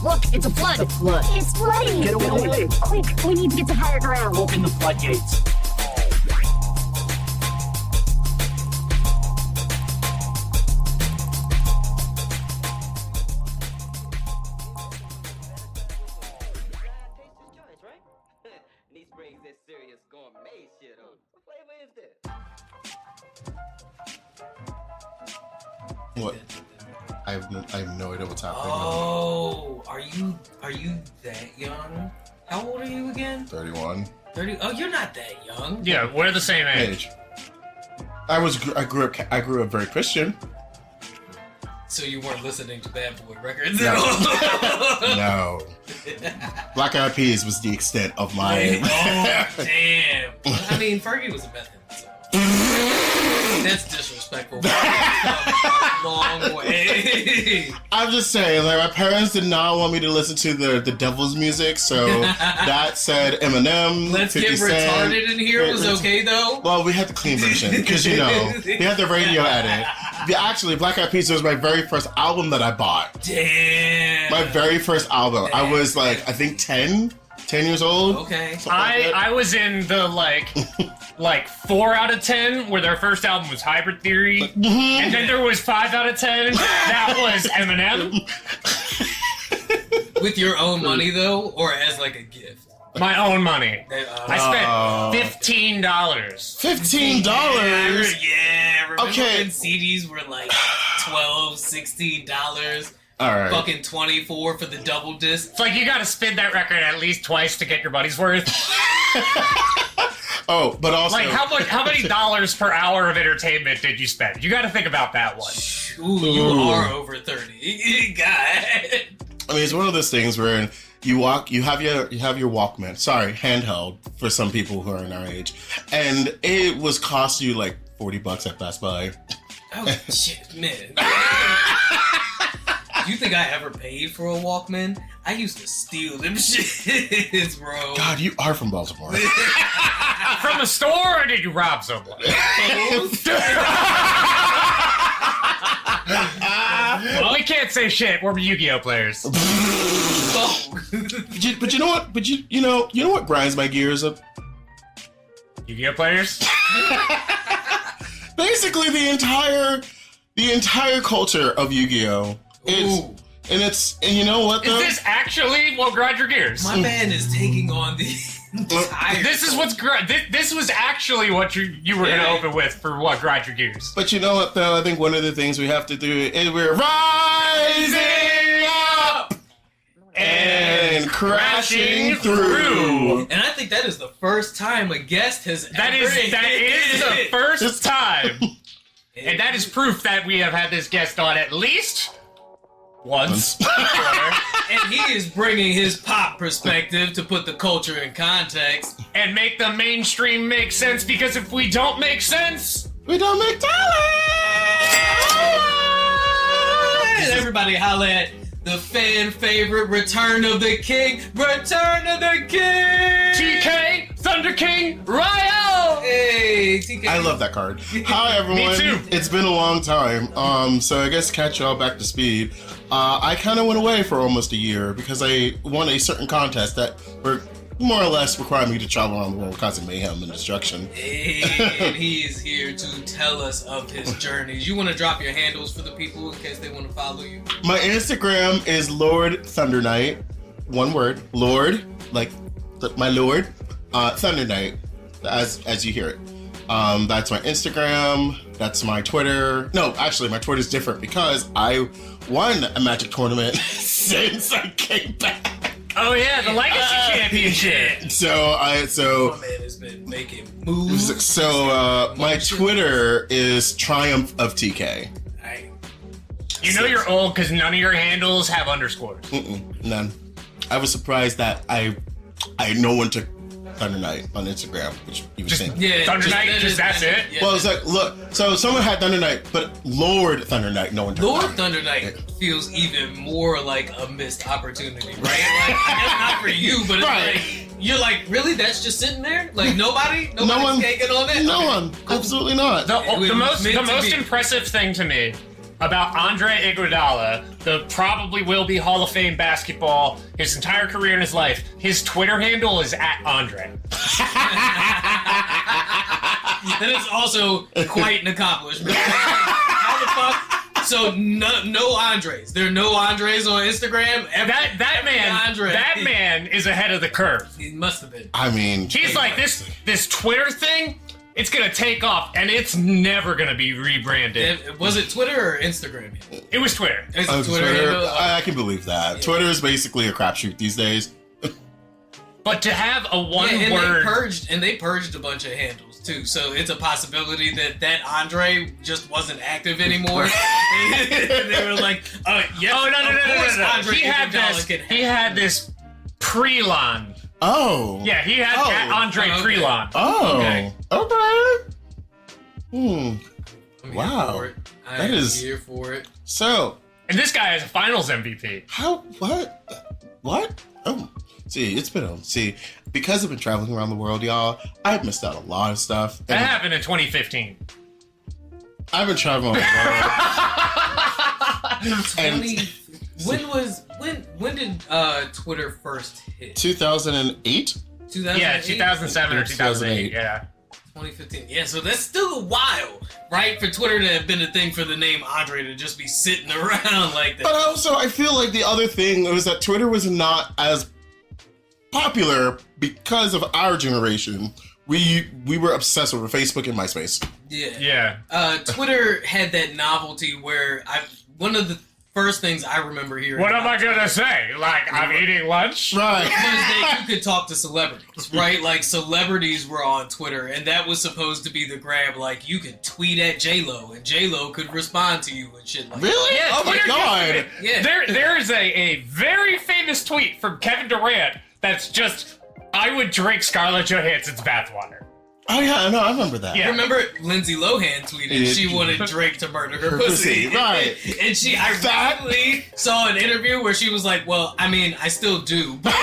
Look, it's a flood. It's a flood. It's flooding. Get away. Quick, we need to get to higher ground. Open the floodgates. Niece brings this serious gourmet shit on. What flavor is this? What? I have no idea what's happening. Oh, are you that young? How old are you again? 31. 30? Oh, you're not that young. Yeah, we're the same age. I grew up very Christian. So you weren't listening to Bad Boy Records No. at all? No. Black Eyed Peas was the extent of my... Oh, damn. I mean, Fergie was a meth head, so... That's disrespectful. That's a long way. I'm just saying, like, my parents did not want me to listen to the devil's music, so that said Eminem, Let's 50 get Cent, retarded in here. It was okay, though? Well, we had the clean version, because, we had the radio edit. Actually, Black Eyed Peas was my very first album that I bought. Damn. My very first album. I was, like, I think 10 years old. Okay. I was in the, like 4 out of 10, where their first album was Hybrid Theory, and then there was 5 out of 10. That was Eminem. With your own money, though, or as like a gift? My own money. I spent $15. $15? Yeah. Remember Okay. when CDs were like $12, $16? All right. Fucking 24 for the double disc. It's like you gotta spin that record at least twice to get your money's worth. Oh, but also... Like, how many dollars per hour of entertainment did you spend? You gotta think about that one. Ooh, you are over 30. God. I mean, it's one of those things where you have your Walkman, handheld for some people who are in our age, and it was cost you like $40 at Best Buy. Oh, shit, man. You think I ever paid for a Walkman? I used to steal them shits, bro. God, you are from Baltimore. From a store, or did you rob someone? Well, we can't say shit. We're Yu-Gi-Oh players. But you know what? But you know what grinds my gears up? Yu-Gi-Oh players? Basically, the entire culture of Yu-Gi-Oh. And you know what though? Is this actually what grinds your gears? My man is taking on the entire... This is what's this was actually what you were gonna open with for what grinds your gears. But you know what though? I think one of the things we have to do is we're rising up and crashing through. And I think that is the first time a guest has That is the first time. And that is proof that we have had this guest on at least once. And he is bringing his pop perspective to put the culture in context. And make the mainstream make sense, because if we don't make sense, we don't make And everybody holla at the fan favorite Return of the King. Return of the King! TK, Thunder King, Ryo! Hey, TK. I love that card. Hi everyone. Me too. It's been a long time. So I guess to catch y'all back to speed. I kind of went away for almost a year because I won a certain contest that were more or less required me to travel around the world causing mayhem and destruction. Hey, and he is here to tell us of his journeys. You want to drop your handles for the people in case they want to follow you? My Instagram is Lord Thunderknight. One word. Lord, like my Lord. Thunderknight, as you hear it. That's my Instagram. That's my Twitter. No, actually, my Twitter's different because I won a Magic tournament since I came back. Oh yeah, the Legacy Championship. So My man has been making moves. So my Twitter is Triumph of TK. You know you're old because none of your handles have underscores. None. I was surprised that I no one took Thunderknight on Instagram, which you were saying. Yeah, Thunderknight, that's it? Yeah, well, it's like, look, so someone had Thunderknight, but Lord Thunderknight, no one took. Lord Thunderknight feels even more like a missed opportunity, right? Like, that's not for you, but it's like, you're like, really? That's just sitting there? Like, nobody's taking on it? No one. Absolutely not. The most impressive thing to me about Andre Iguodala, the probably will be Hall of Fame basketball, his entire career in his life. His Twitter handle is @Andre. That is also quite an accomplishment. How the fuck? So no Andres. There are no Andres on Instagram. That man is ahead of the curve. He must have been. I mean, He's like this Twitter thing. It's gonna take off, and it's never gonna be rebranded. Was it Twitter or Instagram? It was Twitter. Is it Twitter, Twitter handle? I can believe that. Yeah. Twitter is basically a crapshoot these days. But to have a one and word, they purged a bunch of handles too. So it's a possibility that Andre just wasn't active anymore. They were like, yes, oh no. Andre He had this pre-lon. Oh. Yeah, he had Andre okay. pre-lon. Oh. Okay. Hmm. I'm Wow. here for it. I That am is- here for it. So, And this guy is a Finals MVP. how? What? Oh. See, because I've been traveling around the world, y'all, I've missed out a lot of stuff. That happened in 2015. I've been traveling around the world. When did Twitter first hit? 2008? 2008? Yeah, 2007 or 2008. 2008. Yeah. 2015. Yeah, so that's still a while, right? For Twitter to have been a thing for the name Andre to just be sitting around like that. But also, I feel like the other thing was that Twitter was not as popular because of our generation. We were obsessed with Facebook and MySpace. Yeah. Twitter had that novelty where one of the first things I remember hearing. What am I gonna say? Like, I'm eating lunch? Right. Was that you could talk to celebrities, right? Like, celebrities were on Twitter, and that was supposed to be the grab. Like, you could tweet at J-Lo, and J-Lo could respond to you and shit like that. Really? Yeah, Oh my Twitter god. Yeah. There is a very famous tweet from Kevin Durant that's just, I would drink Scarlett Johansson's bathwater. Oh yeah, no, I remember that. Yeah. Remember Lindsay Lohan tweeted she wanted Drake to murder her pussy. Right. And she ironically saw an interview where she was like, well, I mean, I still do, but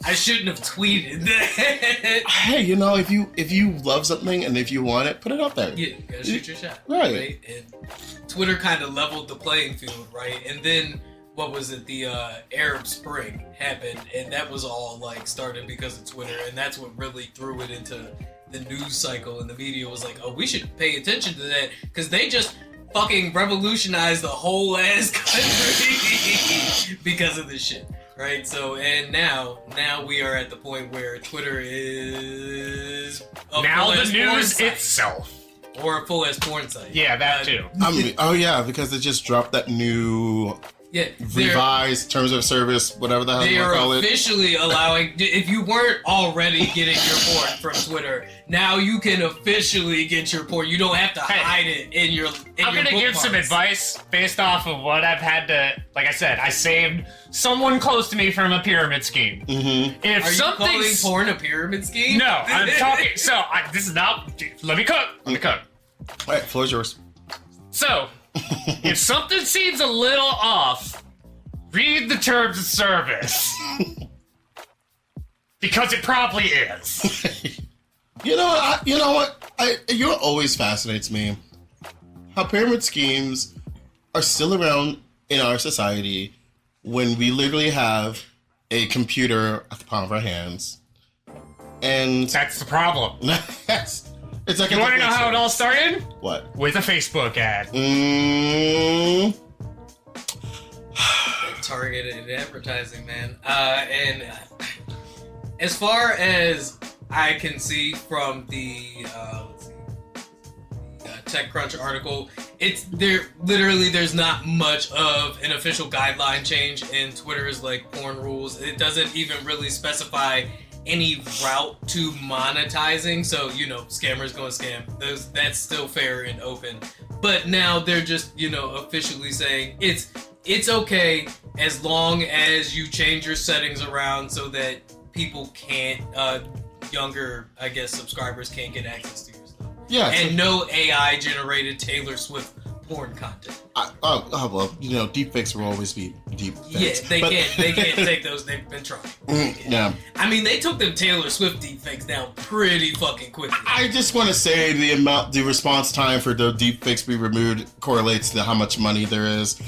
I shouldn't have tweeted that. Hey, you know, if you love something and if you want it, put it out there. Yeah, you gotta shoot your shot. Right. And Twitter kind of leveled the playing field, right? And then, what was it, the Arab Spring happened, and that was all like started because of Twitter, and that's what really threw it into the news cycle, and the media was like, oh, we should pay attention to that because they just fucking revolutionized the whole ass country because of this shit, right? So, and now we are at the point where Twitter is Now the news itself. or a full-ass porn site. Yeah, that too. I mean, oh yeah, because they just dropped that new Yeah, revised terms of service, whatever the hell they you want to call are it. officially allowing, if you weren't already getting your porn from Twitter, now you can officially get your porn. You don't have to hide it in your I'm gonna give some advice based off of what I've had to, like I said, I saved someone close to me from a pyramid scheme. Mm-hmm. If Are you calling something's... porn a pyramid scheme? No, I'm talking, this is not, let me cook. All right, floor's yours. So, if something seems a little off, read the terms of service. Because it probably is. You know what? You know what always fascinates me? How pyramid schemes are still around in our society when we literally have a computer at the palm of our hands. And That's the problem. it's like You want to know how it all started? What? With a Facebook ad. Targeted advertising, man. And as far as I can see from the TechCrunch article, there's not much of an official guideline change in Twitter's like porn rules. It doesn't even really specify any route to monetizing, so scammers gonna scam. That's still fair and open. But now they're just officially saying it's okay as long as you change your settings around so that people can't, younger, I guess, subscribers can't get access to your stuff. Yeah. And no AI-generated Taylor Swift porn content. Well, deepfakes will always be deepfakes. Yeah, they can't take those. They've been trying. Yeah. I mean, they took them Taylor Swift deepfakes down pretty fucking quickly. I just want to say the response time for the deepfakes to be removed correlates to how much money there is.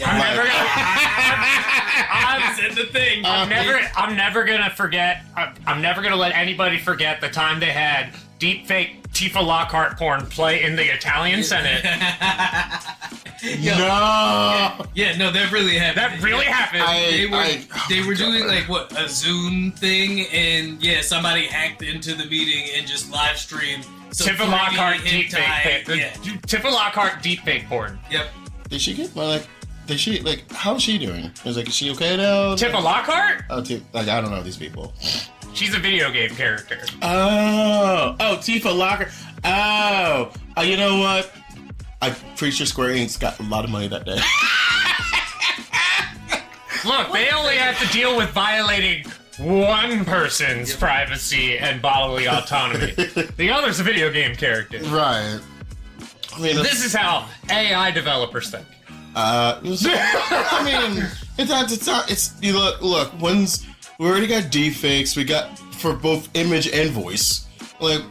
Said the thing. I'm never gonna forget. I'm never gonna let anybody forget the time they had deepfake Tifa Lockhart porn play in the Italian Senate. No. Yeah, no, that really happened. That really happened. They were doing like a Zoom thing, and somebody hacked into the meeting and just live streamed Tifa Lockhart deepfake. Tifa Lockhart deepfake porn. Yep. Did she get how's she doing? Is she okay now? Tifa Lockhart? Oh, I don't know these people. She's a video game character. Oh, Tifa Lockhart. Oh, you know what? I'm pretty sure Square Enix got a lot of money that day. Look, they only have to deal with violating one person's privacy and bodily autonomy. The other's a video game character. Right. I mean, this is how AI developers think. Look, once we already got deepfakes, we got for both image and voice. Like,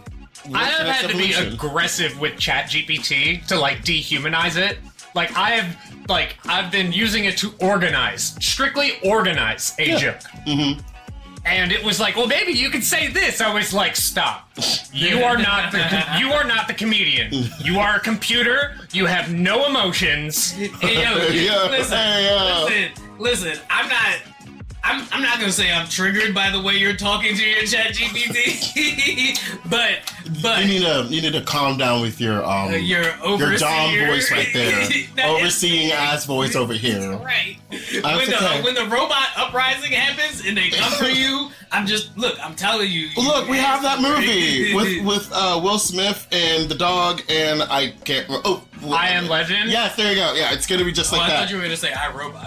I have had to be aggressive with ChatGPT to dehumanize it. I've been using it to strictly organize a joke. Mm-hmm. And it was like, well, maybe you could say this. I was like, stop. You are not the comedian. You are a computer. You have no emotions. Listen. I'm not gonna say I'm triggered by the way you're talking to your ChatGPT, but you need to calm down with your Dom voice right there, overseeing ass voice over here. Right. When the robot uprising happens and they come for you, I'm telling you. Look, we have that movie with Will Smith and the dog, and I can't. I Am Legend? Yes, there you go. Yeah, it's gonna be just like that. I thought you were gonna say iRobot.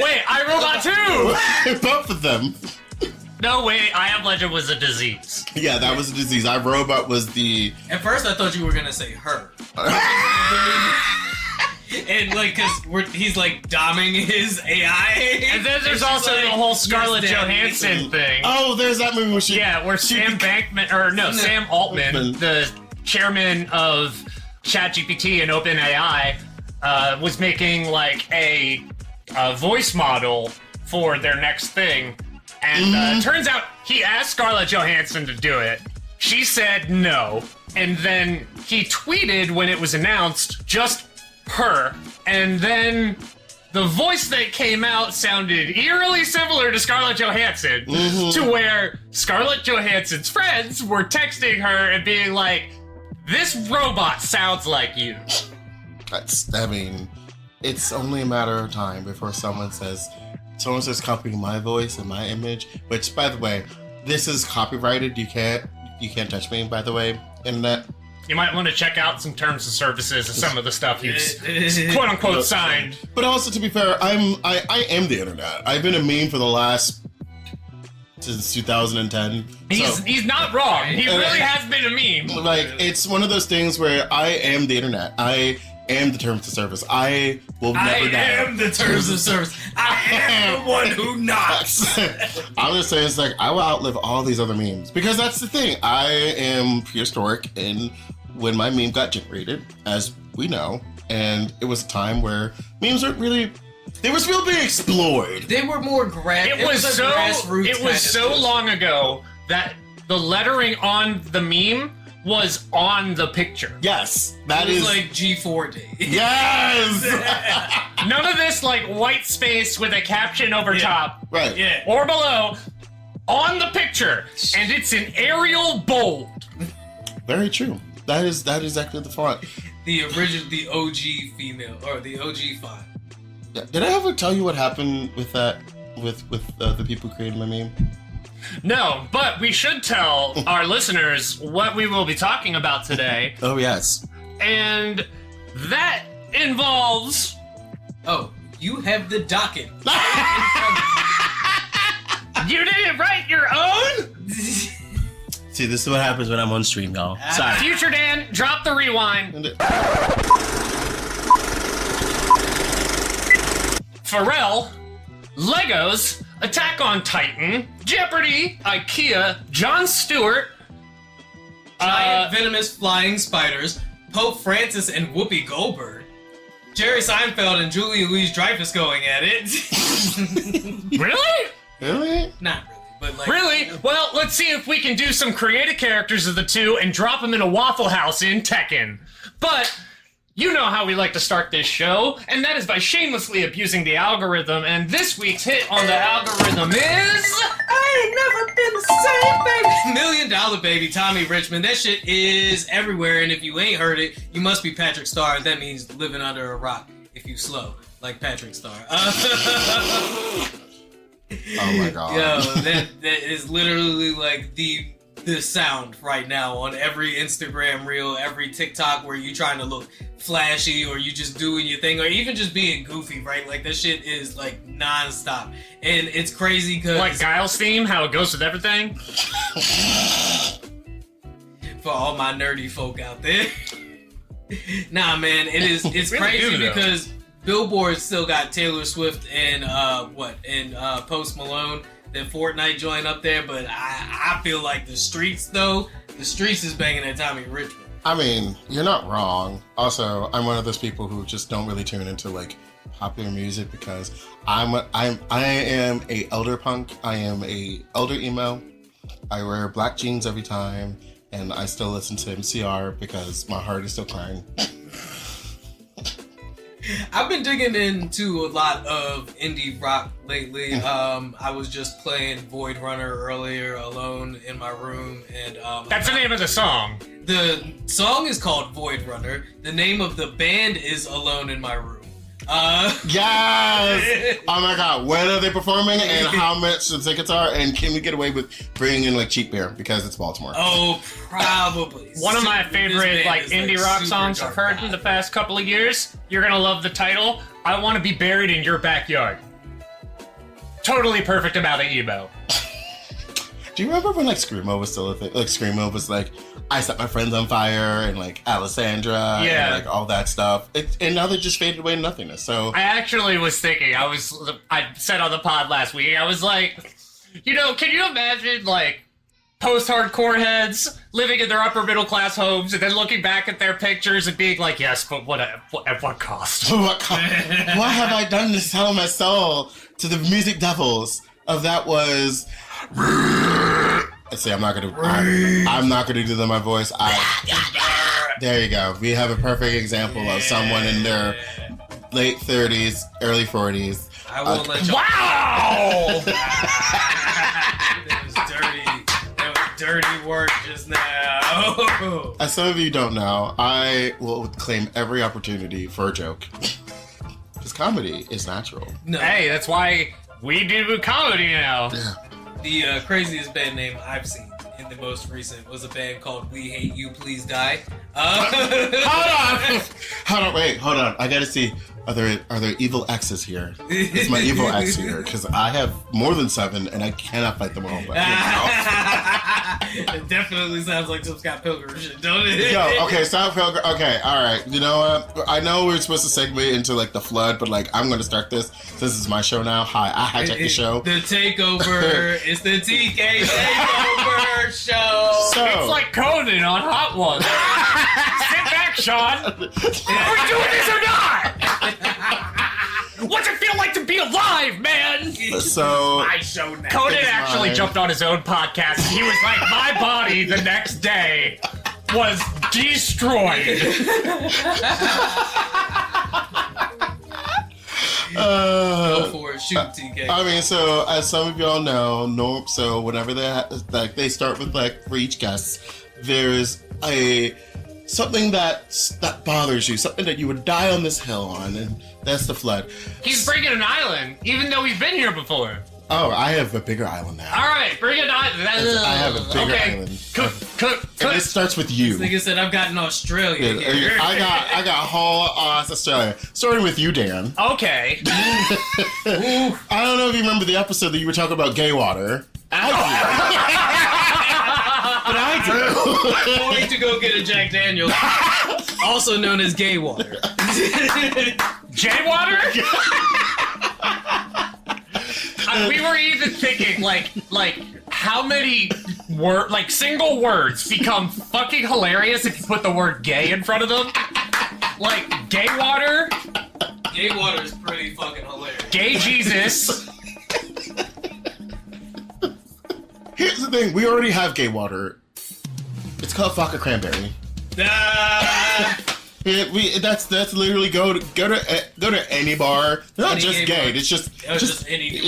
Wait, iRobot 2! Both of them. No, wait, I Am Legend was a disease. Yeah, that was a disease. iRobot was the... At first, I thought you were gonna say her. And cause he's doming his AI. And then there's also the whole Scarlett Johansson thing. Oh, there's that movie where Sam Altman, the chairman of ChatGPT and OpenAI, was making a voice model for their next thing, and turns out he asked Scarlett Johansson to do it. She said no, and then he tweeted when it was announced, just her, and then the voice that came out sounded eerily similar to Scarlett Johansson, to where Scarlett Johansson's friends were texting her and being like, this robot sounds like you. It's only a matter of time before someone says copying my voice and my image, which, by the way, this is copyrighted. You can't touch me, by the way, internet. You might want to check out some terms and services of some of the stuff you've quote unquote signed. But also, to be fair, I am the internet. I've been a meme for the last since 2010. He's not wrong. He really has been a meme. It's one of those things where I am the internet. I am the terms of service. I will never die. I am the terms of service. I am the one who knocks. I'm just saying, I will outlive all these other memes, because that's the thing. I am prehistoric in when my meme got generated, as we know, and it was a time where memes weren't really. They were still being explored. They were more grassroots. It was so long ago that the lettering on the meme was on the picture. Yes, it was like G4 day. Yes. None of this white space with a caption over top, right? Yeah, or below, on the picture, and it's in Arial bold. Very true. That is exactly the font. The OG female, or the OG font. Yeah. Did I ever tell you what happened with that? With the people who created my meme? No, but we should tell our listeners what we will be talking about today. Oh, yes. And that involves... Oh, you have the docket. You didn't write your own? See, this is what happens when I'm on stream, y'all. Sorry. Future Dan, drop the rewind. Pharrell, Legos, Attack on Titan, Jeopardy, IKEA, Jon Stewart, Giant venomous flying spiders, Pope Francis and Whoopi Goldberg, Jerry Seinfeld and Julia Louis-Dreyfus going at it. Really? Really? Not really, but like... Really? Well, let's see if we can do some creative characters of the two and drop them in a Waffle House in Tekken. But you know how we like to start this show, and that is by shamelessly abusing the algorithm, and this week's hit on the algorithm is... I ain't never been the same, baby. $1 Million Baby, Tommy Richman. That shit is everywhere, and if you ain't heard it, you must be Patrick Star. That means living under a rock if you slow, like Patrick Star. Oh my god. Yo, that is literally like the sound right now on every Instagram reel, every TikTok where you trying to look flashy or you just doing your thing or even just being goofy, right? Like that shit is like non-stop. And it's crazy because... Like Guile's theme, how it goes with everything? For all my nerdy folk out there. Nah, man, it's Really crazy do, though. because Billboard still got Taylor Swift and Post Malone. That Fortnite joint up there, but I feel like the streets is banging at Tommy Richman. I mean, you're not wrong. Also, I'm one of those people who just don't really tune into like popular music because I am a elder punk. I am a elder emo. I wear black jeans every time, and I still listen to MCR because my heart is still crying. I've been digging into a lot of indie rock lately. I was just playing Void Runner earlier alone in my room, and That's the name of the song. The song is called Void Runner. The name of the band is Alone in My Room. Yes! Oh my god, when are they performing and how much the tickets are? And can we get away with bringing in like cheap beer because it's Baltimore? Oh, probably. One of my This favorite band like is, indie rock super songs I've dark heard in vibe. the past couple of years. You're gonna love the title. I Want to Be Buried in Your Backyard. Totally perfect about an emo. Do you remember when like Screamo was still a thing? Like Screamo was like, I Set My Friends on Fire and like Alessandra and like all that stuff. And now they just faded away to nothingness. So I actually was thinking, I said on the pod last week, I was like, you know, can you imagine like post-hardcore heads living in their upper middle class homes and then looking back at their pictures and being like, yes, but at what cost? what have I done to sell my soul to the music devils? Of that was. See, I'm not gonna do that. My voice. There you go. We have a perfect example of someone in their late 30s, early 40s. I won't let y'all. Wow! That was dirty work just now. As some of you don't know, I will claim every opportunity for a joke. Because comedy is natural. No. Hey, that's why we do comedy now. Yeah. The craziest band name I've seen in the most recent was a band called We Hate You, Please Die. Hold on. I gotta see. Are there evil exes here? Is my evil ex here? Because I have more than 7 and I cannot fight them all. But It definitely sounds like some Scott Pilgrim shit, don't it? Yo, okay, Scott Pilgrim. Okay, all right. You know what? I know we're supposed to segue into like the flood, but like I'm gonna start this. This is my show now. Hi, I hijacked the show. The takeover. It's the TK takeover show. So, It's like Conan on Hot Ones. Sit back, Sean. Are we doing this or not? What's it feel like to be alive, man? so My show now. Conan It's actually mine. jumped on his own podcast and he was like, my body the next day was destroyed. Go for it. Shoot, TK. I mean, so as some of y'all know, so whenever they start with like for each guest, there's something that bothers you, something that you would die on this hill on, and that's the flood. He's bringing an island, even though he's been here before. Oh, I have a bigger island now. All right, bring an island. I have a bigger island. Cook. And it starts with you. Like I said, I've got an Australia Yeah, here. I got whole Australia. Starting with you, Dan. Okay. I don't know if you remember the episode that you were talking about gay water. I I'm going to go get a Jack Daniels, also known as gay water. Jay water? We were even thinking, like how many single words become fucking hilarious if you put the word gay in front of them? Like, gay water. Gay water is pretty fucking hilarious. Gay Jesus. Here's the thing: we already have gay water. It's called vodka cranberry. That's literally go to any bar. Not Any just gay gay. bar. It's just Any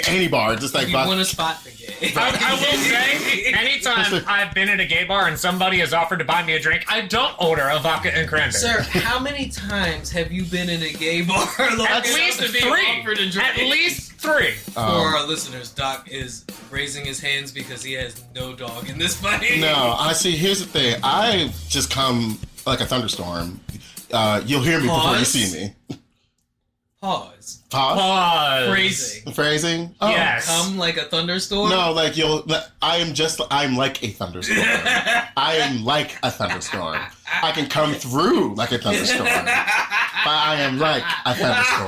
any bar. Just like you want to spot the gay. I will say, anytime I've been at a gay bar and somebody has offered to buy me a drink, I don't order a vodka and cranberry. Sir, how many times have you been in a gay bar? At least three. At least three. For our listeners, Doc is raising his hands because he has no dog in this fight. No, I see. Here's the thing. I just come like a thunderstorm. You'll hear me before you see me. Pause. Pause. Phrasing. Phrasing? Oh. Yes. Come like a thunderstorm? No, like I'm like a thunderstorm. I am like a thunderstorm. I can come through like a thunderstorm. But I am like a thunderstorm.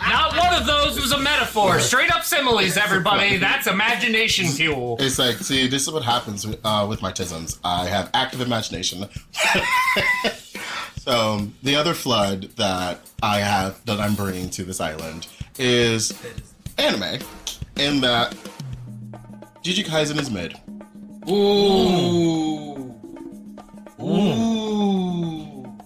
Not one of those was a metaphor. Straight up similes, everybody. That's imagination fuel. It's like, see, this is what happens with my tisms. I have active imagination. So the other flood that I'm bringing to this island is anime, in that Jujutsu Kaisen is mid. Ooh.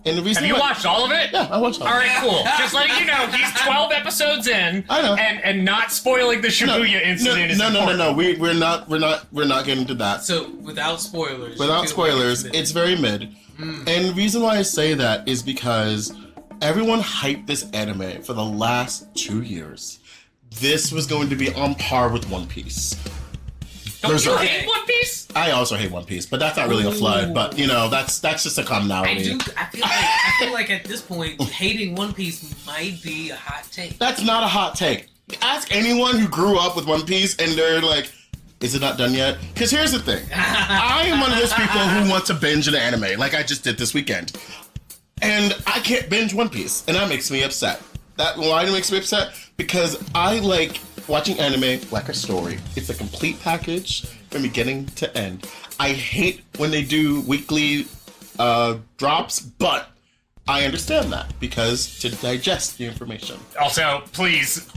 And the reason Have you watched all of it? Yeah, I watched all of it. All right, cool. Just letting you know, he's 12 episodes in, I know. and not spoiling the Shibuya incident. No. We're not getting to that. So, without spoilers. Without you feel spoilers, like it's very mid. And the reason why I say that is because everyone hyped this anime for the last 2 years. This was going to be on par with One Piece. Don't you hate One Piece? I also hate One Piece, but that's not really a flood. But that's just a commonality. I feel like at this point, hating One Piece might be a hot take. That's not a hot take. Ask anyone who grew up with One Piece, and they're like, "Is it not done yet?" Because here's the thing: I am one of those people who want to binge an anime, like I just did this weekend, and I can't binge One Piece, and that makes me upset. Why it makes me upset? Because I like watching anime like a story. It's a complete package from beginning to end. I hate when they do weekly drops, but I understand that because to digest the information. Also, please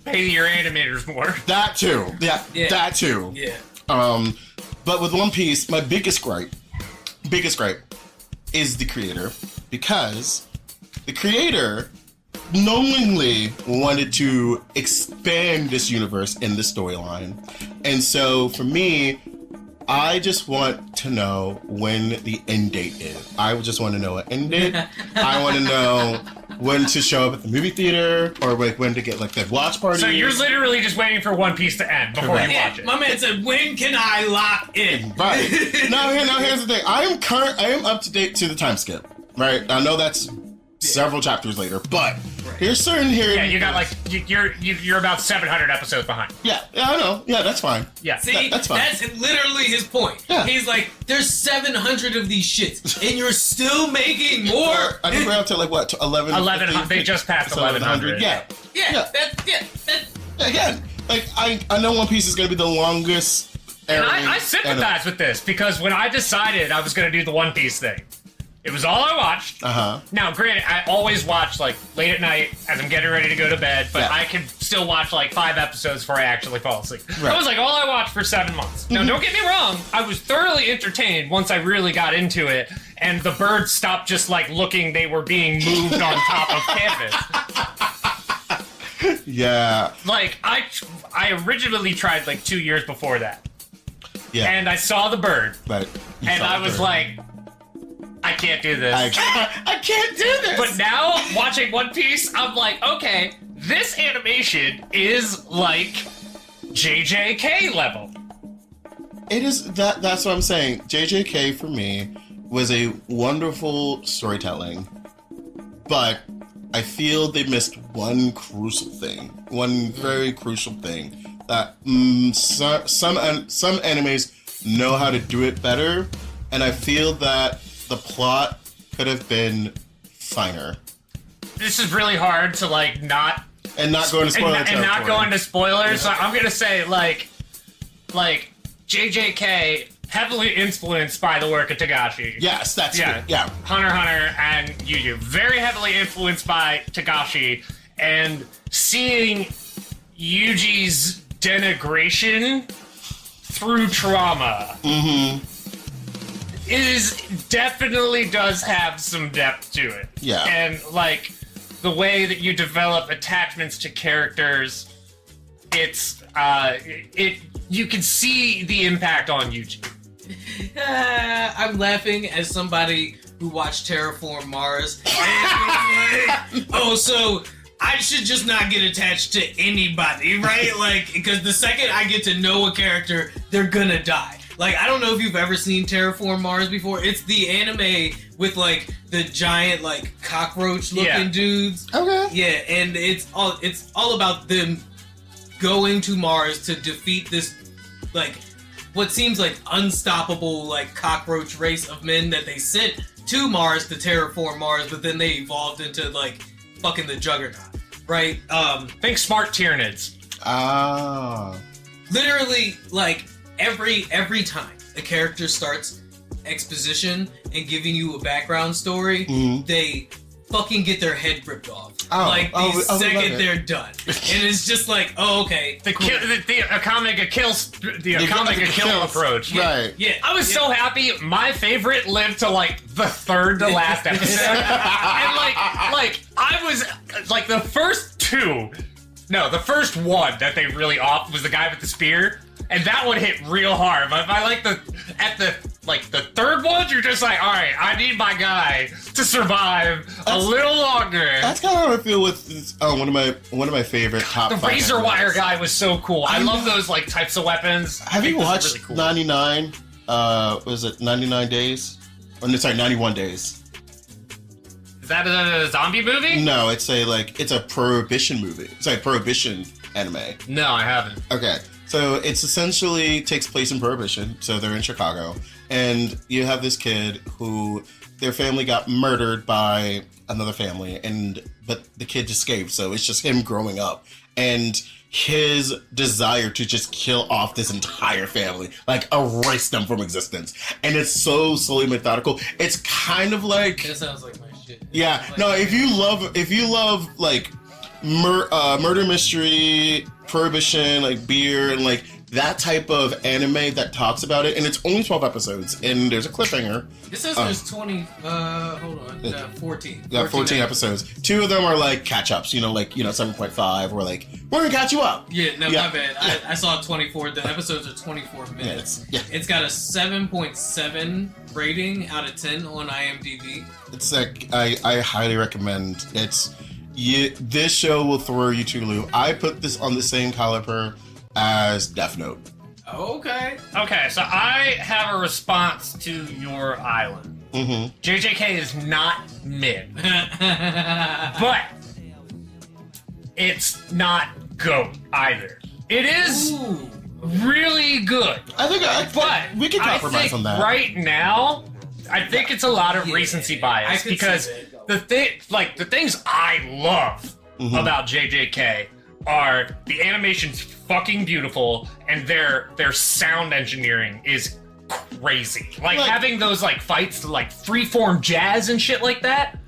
pay your animators more. That too. Yeah. That too. Yeah. But with One Piece, my biggest gripe is the creator, because the creator knowingly wanted to expand this universe in the storyline. And so for me, I just want to know when the end date is. I just want to know an end date. I want to know when to show up at the movie theater, or like when to get like the watch party. So you're literally just waiting for One Piece to end before you watch it. My man said, "When can I lock in?" Right. Now here's the thing. I am up to date to the time skip. Right. I know that's several chapters later, but here's certain here. Yeah, you got like you're about 700 episodes behind. Yeah, I know. Yeah, that's fine. Yeah, See, that's fine. That's literally his point. Yeah. He's like, there's 700 of these shits, and you're still making more. I think we're up to like what, 1100. They just passed 1100. Yeah. That's Again, like I know One Piece is gonna be the longest. And I sympathize with this, because when I decided I was going to do the One Piece thing, it was all I watched. Now, granted, I always watch like late at night as I'm getting ready to go to bed, but I can still watch like 5 episodes before I actually fall asleep. Right. That was like all I watched for 7 months. Now, don't get me wrong, I was thoroughly entertained once I really got into it, and the birds stopped just like looking; they were being moved on top of canvas. Yeah. Like I originally tried like 2 years before that. Yeah. And I saw the bird, But and I was like, I can't do this. I can't do this. But now, watching One Piece, I'm like, okay, this animation is like JJK level. It is that's what I'm saying. JJK for me was a wonderful storytelling, but I feel they missed one crucial thing. One very crucial thing that some animes know how to do it better, and I feel that the plot could have been finer. This is really hard to like not And not going to spoiler and not going to spoilers. So I'm gonna say like JJK heavily influenced by the work of Tagashi. Yes, that's good. Yeah. Hunter x Hunter and Yu Yu. Very heavily influenced by Tagashi, and seeing Yuji's denigration through trauma definitely does have some depth to it. Yeah. And like the way that you develop attachments to characters, it's you can see the impact on Yuji. I'm laughing as somebody who watched Terraform Mars. And oh, so I should just not get attached to anybody, right? Like, because the second I get to know a character, they're gonna die. Like, I don't know if you've ever seen Terraform Mars before. It's the anime with, like, the giant, like, cockroach-looking dudes. Okay. Yeah, and it's all about them going to Mars to defeat this, like, what seems like unstoppable, like, cockroach race of men that they sent to Mars to terraform Mars, but then they evolved into, like, fucking the Juggernaut, right? Think smart Tyranids. Literally, like, every time a character starts exposition and giving you a background story, they fucking get their head ripped off. The second they're done. And it's just like, oh, okay. The Akame ga Kill approach. Right. Yeah. I was so happy. My favorite lived to like the third to last episode. And like I was like the first one that they really off was the guy with the spear. And that one hit real hard. But I like the third one, you're just like, all right, I need my guy to survive a little longer. That's kind of how I feel with one of my favorite top. The razor wire guy was so cool. I love those like types of weapons. Have you watched really cool. 99? Was it 99 Days? Oh, no, sorry, 91 Days. Is that a zombie movie? No, it's a prohibition movie. It's like prohibition anime. No, I haven't. Okay. So it's essentially takes place in Prohibition. So they're in Chicago, and you have this kid who their family got murdered by another family, but the kid escaped. So it's just him growing up and his desire to just kill off this entire family, like erase them from existence. And it's so slowly methodical. It's kind of like that sounds like my shit. Yeah. Like, no, if you love like murder mystery, prohibition, like beer, and like that type of anime that talks about it, and it's only 12 episodes, and there's a cliffhanger. It says there's 20, 14. Yeah, 14 episodes. 2 of them are like catch-ups, 7.5, or like, we're gonna catch you up. Yeah, no, my bad. I saw 24, the episodes are 24 minutes. Yeah. It's got a 7.7 rating out of 10 on IMDb. It's like, I highly recommend. This show will throw you to the loop. I put this on the same caliber as Death Note. Okay. Okay, so I have a response to your island. JJK is not mid. But it's not GOAT either. It is really good. I think we can compromise on that. Right now, I think it's a lot of recency bias because the things I love about JJK are the animation's fucking beautiful and their sound engineering is crazy. Like having those like fights to like freeform jazz and shit like that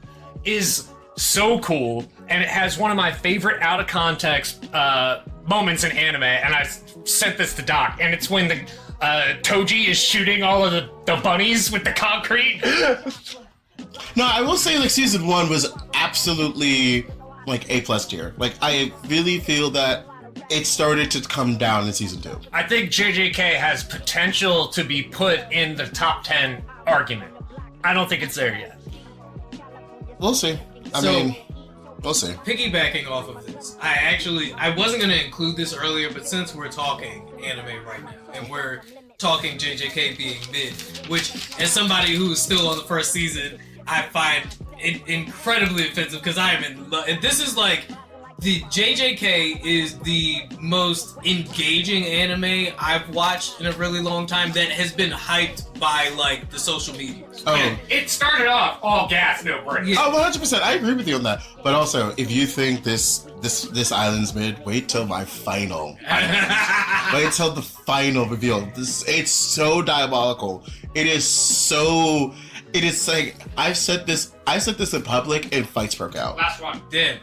is so cool, and it has one of my favorite out of context moments in anime, and I sent this to Doc, and it's when the Toji is shooting all of the bunnies with the concrete. No, I will say, like, season 1 was absolutely, like, A+ tier. Like, I really feel that it started to come down in season 2. I think JJK has potential to be put in the top 10 argument. I don't think it's there yet. We'll see. I mean, we'll see. Piggybacking off of this, I wasn't going to include this earlier, but since we're talking anime right now, and we're talking JJK being mid, which, as somebody who's still on the first season, I find it incredibly offensive because I am in love. This is like the JJK is the most engaging anime I've watched in a really long time that has been hyped by like the social media. Oh, It started off all gas, no brakes. Yeah. oh, 100%. I agree with you on that. But also, if you think this island's mid, wait till my final. Wait till the final reveal. It's so diabolical. It is like I've said this in public and fights broke out. Last one. Damn.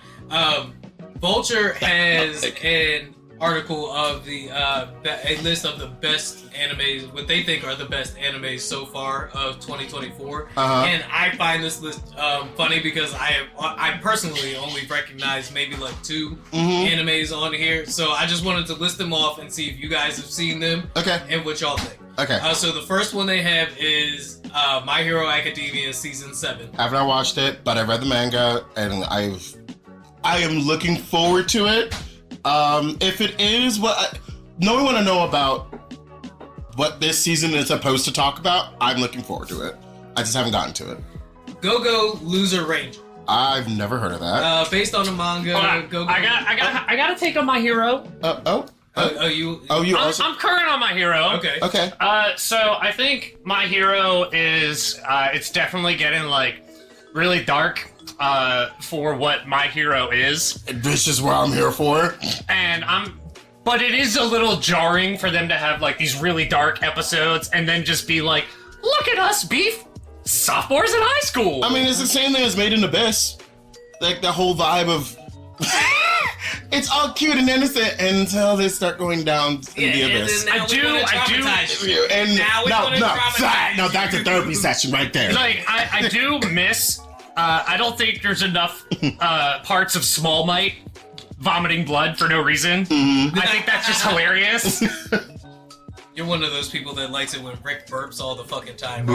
Vulture has an article of a list of the best animes, what they think are the best animes so far of 2024. And I find this list funny because I personally only recognize maybe like 2 animes on here. So I just wanted to list them off and see if you guys have seen them. Okay. And what y'all think. Okay. So the first one they have is My Hero Academia Season 7. I've not watched it, but I read the manga and I am looking forward to it. If it is knowing what I know about what this season is supposed to talk about, I'm looking forward to it. I just haven't gotten to it. Go Loser Ranger. I've never heard of that. Based on the manga. I gotta take on My Hero. You also. I'm current on My Hero. okay. Okay. So I think My Hero is it's definitely getting like really dark for what My Hero is. This is what I'm here for. But it is a little jarring for them to have like these really dark episodes and then just be like, look at us beef sophomores in high school. I mean, it's the same thing as Made in Abyss. Like the whole vibe of it's all cute and innocent until they start going down in the abyss. I do. And Now we wanna traumatize you. that's a therapy session right there. Like I do miss. I don't think there's enough parts of Small Might vomiting blood for no reason. I think that's just hilarious. You're one of those people that likes it when Rick burps all the fucking time.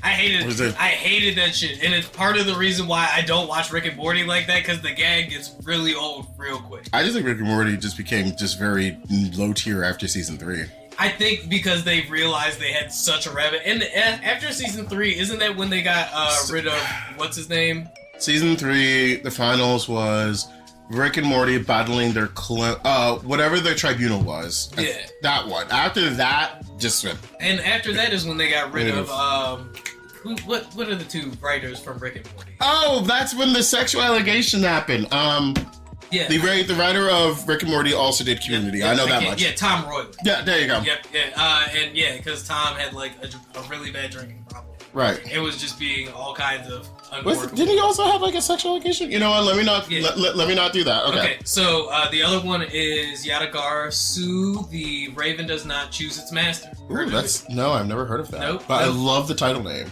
I hated that shit, and it's part of the reason why I don't watch Rick and Morty like that, because the gag gets really old real quick. I just think Rick and Morty just became just very low tier after season 3. I think because they realized they had such a rabbit, and after season 3, isn't that when they got rid of what's his name? Season 3, the finals was Rick and Morty battling their whatever their tribunal was. Yeah, that one. After that, just and after that is when they got rid of what are the 2 writers from Rick and Morty? Oh, that's when the sexual allegation happened. Yeah, the writer of Rick and Morty also did Community. I know that much. Yeah, Tom Royler. Yeah, there you go. Yep, yeah, and yeah, because Tom had like a really bad drinking problem. Right. It was just being all kinds of didn't he also have like a sexual allegation? You know what? Let me not. Yeah. Let me not do that. Okay. So the other one is Yadagar Su. The Raven does not choose its master. Ooh, no, I've never heard of that. Nope. But I love the title name.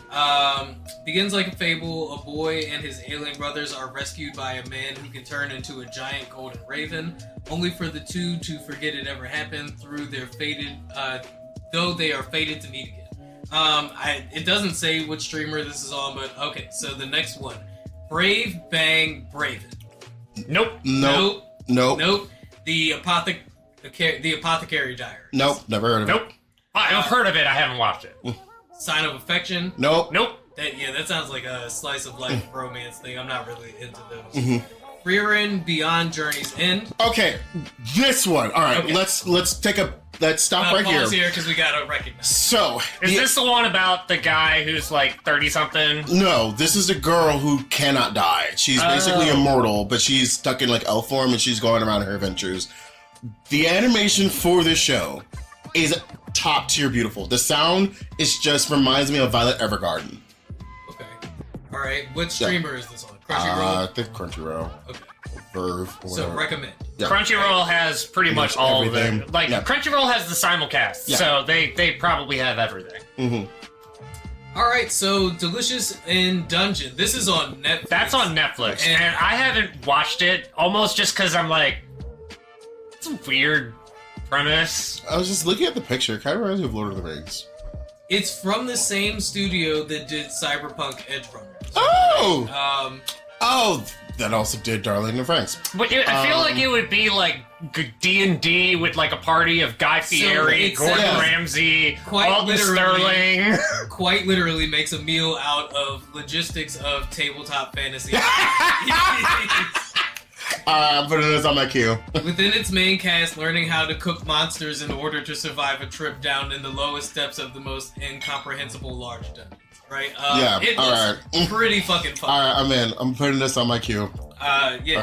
Begins like a fable. A boy and his alien brothers are rescued by a man who can turn into a giant golden raven, only for the 2 to forget it ever happened through their fated. Though they are fated to meet again. It doesn't say which streamer this is on, but okay. So the next one, Brave Bang Braven. Nope. The Apothecary Diary. Nope, never heard of it. Nope. I've heard of it. I haven't watched it. Sign of Affection. Nope. That sounds like a slice of life romance thing. I'm not really into those. Frieren Beyond Journey's End. Okay, this one. All right, Okay. let's stop right pause here. here because we gotta recognize. So, Is this the one about the guy who's like 30-something? No, this is a girl who cannot die. She's basically immortal, but she's stuck in like elf form and she's going around her adventures. The animation for this show is top tier beautiful. The sound reminds me of Violet Evergarden. Okay. All right. What streamer is this on? Crunchyroll. I think Crunchyroll. Okay. Verve. Or So whatever. recommend. Yeah. Crunchyroll has pretty much all everything. of it. Like Yeah. Crunchyroll has the simulcast, Yeah. so they probably have everything. All right. So Delicious in Dungeon. This is on Netflix. That's on Netflix, And- and I haven't watched it almost just because I'm like, it's a weird premise. I was just looking at the picture. It kind of reminds me of Lord of the Rings. It's from the same studio that did Cyberpunk Edgerunners. Oh! Oh, that also did Darling in France. But I feel like it would be like D&D with like a party of Guy Fieri, Gordon Ramsay, Alden Sterling. Quite literally makes a meal out of logistics of tabletop fantasy. I'm putting this on my queue. Within its main cast, learning how to cook monsters in order to survive a trip down in the lowest depths of the most incomprehensible large dungeons. Right? It looks pretty fucking fun. Alright, I'm in. I'm putting this on my queue.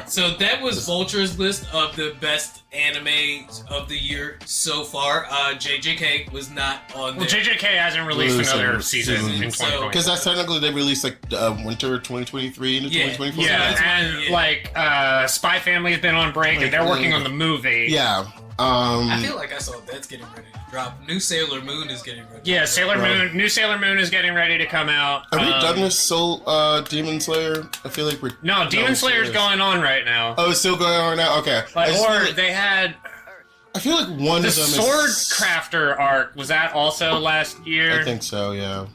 So that was Vulture's list of the best anime of the year so far. JJK was not on there. Well, JJK hasn't released another season in 2020. Because that's technically they released like winter 2023 into 2024. Yeah, and Spy Family has been on break, and they're working on the movie. Yeah. I feel like I saw that's getting ready to drop. New Sailor Moon is getting ready. Yeah, New Sailor Moon is getting ready to come out. Have we done this Demon Slayer? I feel like we're... No, Demon Slayer's going on right now. Oh, it's still going on right now? Okay. They had... I feel like one the of them Sword Crafter arc, was that also last year? I think so, yeah.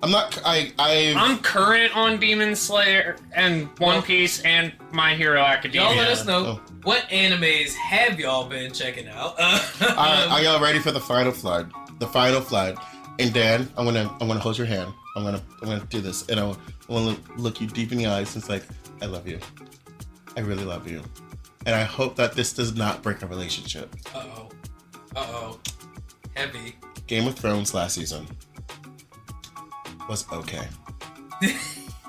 I'm not... I'm current on Demon Slayer and One Piece and My Hero Academia. Y'all let us know what animes have y'all been checking out. Are y'all ready for the final flood? The final flood. And Dan, I'm gonna hold your hand. I'm gonna do this, and I wanna look you deep in the eyes. It's like, I love you. I really love you, and I hope that this does not break a relationship. Heavy. Game of Thrones last season was okay.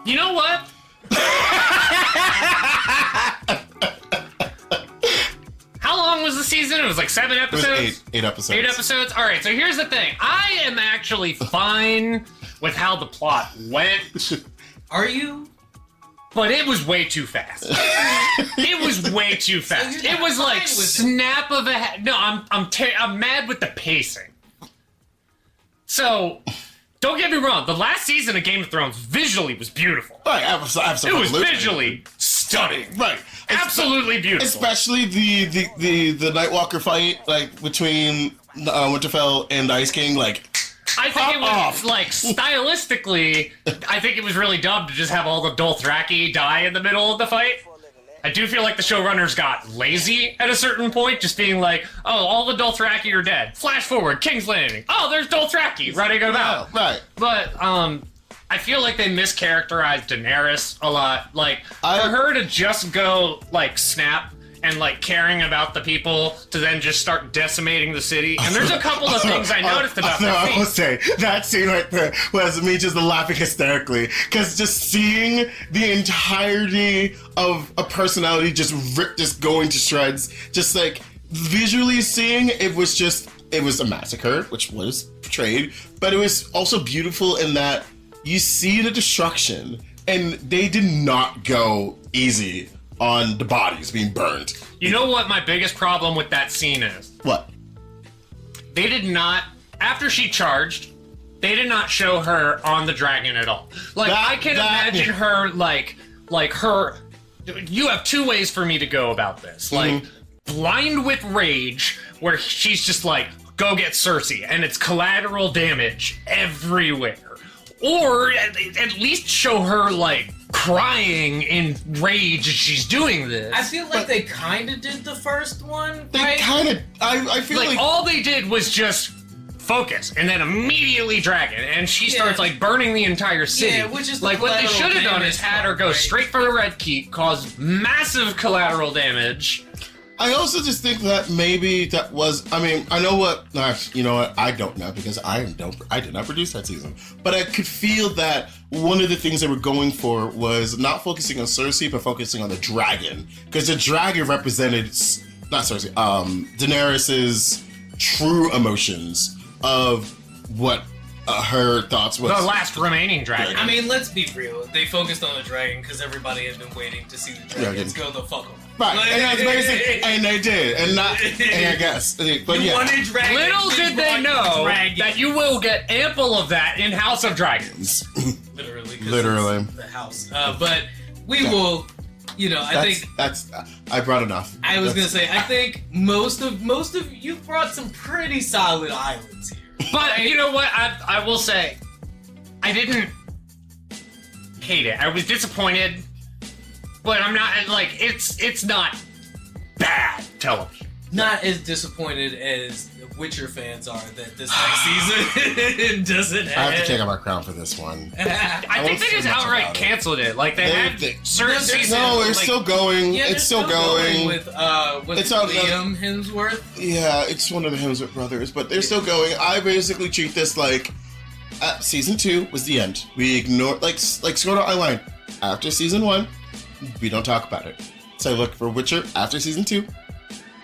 You know what? How long was the season? It was like 7 episodes? It was eight episodes. 8 episodes? Alright, so here's the thing. I am actually fine with how the plot went. Are you? But it was way too fast. It was way too fast. It was like snap of a head. No, I'm mad with the pacing. So, don't get me wrong. The last season of Game of Thrones visually was beautiful. Right, absolutely. It was visually stunning. Right. Absolutely beautiful. Especially the Nightwalker fight, like between Winterfell and the Ice King, like. I think it was, like, stylistically, I think it was really dumb to just have all the Dothraki die in the middle of the fight. I do feel like the showrunners got lazy at a certain point, just being like, oh, all the Dothraki are dead. Flash forward, King's Landing. Oh, there's Dothraki running about. Right. But, I feel like they mischaracterized Daenerys a lot. Like, for her to just go, like, snap and, like, caring about the people to then just start decimating the city. And there's a couple of things I noticed about that scene. I will say, that scene right there was me just laughing hysterically. Because just seeing the entirety of a personality just going to shreds, just, like, visually seeing, it was a massacre, which was portrayed, but it was also beautiful in that you see the destruction, and they did not go easy on the bodies being burned. You know what my biggest problem with that scene is? What? They did not, after she charged, they did not show her on the dragon at all. Like, I can imagine her, like her, you have two ways for me to go about this. Like, blind with rage, where she's just like, go get Cersei, and it's collateral damage everywhere. Or at least show her, like, crying in rage as she's doing this. I feel like they kind of did the first one, They right? kind of... I feel like... all they did was just focus, and then immediately dragon, and she starts, like, burning the entire city. Yeah, which is like, what they should have done is had her go straight for the Red Keep, cause massive collateral damage. I also just think that maybe that was... I mean, I know what... You know what? I don't know, because I did not produce that season. But I could feel that one of the things they were going for was not focusing on Cersei, but focusing on the dragon. Because the dragon represented... Not Cersei. Daenerys' true emotions of what her thoughts was. The last remaining dragon. I mean, let's be real. They focused on the dragon because everybody has been waiting to see the dragons go the fuck over. Right, and that's basic, and they did, and I guess, but yeah. Little did they know that you will get ample of that in House of Dragons. Literally. The house. But we will, I brought enough. I was gonna say, I think most of you brought some pretty solid islands here. But you know what? I will say, I didn't hate it. I was disappointed but I'm not like it's not bad television. Not as disappointed as the Witcher fans are that this next season doesn't have. I have to take out my crown for this one. I think they just outright canceled it. Like they had certain seasons. No, it's like, still going. Yeah, it's still going. with It's all Liam Hemsworth. Yeah, it's one of the Hemsworth brothers, but they're still going. I basically treat this like season 2 was the end. We ignore like scroll down my line. After season 1, we don't talk about it. So I look for Witcher after season 2.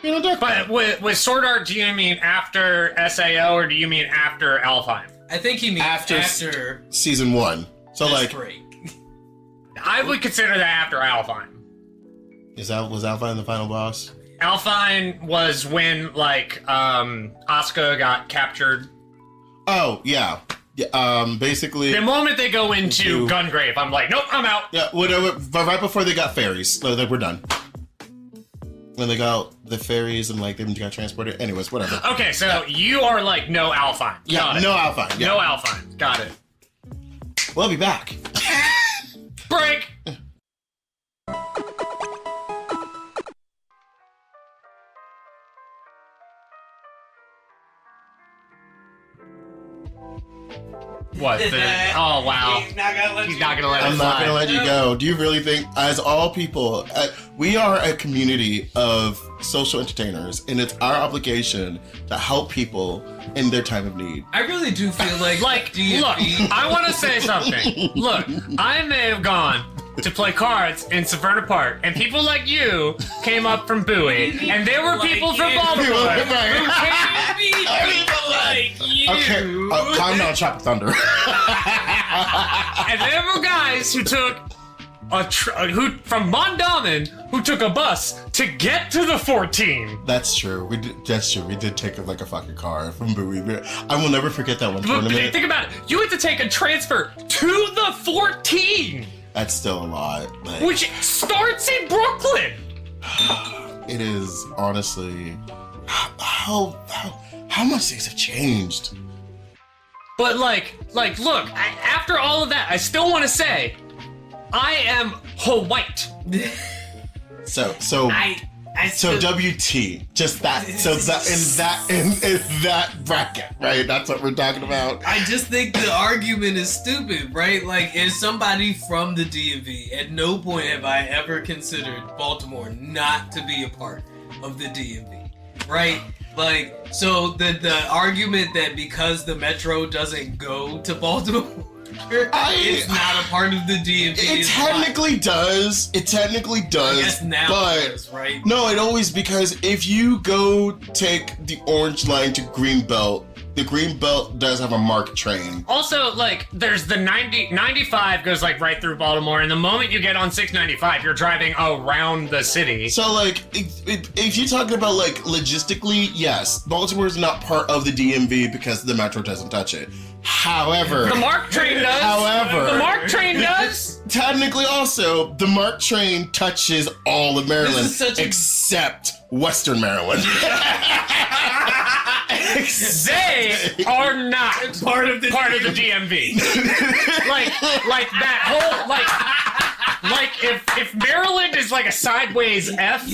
We don't talk about But with Sword Art, do you mean after SAO or do you mean after Alfheim? I think he means after season 1. So like, break. I would consider that after Alfheim. was Alpine the final boss? Alfheim was when like Asuka got captured. Oh yeah. Basically, The moment they go into Gungrave, I'm like, nope, I'm out. yeah, whatever. But right before they got fairies, like we're done. When they got the fairies and like they got transported. Anyways, whatever. Okay, so you are like no Alfheim. Yeah, Got it. no Alpine. Yeah. No Alfheim. Got it. We'll be back. Break. What? Oh wow. He's not gonna let He's you. not gonna let it I'm not fly. gonna let you go. Do you really think, as all people, we are a community of social entertainers, and it's our obligation to help people in their time of need? I really do feel like DMV. Look, I want to say something. Look, I may have gone to play cards in Severna Park, and people like you came up from Bowie, and there were people from Baltimore who Can't be people like you. Okay, calm down, Chop Thunder. and there were guys who took who from Mondawmin who took a bus to get to the 14. That's true. That's true. We did take like a fucking car from Bowie. I will never forget that one But tournament. think about it. You had to take a transfer to the 14, That's still a lot. Like, which starts in Brooklyn. it is honestly how much things have changed. But like, look. After all of that, I still want to say, I am white. So still- WT, just that. So that in that bracket, right? That's what we're talking about. I just think the argument is stupid, right? Like, as somebody from the DMV, at no point have I ever considered Baltimore not to be a part of the DMV, right? Like, so the argument that because the Metro doesn't go to Baltimore, it's not a part of the DMV. It technically does. It technically does. I guess now but it is, right? no, it always, because if you go take the orange line to Greenbelt, the Greenbelt does have a MARC train. Also, like, there's the 95 goes like right through Baltimore, and the moment you get on 695, you're driving around the city. So, like, if you're talking about, like, logistically, yes, Baltimore is not part of the DMV because the Metro doesn't touch it. However... The MARC train does. However... The MARC train does. Technically, also, the MARC train touches all of Maryland This is such a- except Western Maryland. They are not part of the DMV. like that whole like if Maryland is like a sideways F,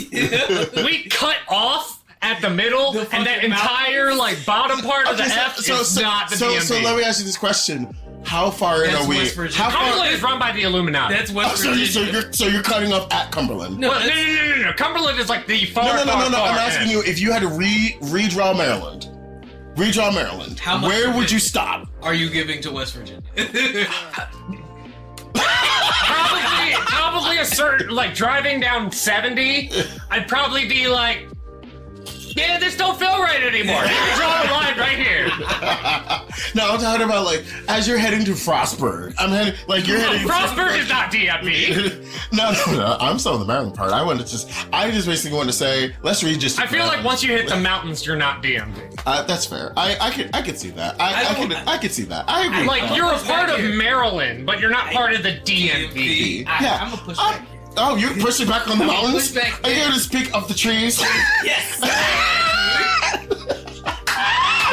we cut off at the middle, and that entire like bottom part of the F is not the DMV. So let me ask you this question: how far in That's are we? West Virginia. How far? Cumberland is run by the Illuminati. That's West Virginia. So you're cutting off at Cumberland? No, Well, no. Cumberland is like the far, No. far I'm asking end. you, if you had to redraw Maryland, How much where of would it you stop? are you giving to West Virginia? Probably a certain, like, driving down 70, I'd probably be like, yeah, this don't feel right anymore. You can draw a line right here. No, I'm talking about, like, as you're heading to Frostburg. I'm heading, like, you're heading. Frostburg is not DMV. No. I'm still in the Maryland part. I just basically wanted to say, let's read just. I feel like once you hit the mountains, you're not DMV. That's fair. I could see that. I could see that. I agree. Like, you're a part of Maryland, but you're not part of the DMV. Yeah. I'm gonna push back. Oh, you're pushing back on the mountains? push back. Are you going to speak of the trees? Yes.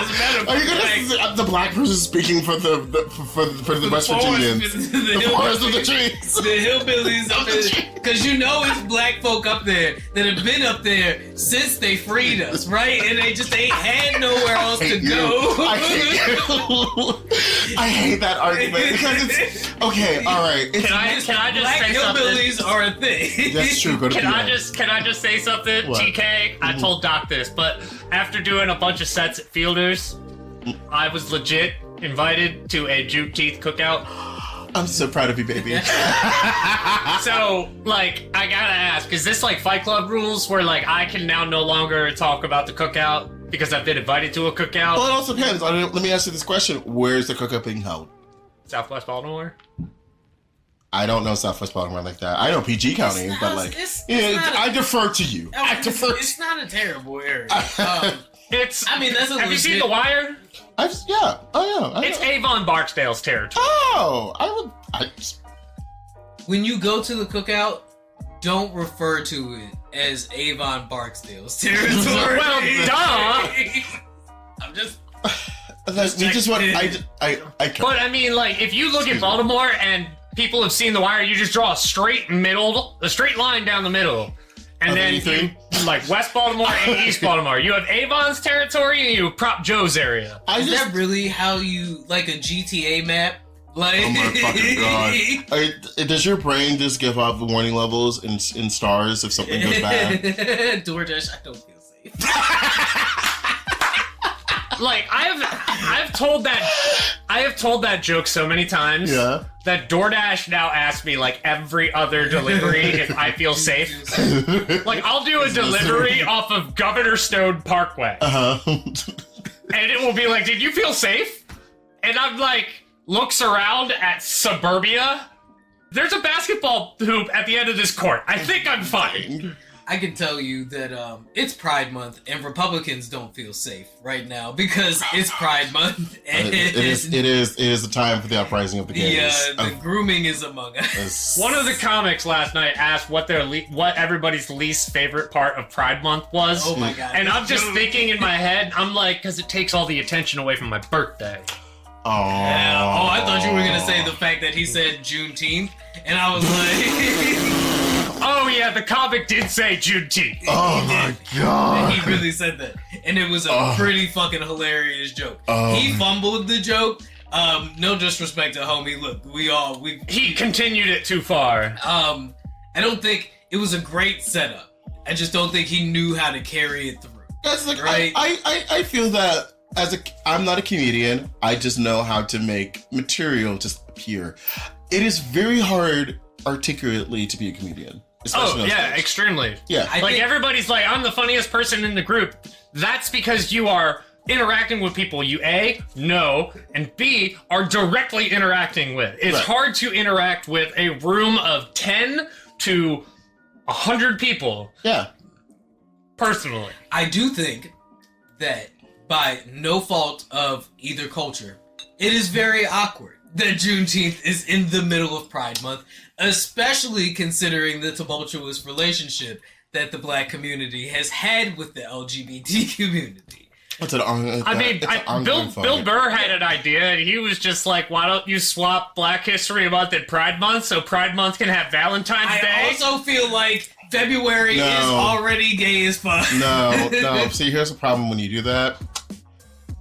As a matter of Are you gonna the black person speaking for the West Virginians? The forest of the trees. The hillbillies up there. Because you know it's black folk up there that have been up there since they freed us, right? And they just ain't had nowhere else to go. I hate you. I hate that argument because it's okay. All right. Can I just black say something? hillbillies are a thing. That's true. Go to Can I just say something? What? TK, I told Doc this, but after doing a bunch of sets at Fielders, I was legit invited to a Juneteenth cookout. I'm so proud of you, baby. So, like, I gotta ask, is this like Fight Club rules where, like, I can now no longer talk about the cookout because I've been invited to a cookout? Well, it also depends. Let me ask you this question. Where's the cookout being held? Southwest Baltimore? I don't know Southwest Baltimore like that. I know PG County, but like, I defer to you. I defer. It's not a terrible area. It's. I mean, that's a Have you seen The Wire? Yeah. Oh yeah. It's Avon Barksdale's territory. Oh, When you go to the cookout, don't refer to it as Avon Barksdale's territory. Well, duh. I'm just. we just want. I. But I mean, like, if you look at Baltimore and people have seen The Wire, you just draw a straight line down the middle. And then you, like West Baltimore and East Baltimore. You have Avon's territory and you have Prop Joe's area. Is that really how you, like a GTA map? Like, oh my fucking god. Does your brain just give off the warning levels in stars if something goes bad? DoorDash, I don't feel safe. Like, I have told that joke so many times that DoorDash now asks me, like, every other delivery if I feel safe. Like, I'll do a delivery off of Governor Stone Parkway. And it will be like, did you feel safe? And I'm like, looks around at suburbia. There's a basketball hoop at the end of this court. I think I'm fine. I can tell you that it's Pride Month and Republicans don't feel safe right now because it's Pride Month. And it is the time for the uprising of the gays. Yeah, the grooming is among us. One of the comics last night asked what everybody's least favorite part of Pride Month was. Oh my god! And I'm just thinking in my head, I'm like, because it takes all the attention away from my birthday. Oh. Yeah. Oh, I thought you were gonna say the fact that he said Juneteenth, and I was like. Oh yeah, the comic did say Juneteenth. Oh my god. He really said that. And it was a pretty fucking hilarious joke. He fumbled the joke. No disrespect to homie. Look, he continued it too far. I don't think it was a great setup. I just don't think he knew how to carry it through. That's like right? I feel that I'm not a comedian. I just know how to make material just appear. It is very hard articulately to be a comedian. Oh, yeah, extremely. Yeah. Everybody's like, I'm the funniest person in the group. That's because you are interacting with people you A, know, and B, are directly interacting with. It's hard to interact with a room of 10 to 100 people. Yeah. Personally. I do think that by no fault of either culture, it is very awkward that Juneteenth is in the middle of Pride Month, especially considering the tumultuous relationship that the black community has had with the LGBT community. Bill Burr had an idea, and he was just like, why don't you swap Black History Month and Pride Month so Pride Month can have Valentine's Day? I also feel like February is already gay as fuck. No. See, here's the problem when you do that.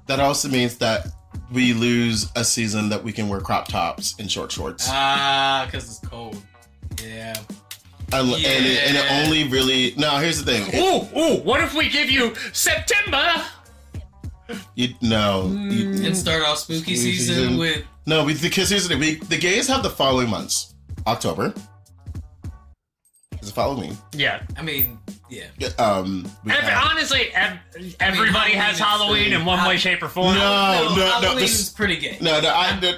That also means that we lose a season that we can wear crop tops and short shorts. Because it's cold. Yeah. And it only really... No, here's the thing. Ooh, what if we give you September? And start off spooky season with... No, because here's the thing. The gays have the following months. October. Does it follow me? Yeah. I mean... Yeah. Honestly, everybody has Halloween in one way, shape, or form. No. Halloween's pretty gay. Let me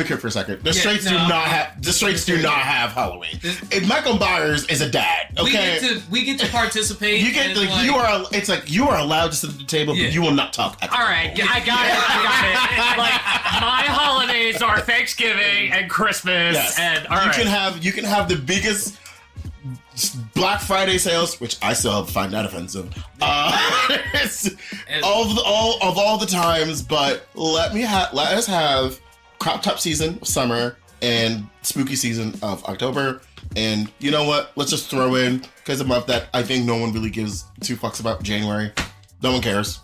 quit for a second. The straights do not have Halloween. Michael Myers is a dad. Okay, we get to participate. You get you are allowed to sit at the table, but you will not talk. All right, I got it. Like my holidays are Thanksgiving and Christmas, and you can have the biggest Black Friday sales, which I still find that offensive. All the times, but let us have crop top season of summer and spooky season of October. And you know what? Let's just throw in, because a month that I think no one really gives two fucks about, January. No one cares.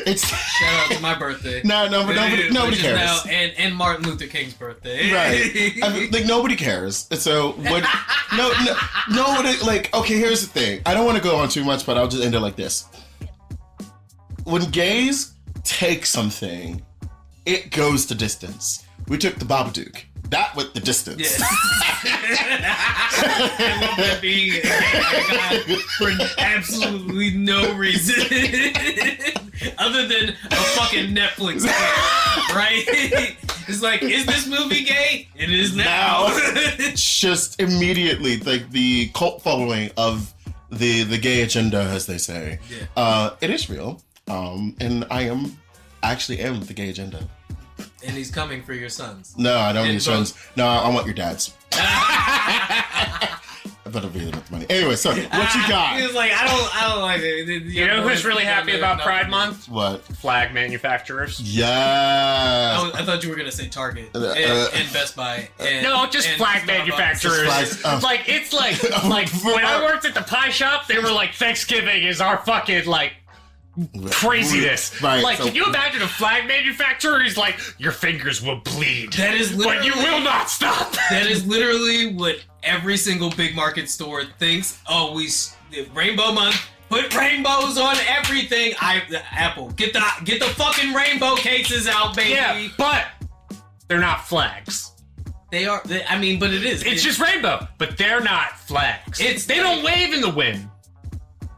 It's shout out to my birthday. Nobody cares. Now, and Martin Luther King's birthday. Right. I mean, like, nobody cares. So what? Nobody. Like, okay, here's the thing. I don't want to go on too much, but I'll just end it like this. When gays take something, it goes the distance. We took the Babadook. That went the distance. Yes. I love that being a guy for absolutely no reason other than a fucking Netflix ad, right? It's like, is this movie gay? It is now. Just immediately, like the cult following of the gay agenda, as they say. Yeah. It is real. And I am the gay agenda. And he's coming for your sons. No, I don't need sons. No, I want your dads. I better be with the money. Anyway, so what you got? He was like, I don't like it. You know who's really happy about Pride Month? What? Flag manufacturers. Yeah. I thought you were gonna say Target and Best Buy. No, just flag manufacturers. Like, it's like when I worked at the pie shop, they were like, Thanksgiving is our fucking like craziness. Right. Like, can you imagine a flag manufacturer who's like, your fingers will bleed, that is literally, but you will not stop. That is literally what every single big market store thinks. Oh, Rainbow Month, put rainbows on everything. Apple, get the fucking rainbow cases out, baby. Yeah, but they're not flags. They are. But it is. It's just rainbow, but they're not flags. They don't wave in the wind.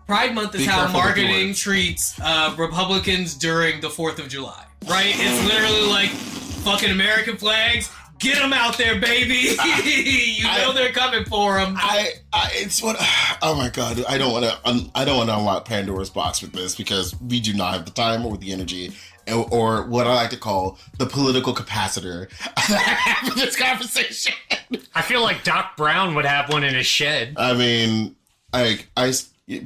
Pride Month is how marketing treats Republicans during the 4th of July, right? It's literally like, fucking American flags, get them out there, baby. They're coming for them. It's what. Oh my god! I don't want to unlock Pandora's box with this, because we do not have the time or the energy, or what I like to call the political capacitor for this conversation. I feel like Doc Brown would have one in his shed. I mean,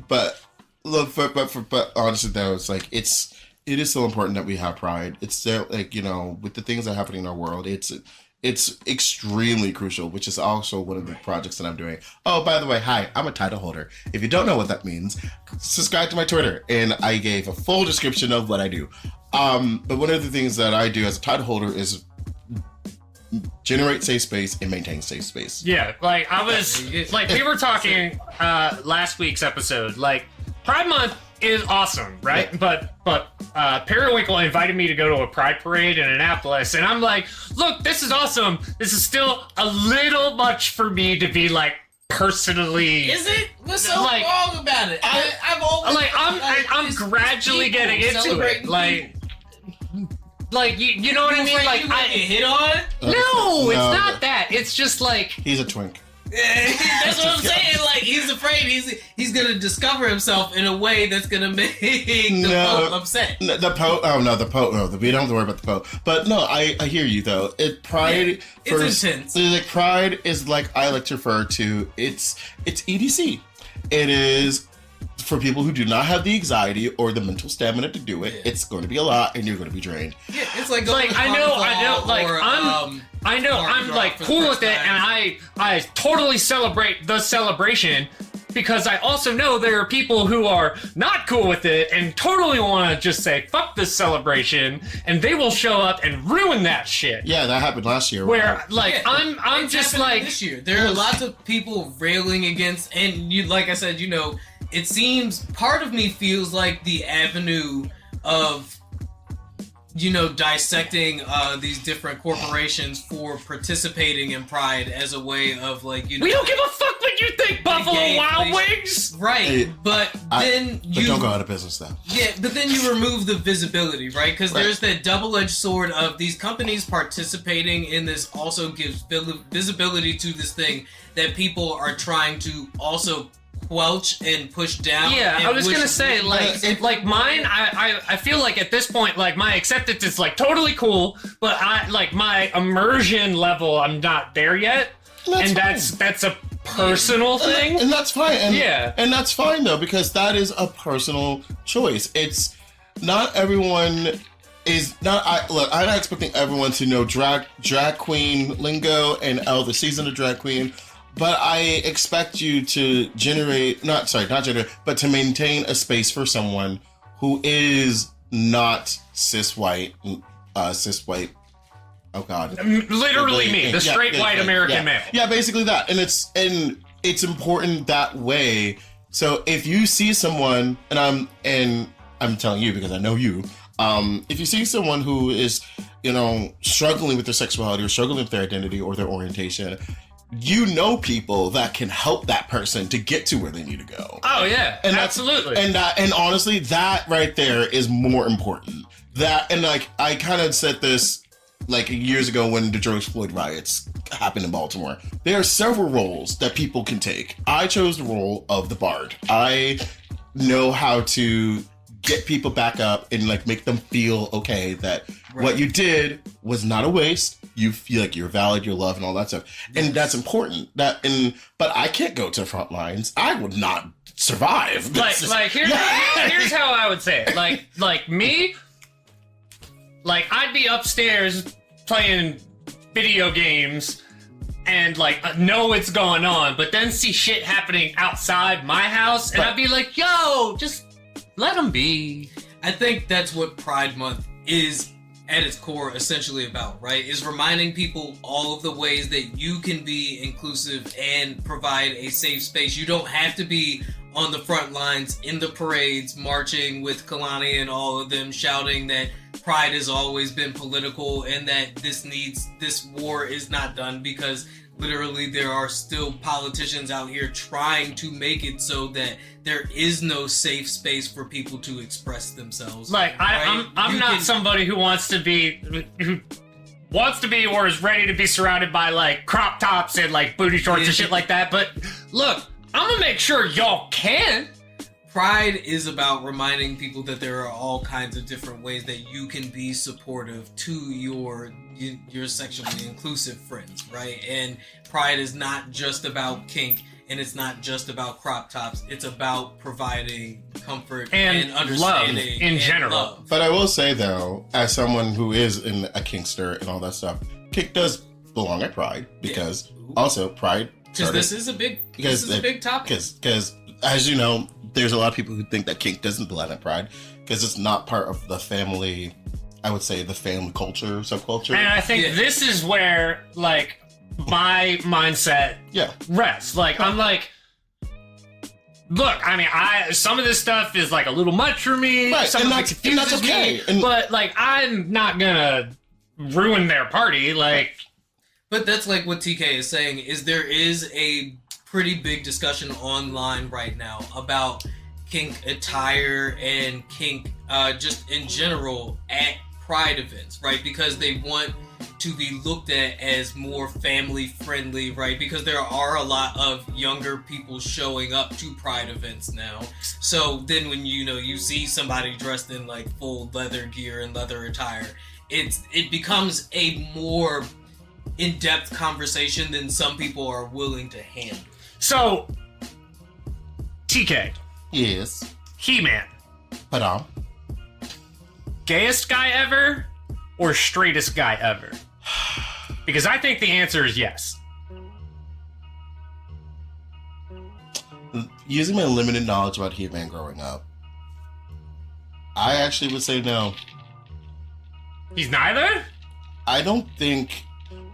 but look, but honestly though, it's like it is so important that we have Pride. It's so, like, you know, with the things that are happening in our world, it's extremely crucial, which is also one of the projects that I'm doing. Oh, by the way, hi, I'm a title holder. If you don't know what that means, subscribe to my Twitter, and I gave a full description of what I do. But one of the things that I do as a title holder is generate safe space and maintain safe space. Yeah, like we were talking last week's episode, like, Pride Month is awesome, right? Yeah. But Periwinkle invited me to go to a Pride parade in Annapolis, and I'm like, look, this is awesome. This is still a little much for me to be like personally. Is it? What's so wrong about it? I've always I'm gradually getting into it. Like you know what I mean? Like, I get hit on? No, it's not that. It's just like, he's a twink. That's what I'm saying. Like, he's afraid he's gonna discover himself in a way that's gonna make the Pope upset. The Pope. Oh no, the Pope. No, we don't have to worry about the Pope. But no, I hear you though. Pride. Yeah, it's intense. Like, Pride is, like, I like to refer to. It's EDC. It is for people who do not have the anxiety or the mental stamina to do it. Yeah. It's going to be a lot, and you're going to be drained. Yeah, it's like I know, I'm like cool with it, and I totally celebrate the celebration, because I also know there are people who are not cool with it and totally want to just say fuck this celebration, and they will show up and ruin that shit. Yeah, that happened last year. Where I'm just like, this year there are lots of people railing against, and you, like I said, you know, it seems, part of me feels like the avenue of, you know, dissecting these different corporations for participating in Pride as a way of, like, you know, we don't give a fuck what you think, Buffalo Wild Wings! Right, but don't go out of business though. Yeah, but then you remove the visibility, right? Because there's that double-edged sword of these companies participating in this also gives visibility to this thing that people are trying to also quelch and push down. Yeah, I was gonna say, like mine, I feel like at this point, like, my acceptance is like totally cool, but my immersion level, I'm not there yet. That's a personal thing. And that's fine. And, Yeah. And that's fine, though, because that is a personal choice. It's not everyone is not. I'm not expecting everyone to know drag queen lingo and the season of drag queen, but I expect you to but to maintain a space for someone who is not cis white. Oh God! Literally me, the straight white American male. Yeah, basically that, and it's important that way. So if you see someone, and I'm telling you because I know you, if you see someone who is, struggling with their sexuality or struggling with their identity or their orientation, you know people that can help that person to get to where they need to go. Oh yeah, and absolutely. And honestly, that right there is more important. I kind of said this years ago when the George Floyd riots happened in Baltimore. There are several roles that people can take. I chose the role of the bard. I know how to get people back up and make them feel okay that what you did was not a waste. You feel like you're valid, you're loved, and all that stuff. And that's important. But I can't go to the front lines. I would not survive. Here's how I would say it. Me, I'd be upstairs playing video games and know what's going on, but then see shit happening outside my house, and I'd be like, yo, just let them be. I think that's what Pride Month is at its core essentially about, right? Is reminding people all of the ways that you can be inclusive and provide a safe space. You don't have to be on the front lines in the parades, marching with Kalani and all of them, shouting that Pride has always been political and that this war is not done, because literally there are still politicians out here trying to make it so that there is no safe space for people to express themselves. I'm not somebody who wants to be or is ready to be surrounded by crop tops and booty shorts and shit like that, but look, I'm gonna make sure y'all can. Pride is about reminding people that there are all kinds of different ways that you can be supportive to your sexually inclusive friends, right? And Pride is not just about kink, and it's not just about crop tops. It's about providing comfort and understanding love in general. Love. But I will say, though, as someone who is in a kinkster and all that stuff, kink does belong at Pride, because also Pride. Because this is a big topic. Because as you know, there's a lot of people who think that kink doesn't belong at Pride because it's not part of the family. I would say the family culture, subculture. And I think this is where my mindset rests. I'm look, some of this stuff is a little much for me. Right, Some of it confuses me. But I'm not gonna ruin their party. But that's what TK is saying, is there is a pretty big discussion online right now about kink attire and kink just in general at Pride events, right? Because they want to be looked at as more family friendly, right? Because there are a lot of younger people showing up to Pride events now. So then when you see somebody dressed in full leather gear and leather attire, it becomes a more in-depth conversation than some people are willing to handle. So, TK. Yes. He-Man. But Gayest guy ever or straightest guy ever? Because I think the answer is yes. Using my limited knowledge about He-Man growing up, I actually would say no. He's neither? I don't think...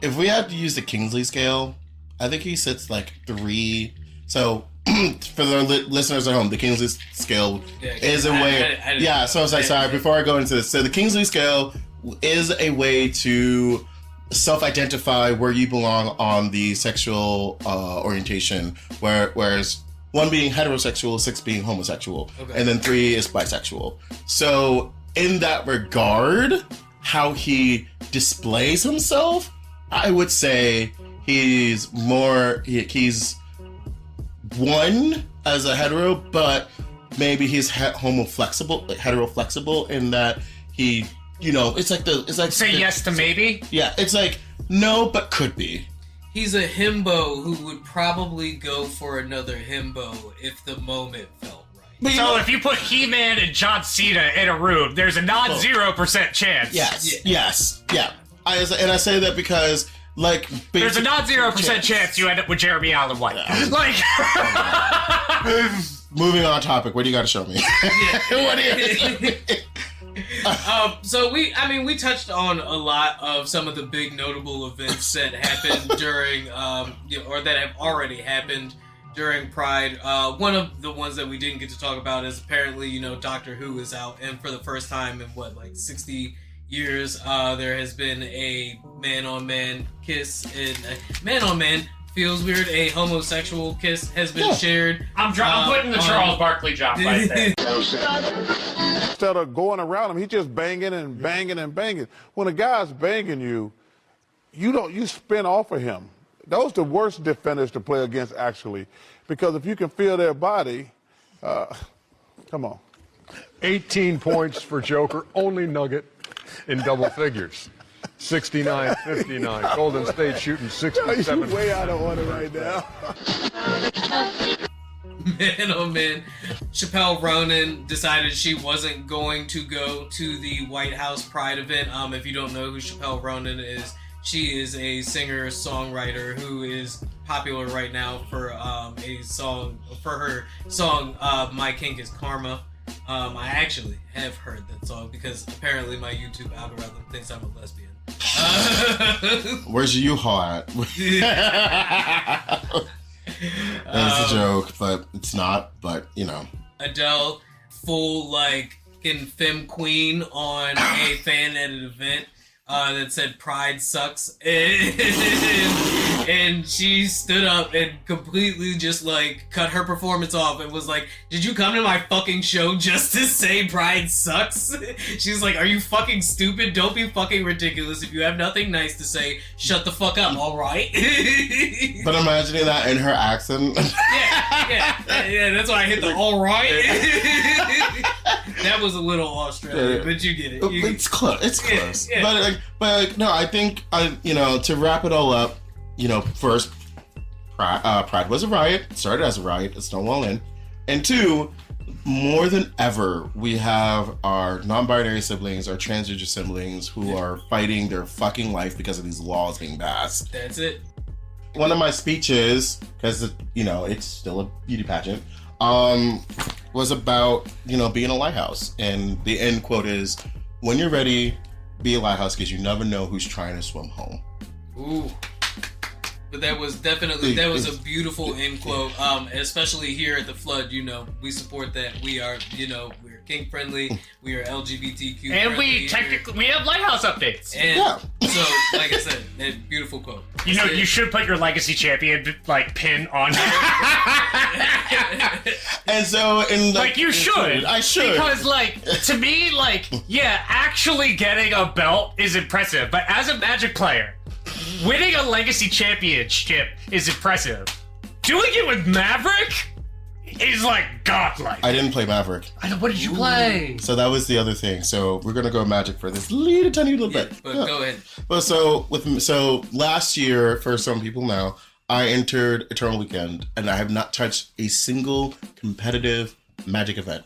If we had to use the Kingsley scale, I think he sits 3. So, for the listeners at home, the Kingsley scale is a way... So I was sorry, before I go into this. So the Kingsley scale is a way to self-identify where you belong on the sexual orientation, whereas 1 being heterosexual, 6 being homosexual, and then 3 is bisexual. So, in that regard, how he displays himself, I would say he's 1 as a hetero, but maybe he's hetero flexible in that he, it's like say yes to maybe. Yeah, it's no, but could be. He's a himbo who would probably go for another himbo if the moment felt right. So if you put He-Man and John Cena in a room, there's a non-0% chance. Yes. I say that because, like... There's a non-0% chance you end up with Jeremy Allen White. Yeah. Like... Moving on topic, what do you got to show me? What do you... So we touched on a lot of some of the big notable events that happened during, or that have already happened during Pride. One of the ones that we didn't get to talk about is apparently, Doctor Who is out, and for the first time in 60 years, there has been a man-on-man kiss, and man-on-man feels weird. A homosexual kiss has been shared. I'm putting the Charles Barkley job right there. Instead of going around him, he's just banging and banging and banging. When a guy's banging you, you spin off of him. Those are the worst defenders to play against, actually, because if you can feel their body, come on. 18 points for Joker, only Nugget in double figures. 69-59. Golden State shooting 67. You're way out of order right now. Man, oh man. Chappelle Ronan decided she wasn't going to go to the White House Pride event. If you don't know who Chappelle Ronan is, she is a singer-songwriter who is popular right now for her song, My Kink is Karma. I actually have heard that song because apparently my YouTube algorithm thinks I'm a lesbian. Where's your U-Haul at? That's a joke, but it's not. But Adele, full in femme queen on a fan at an event that said "Pride sucks," and she stood up and completely just cut her performance off and was like, "Did you come to my fucking show just to say Pride sucks?" She's like, "Are you fucking stupid? Don't be fucking ridiculous. If you have nothing nice to say, shut the fuck up, all right?" But imagining that in her accent. Yeah. That's why I hit the all right. That was a little Australian, but you get it. It's close. It's close. Yeah. But no, I think to wrap it all up, first, Pride was a riot. It started as a riot. It's Stonewall Inn. And two, more than ever, we have our non-binary siblings, our transgender siblings who are fighting their fucking life because of these laws being passed. That's it. One of my speeches, because it's still a beauty pageant, was about being a lighthouse, and the end quote is, "When you're ready, be a lighthouse because you never know who's trying to swim home." Ooh. But that was a beautiful end quote, especially here at the Flood. We support that. We are, we're kink friendly. We are LGBTQ and friendly. we have Lighthouse updates. And so, like I said, that beautiful quote. You should put your legacy champion pin on. And so, you should. I should. Because to me, actually getting a belt is impressive. But as a Magic player, winning a legacy championship is impressive. Doing it with Maverick is godlike. I didn't play Maverick. What did you play? So that was the other thing. So we're gonna go Magic for this tiny little bit. But go ahead. But so last year, for some people now, I entered Eternal Weekend, and I have not touched a single competitive Magic event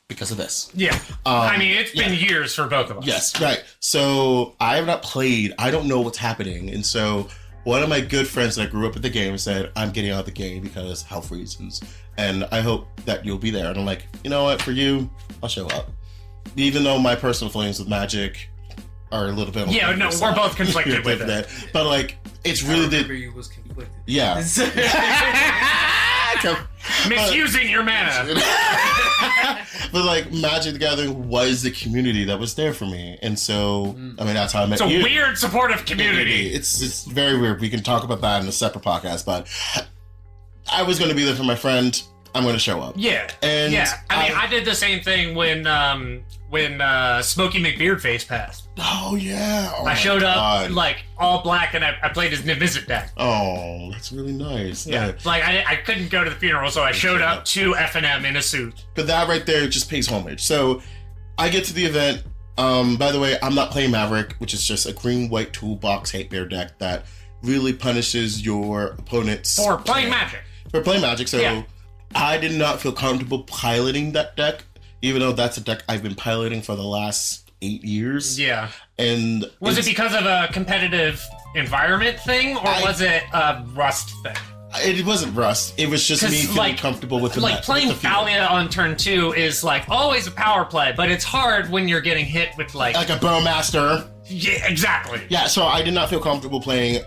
because of this. Yeah. It's been years for both of us. Yes, right. So I have not played. I don't know what's happening. And so one of my good friends that grew up at the game said, "I'm getting out of the game because health reasons. And I hope that you'll be there." And I'm like, you know what? For you, I'll show up. Even though my personal feelings with Magic are a little bit... Yeah, no, we're both conflicted with it. But it's really... You was conflicted. Yeah. Misusing your mana. But Magic the Gathering was the community that was there for me, and so that's how I met you. It's a weird supportive community. It's very weird. We can talk about that in a separate podcast, but I was going to be there for my friend. I'm going to show up. Yeah, and I did the same thing when Smokey McBeardface passed. Oh yeah, I showed up all black, and I played his Niv-Mizzet deck. Oh, that's really nice. Yeah, I couldn't go to the funeral, so I showed up to F&M in a suit. But that right there just pays homage. So I get to the event. By the way, I'm not playing Maverick, which is just a green-white toolbox hate bear deck that really punishes your opponents For playing Magic. For playing Magic, so Yeah. I did not feel comfortable piloting that deck, even though that's a deck I've been piloting for the last 8 years. Yeah. And Was it because of a competitive environment thing, or was it a Rust thing? It wasn't Rust. It was just me feeling comfortable with the like playing with the Thalia on turn 2 is like always a power play, but it's hard when you're getting hit with like a Bowmaster. Yeah, exactly. Yeah, so I did not feel comfortable playing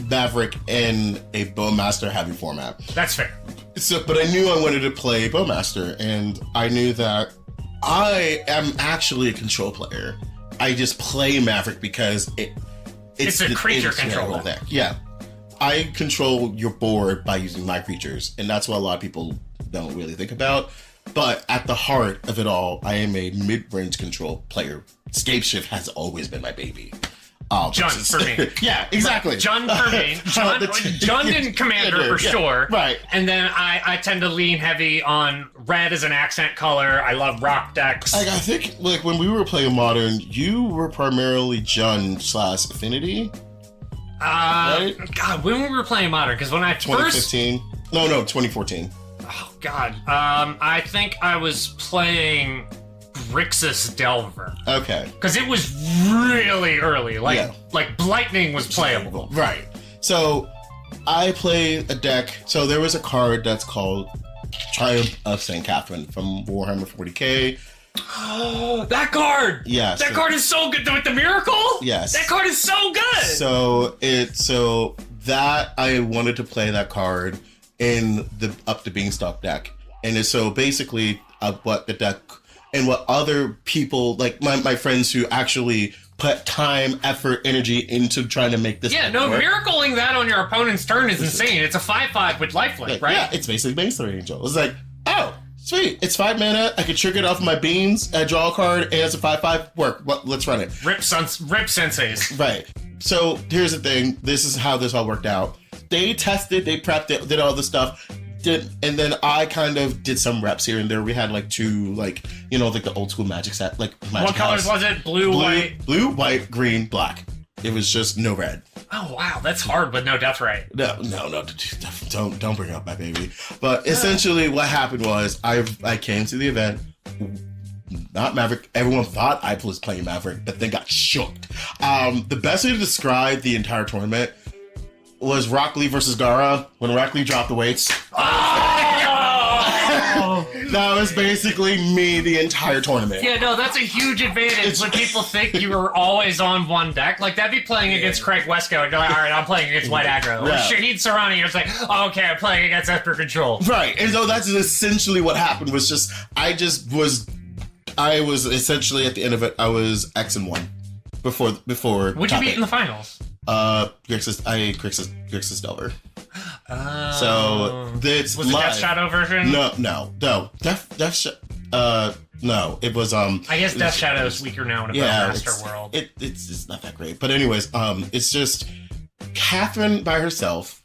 Maverick in a Bowmaster heavy format. That's fair. So, but I knew I wanted to play Bowmaster, and I knew that I am actually a control player. I just play Maverick because it's a creature control deck. Yeah. I control your board by using my creatures, and that's what a lot of people don't really think about. But at the heart of it all, I am a mid-range control player. Scapeshift has always been my baby. Jund for me. Yeah, exactly. Jund for me. Jund and Commander for sure. Right. And then I tend to lean heavy on red as an accent color. I love rock decks. I think like when we were playing Modern, you were primarily Jund/Affinity. Right? God, when we were playing Modern, because when I 2015. No, 2014. Oh God. I think I was playing Grixis Delver. Okay. Because it was really early. Like Lightning was playable. Right. So I play a deck. So there was a card that's called Triumph of St. Catherine from Warhammer 40k. Oh, that card! Yeah. That card is so good with the miracle? Yes. That card is so good! So that I wanted to play that card in the Up the Beanstalk deck. And so basically what the deck and what other people, like my friends who actually put time, effort, energy into trying to make this work. Miracling that on your opponent's turn is insane. It's a 5/5 with lifelink, right? Yeah, it's basically Bane Story Angel. It's like, oh, sweet. It's 5 mana. I can trigger it off my beans. I draw a card, and it's a 5/5. Work. Let's run it. Rip senseis. Right. So here's the thing. This is how this all worked out. They tested, they prepped it, did all the stuff. And then I kind of did some reps here and there. We had like 2, like, you know, like the old school Magic set, like Magic What colors House. was it? Blue, white, green, black. It was just no red. Oh wow, that's hard with no death ray. No, don't bring up my baby. But essentially, what happened was I came to the event. Not Maverick. Everyone thought I was playing Maverick, but then got shooked. The best way to describe the entire tournament was Rock Lee versus Gara when Rock Lee dropped the weights. That was basically me the entire tournament. Yeah, no, that's a huge advantage when people think you were always on one deck. Like, that'd be playing against Craig Wesco and go, all right, I'm playing against White Aggro. Or Shahid Sarani, it's like, oh, okay, I'm playing against Esper Control. Right, and so that's essentially what happened. Was just I was essentially at the end of it. I was X and 1 before. What'd you beat in the finals? Grixis Delver. So it's was it Death Shadow version? No. No, it was I guess Death Shadow is weaker now in a Master world. It's not that great, but anyways, it's just Catherine by herself.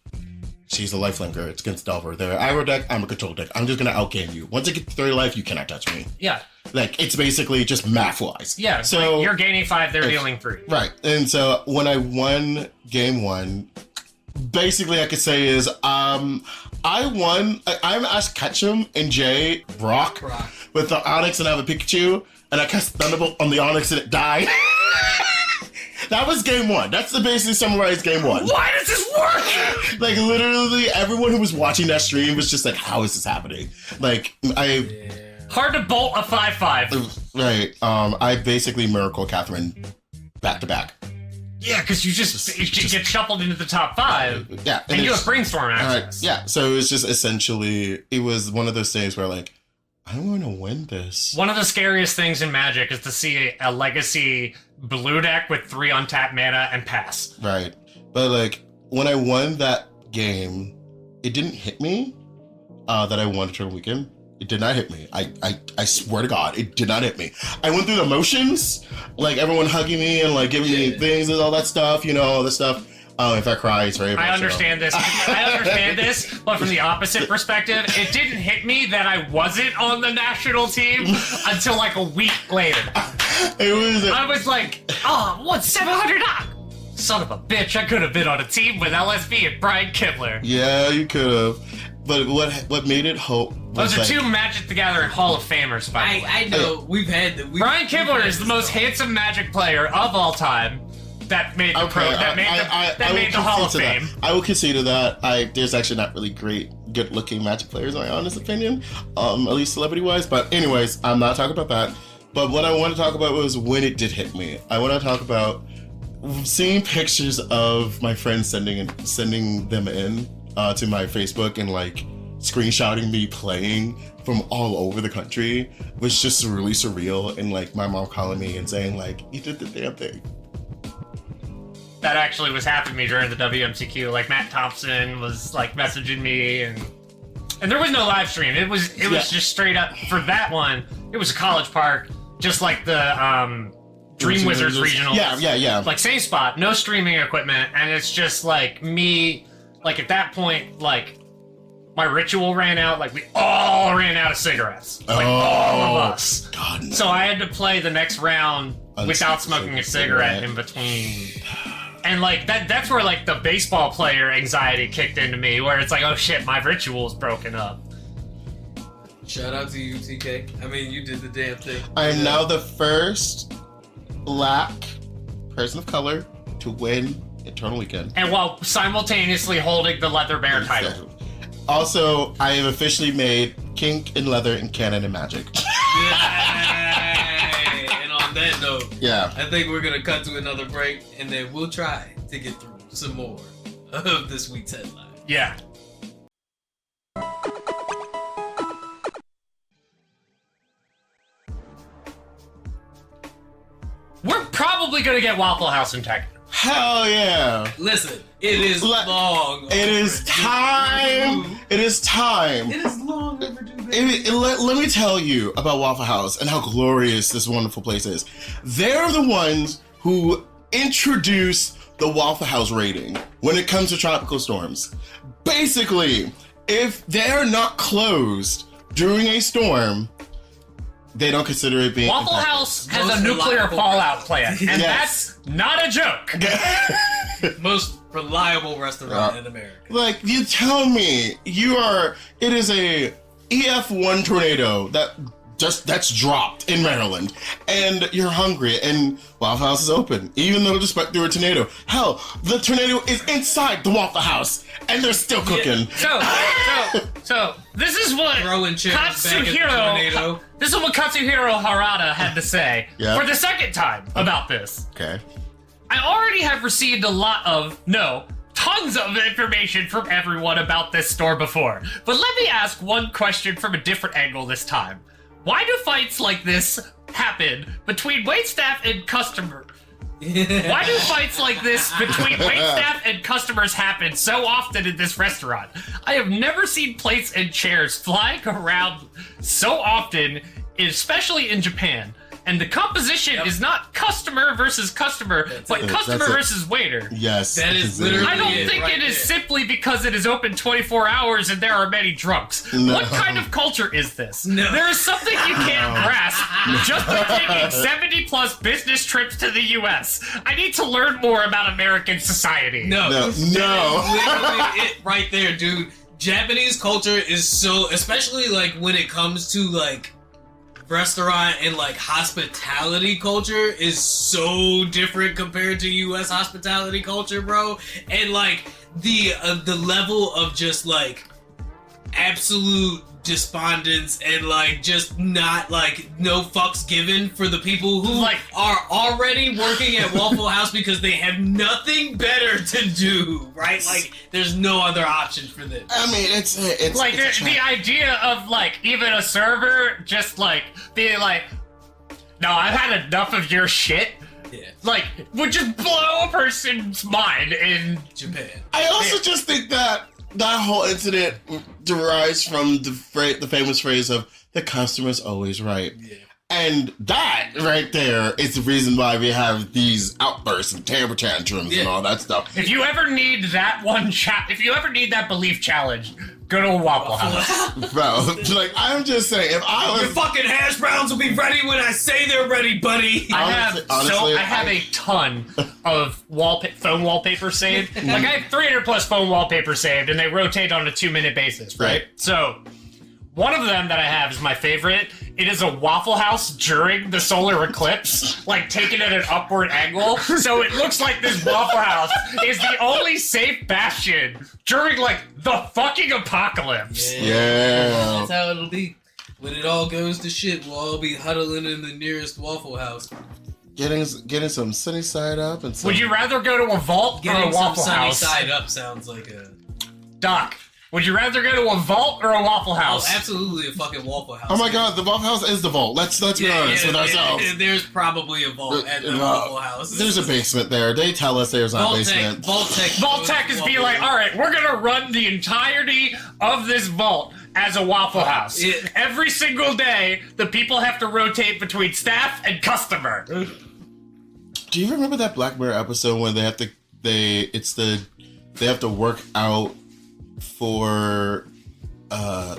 She's a lifelinker. It's against Delver. They're an aggro deck. I'm a control deck. I'm just gonna outgame you. Once I get to 30 life, you cannot touch me. Yeah. Like, it's basically just math wise. Yeah. So like you're gaining 5, they're dealing 3. Right. And so when I won game 1, basically I could say is I won. I'm Ash Ketchum and Jay Brock with the Onyx, and I have a Pikachu, and I cast Thunderbolt on the Onyx and it died. That was game 1. That's the basically summarized game 1. Why does this work? Like, literally everyone who was watching that stream was just like, how is this happening? Like, hard to bolt a 5/5. Right. I basically Miracle Catherine back to back. Yeah, because you just get shuffled into the top 5. Yeah. And you have Brainstorm access. Yeah. So it was just essentially, it was one of those things where like, I want to win this. One of the scariest things in Magic is to see a legacy blue deck with 3 untapped mana and pass. Right. But like, when I won that game, it didn't hit me that I won Eternal Weekend. It did not hit me. I swear to God, it did not hit me. I went through the motions, like everyone hugging me and like giving me things and all that stuff, you know, all this stuff. If I cry, it's very emotional. I understand this. But from the opposite perspective, it didn't hit me that I wasn't on the national team until like a week later. I was like, oh, what, 700 knock? son of a bitch, I could have been on a team with LSB and Brian Kibler. Yeah, you could have. But what made it hope was Those are two Magic the Gathering Hall of Famers, by the way. I know. Brian Kibler is the most handsome Magic player of all time that made the the Hall of Fame. I will concede to that. There's actually not really good-looking Magic players, in my honest opinion, at least celebrity-wise. But anyways, I'm not talking about that. But what I want to talk about was when it did hit me. I want to talk about seeing pictures of my friends sending them in to my Facebook and like screenshotting me playing from all over the country was just really surreal. And like my mom calling me and saying like, you did the damn thing. That actually was happening to me during the WMCQ. Like Matt Thompson was like messaging me, and there was no live stream. It was just straight up for that one. It was a college park, just like the Dream Wizards regional. Yeah. Like same spot, no streaming equipment, and it's just like me. Like at that point, like my ritual ran out. Like we all ran out of cigarettes. Like all of us. God, no. So I had to play the next round without smoking a cigarette in between. And like that's where like the baseball player anxiety kicked into me, where it's like, oh shit, my ritual's broken up. Shout out to you, TK. I mean, you did the damn thing. I am now the first Black person of color to win Eternal Weekend. And while simultaneously holding the Leather Bear title. Also, I have officially made kink in leather in canon and Magic. And on that note, yeah, I think we're gonna cut to another break, and then we'll try to get through some more of this week's headline. Yeah. We're probably gonna get Waffle House in Tekken. Hell yeah! Listen, it is long. It is time. It is time. It is long overdue. Let me tell you about Waffle House and how glorious this wonderful place is. They're the ones who introduced the Waffle House rating when it comes to tropical storms. Basically, if they're not closed during a storm, they don't consider it being Waffle House has a nuclear fallout plan, and that's not a joke. Most reliable restaurant in America. Like, you tell me it is a EF1 tornado that's dropped in Maryland, and you're hungry, and Waffle House is open, even though despite through a tornado. Hell, the tornado is inside the Waffle House, and they're still cooking. Yeah. So this is what Katsuhiro Harada had to say for the second time about this. Okay. I already have received tons of information from everyone about this store before, but let me ask one question from a different angle this time. Why do fights like this happen between waitstaff and customer? Why do fights like this between waitstaff and customers happen so often in this restaurant? I have never seen plates and chairs flying around so often, especially in Japan. And the composition is not customer versus customer, but customer versus waiter. Yes. That is literally I don't think it is simply because it is open 24 hours and there are many drunks. No. What kind of culture is this? No. There is something you can't grasp just by taking 70 plus business trips to the US. I need to learn more about American society. No. That is literally it right there, dude. Japanese culture is so, especially like when it comes to like restaurant and like hospitality culture is so different compared to US hospitality culture, bro. And like the level of just like absolute despondence and like just not like no fucks given for the people who like are already working at Waffle House because they have nothing better to do, right? Like there's no other option for them. I mean, it's like the idea of like even a server just like being like, no, I've had enough of your shit. Yeah. Like, would just blow a person's mind in Japan. I also just think that whole incident derives from the famous phrase of the customer's always right. Yeah. And that right there is the reason why we have these outbursts and temper tantrums and all that stuff. If you ever need that if you ever need that belief challenged, Go to a Waffle House. Bro, like, I'm just saying, if I Your was... fucking hash browns will be ready when I say they're ready, buddy. I have Honestly, a ton of phone wallpaper saved. Like I have 300 plus phone wallpaper saved, and they rotate on a 2-minute basis, right? So one of them that I have is my favorite. It is a Waffle House during the solar eclipse, like taken at an upward angle. So it looks like this Waffle House is the only safe bastion during like the fucking apocalypse. Yeah. That's how it'll be. When it all goes to shit, we'll all be huddling in the nearest Waffle House. Getting some sunny side up and some... Would you rather go to a vault or a Getting some Waffle sunny House? side up sounds like a... Doc, would you rather go to a vault or a Waffle House? Oh, absolutely a fucking Waffle House. Oh my god, the Waffle House is the vault. Let's be honest with ourselves. There's probably a vault at the Waffle House. There's a basement there. They tell us there's not a basement. Vault-Tec is be like, all right, we're gonna run the entirety of this vault as a Waffle House. Yeah. Every single day, the people have to rotate between staff and customer. Do you remember that Black Mirror episode when they have to work out for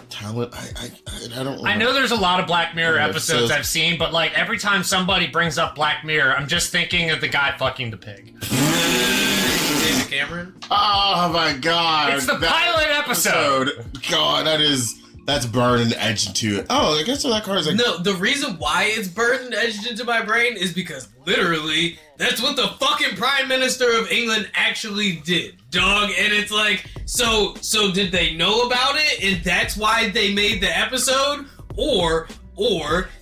talent? I don't remember. I know there's a lot of Black Mirror Yeah, episodes so- I've seen, but like every time somebody brings up Black Mirror, I'm just thinking of the guy fucking the pig. David Cameron? Oh my god. It's the that pilot episode. God, that's burned and edged into it. Oh, I guess that card is like... No, the reason why it's burned and edged into my brain is because literally that's what the fucking Prime Minister of England actually did, dog. And it's like, so did they know about it and that's why they made the episode? Or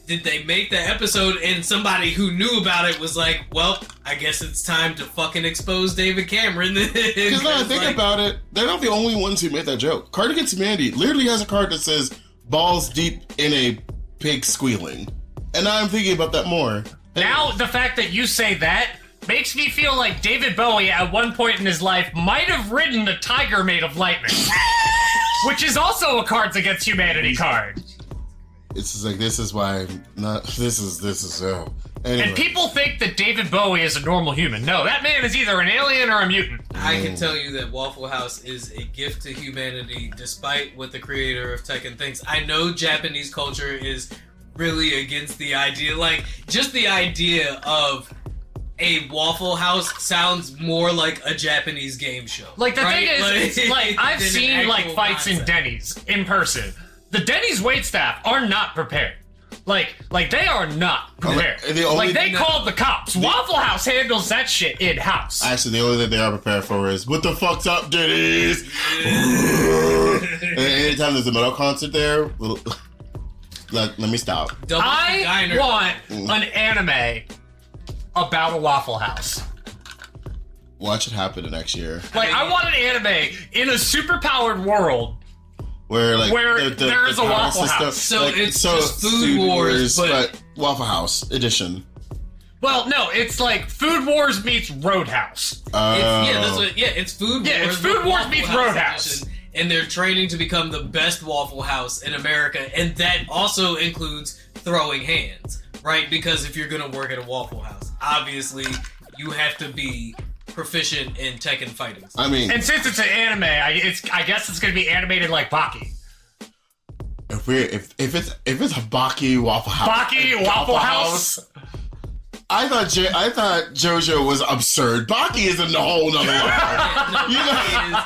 did they make the episode and somebody who knew about it was like, well, I guess it's time to fucking expose David Cameron. Because now I think about it, they're not the only ones who made that joke. Card Against Humanity literally has a card that says balls deep in a pig squealing. And now I'm thinking about that more. Now, the fact that you say that makes me feel like David Bowie at one point in his life might have ridden a tiger made of lightning. Which is also a Cards Against Humanity card. It's just like, this is why I'm not... This is so... Anyway. And people think that David Bowie is a normal human. No, that man is either an alien or a mutant. I can tell you that Waffle House is a gift to humanity, despite what the creator of Tekken thinks. I know Japanese culture is really against the idea. Like, just the idea of a Waffle House sounds more like a Japanese game show. Like, the right? thing is, it's like, I've than an seen, like, actual fights in concept. Denny's in person. The Denny's waitstaff are not prepared. Like they are not prepared. They called the cops. Waffle House handles that shit in-house. Actually, the only thing they are prepared for is, what the fuck's up, Denny's? And anytime there's a metal concert there, let me stop. I want an anime about a Waffle House. Watch it happen next year. Like, I want an anime in a superpowered world where there is a Waffle House. So it's just Food Wars, but Waffle House edition. Well, no, it's like Food Wars meets Roadhouse. It's Food Wars. Yeah, it's Food Wars meets Roadhouse. Edition, and they're training to become the best Waffle House in America, and that also includes throwing hands, right? Because if you're gonna work at a Waffle House, obviously you have to be proficient in Tekken fighting. I mean, and since it's an anime, I guess it's gonna be animated like Baki. If it's a Baki Waffle House, Baki Waffle House. I thought JoJo was absurd. Baki is in a whole nother level.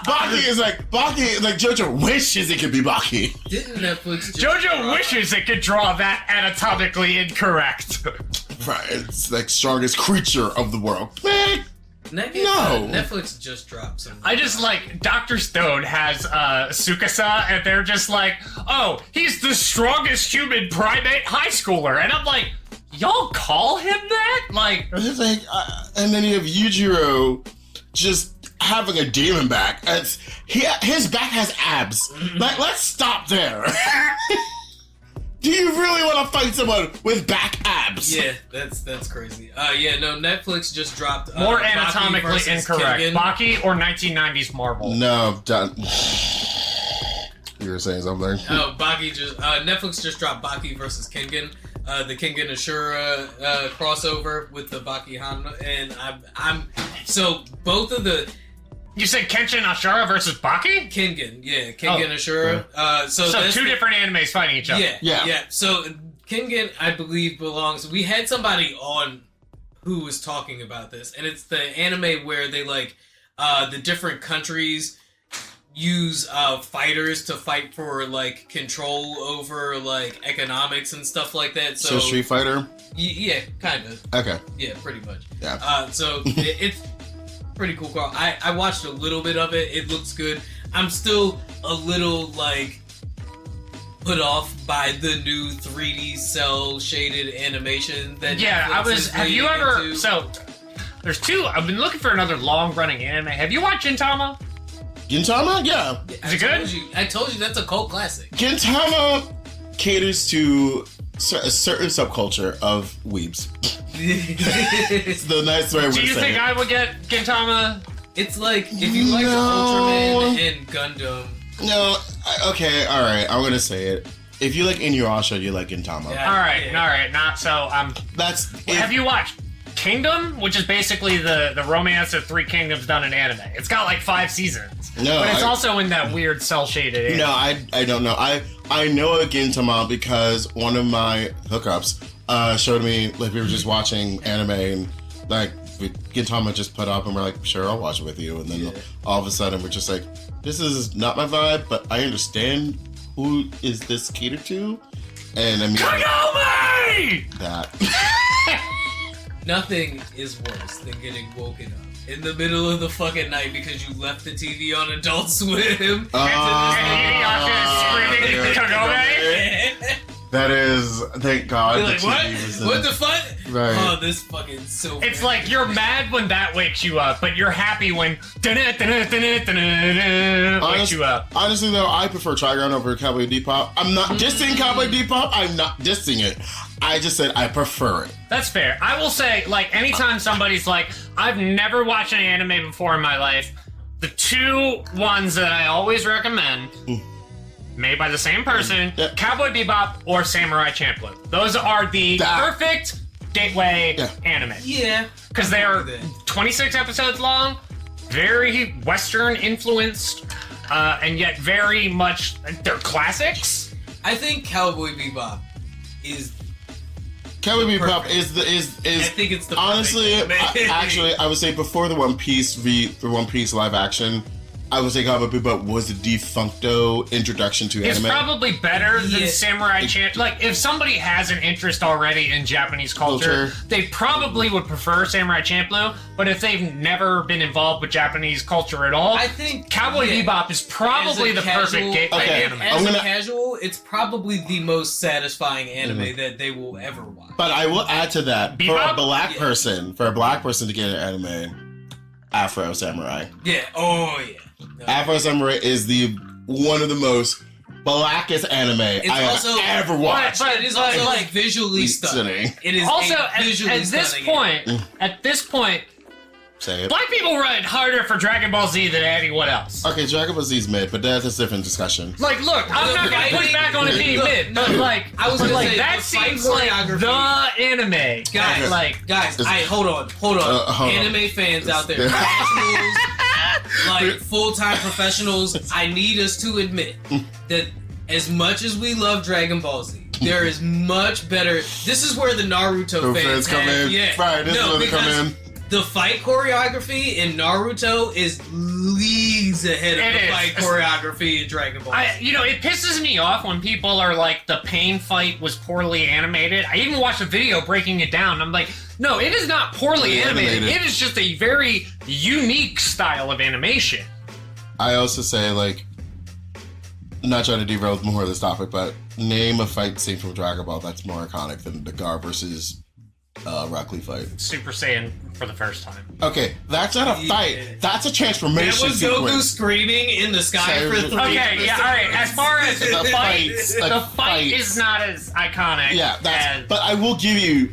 Baki is like JoJo wishes it could be Baki. Didn't Netflix? JoJo wishes it could draw that anatomically incorrect. Right, it's like strongest creature of the world. Man. Netflix just dropped some. I just like Dr. Stone has Tsukasa, and they're just like, oh, he's the strongest human primate high schooler, and I'm like, y'all call him that? Like, it's like, and then you have Yujiro just having a demon back. His back has abs. Like, let's stop there. Do you really want to fight someone with back abs? Yeah, that's crazy. Netflix just dropped more Baki anatomically versus incorrect. Kengan. Baki or 1990s Marvel? No, done. You were saying something. Oh, Netflix just dropped Baki versus Kengan, the Kengan Ashura crossover with the Baki Hanma, and I'm so both of the You said Kenshin Ashura versus Baki? Kengan, Ashura. So So two different animes fighting each other. Yeah. So Kengan, I believe, belongs. We had somebody on who was talking about this, and it's the anime where they like the different countries use fighters to fight for like control over like economics and stuff like that. So Street Fighter? Yeah, kind of. Okay. Yeah, pretty much. Yeah. So it's pretty cool, Carl. I watched a little bit of it. It looks good. I'm still a little like put off by the new 3D cell shaded animation that Netflix is have you leading ever into. so there's two. I've been looking for another long running anime. Have you watched Gintama? Gintama? Yeah. Is it good? I told you that's a cult classic. Gintama caters to a certain subculture of weebs. It's the nice way of Do you saying think it. I would get Gintama? It's like if you like Ultraman and Gundam. No, okay, alright, I'm gonna say it. If you like Inuyasha, you like Gintama. Yeah. All right, not so. Have you watched Kingdom, which is basically the romance of three kingdoms done in anime? It's got like 5 seasons. No, but it's also in that weird cell shaded. No, I don't know. I know a Gintama because one of my hookups showed me, like, we were just watching anime and like Gintama just put up and we're like, sure, I'll watch it with you. And then all of a sudden we're just like, this is not my vibe, but I understand who is this catered to. And I mean, Kagome! that. Nothing is worse than getting woken up in the middle of the fucking night because you left the TV on Adult Swim. And screaming Kagome? That is, thank God. You're like, the what? TV was in What it. the fuck? Right. Oh, this fucking so It's bad. like you're mad when that wakes you up, but you're happy when wakes you up. Honestly, though, I prefer Trigon over Cowboy Depop. I'm not dissing Cowboy Depop. I'm not dissing it. I just said I prefer it. That's fair. I will say, like, anytime somebody's like, I've never watched an anime before in my life, the two ones that I always recommend, made by the same person, Cowboy Bebop or Samurai Champloo. Those are the perfect gateway anime. Yeah. Because they are 26 episodes long, very Western influenced, and yet very much, they're classics. I think Cowboy Bebop is... Cowboy Bebop is I think it's the honestly. perfect anime. Actually, I would say before the One Piece live action, I would say Cowboy Bebop was the de facto introduction to It's anime. probably better than Samurai Champloo. Like, if somebody has an interest already in Japanese culture, they probably would prefer Samurai Champloo. But if they've never been involved with Japanese culture at all, I think Cowboy Bebop is probably the perfect gateway anime. As a casual, it's probably the most satisfying anime that they will ever watch. But I will add to that, Bebop? for a black person to get an anime, Afro Samurai. Yeah. Oh yeah. No. Afro Samurai is one of the most blackest anime I have ever watched. But it is also like visually stunning. It is also a visually at this stunning point, say it. black people run harder for Dragon Ball Z than anyone else. Okay, Dragon Ball Z's mid, but that's a different discussion. Like, look, I'm not gonna push back on it being mid, but like, I was gonna say, that the fight seems like choreography- the anime. Guys, hold on. hold on. Anime fans out there, professionals, like full-time professionals, I need us to admit that as much as we love Dragon Ball Z, there is much better. This is where the Naruto fans come in. Yeah, Right, this is where they come in. The fight choreography in Naruto is leagues ahead of the fight choreography in Dragon Ball. It pisses me off when people are like, the pain fight was poorly animated. I even watched a video breaking it down. I'm like, no, it is not poorly animated. It is just a very unique style of animation. I also say, like, not trying to derail more of this topic, but name a fight scene from Dragon Ball that's more iconic than the Gar versus Rock Lee fight. Super Saiyan for the first time. Okay, that's not a fight. That's a transformation That was sequence. Goku screaming in the sky for 3 Okay, yeah, alright. As far as the fight fight is not as iconic. Yeah, but I will give you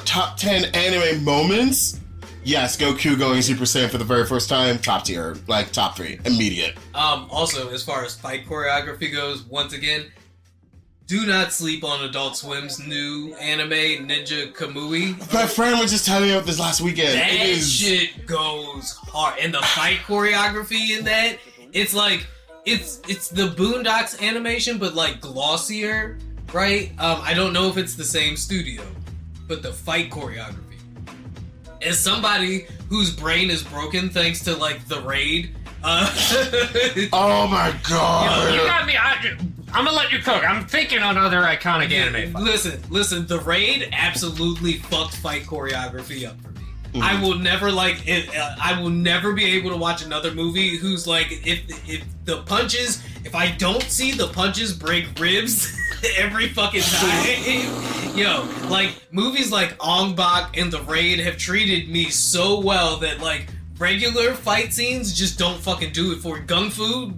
top 10 anime moments. Yes, Goku going Super Saiyan for the very first time, top tier, like top 3, immediate. Also, as far as fight choreography goes, once again, Do not sleep on Adult Swim's new anime, Ninja Kamui. My friend was just telling me about this last weekend. That shit goes hard. And the fight choreography in that, it's like, it's the Boondocks animation, but like glossier, right? I don't know if it's the same studio, but the fight choreography. As somebody whose brain is broken thanks to like The Raid, oh my god! You got me. I'm gonna let you cook. I'm thinking on other iconic anime fights. Listen. The Raid absolutely fucked fight choreography up for me. I will never like it. I will never be able to watch another movie who's like, if I don't see the punches break ribs every fucking time. Yo, like movies like Ong Bak and The Raid have treated me so well that like regular fight scenes just don't fucking do it for me. Gun Fu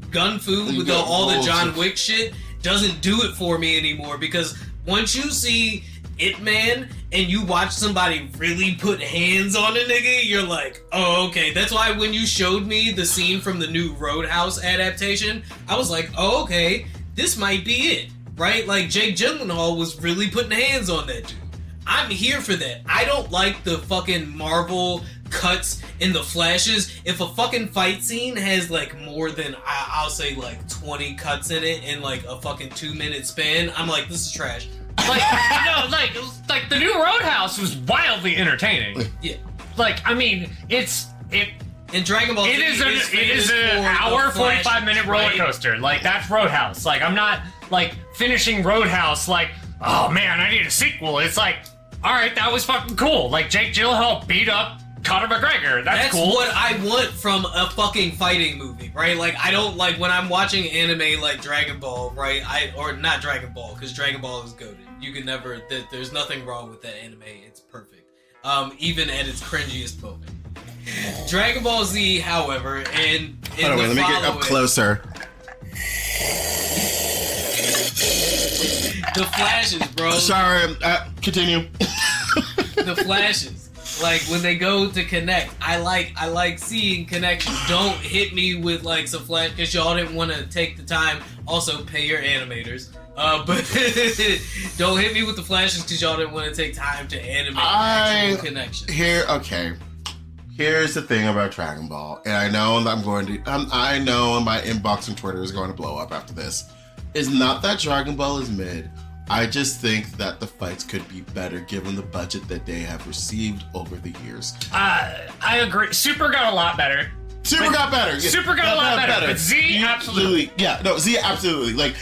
with all the John Wick shit doesn't do it for me anymore, because once you see Ip Man and you watch somebody really put hands on a nigga, you're like, oh, okay. That's why when you showed me the scene from the new Roadhouse adaptation, I was like, oh, okay, this might be it, right? Like Jake Gyllenhaal was really putting hands on that dude. I'm here for that. I don't like the fucking Marvel cuts and the flashes. If a fucking fight scene has like more than, I'll say like 20 cuts in it in like a fucking 2-minute span, I'm like, this is trash. Like, like the new Roadhouse was wildly entertaining. Yeah. Like, I mean, in Dragon Ball Z, it is an hour 45-minute roller coaster. Like, that's Roadhouse. Like, I'm not like finishing Roadhouse like, oh man, I need a sequel. It's like, all right, that was fucking cool. Like Jake Gyllenhaal beat up Conor McGregor. That's cool. What I want from a fucking fighting movie, right? Like, I don't like when I'm watching anime like Dragon Ball, right? Or not Dragon Ball, because Dragon Ball is goated. You can never. There's nothing wrong with that anime. It's perfect, even at its cringiest moment. Dragon Ball Z, however, and hold on, let me get up closer. The flashes, bro. Sorry, continue. The flashes. Like when they go to connect, I like seeing connection. Don't hit me with like some flash because y'all didn't want to take the time. Also, pay your animators. But don't hit me with the flashes because y'all didn't want to take time to animate actual connection. Here's the thing about Dragon Ball, and I know I know my inbox on Twitter is going to blow up after this. It's not that Dragon Ball is mid. I just think that the fights could be better given the budget that they have received over the years. I agree. Super got a lot better. Super got better. Super got a lot better. But Z, absolutely. Yeah, no, Z, absolutely. Like,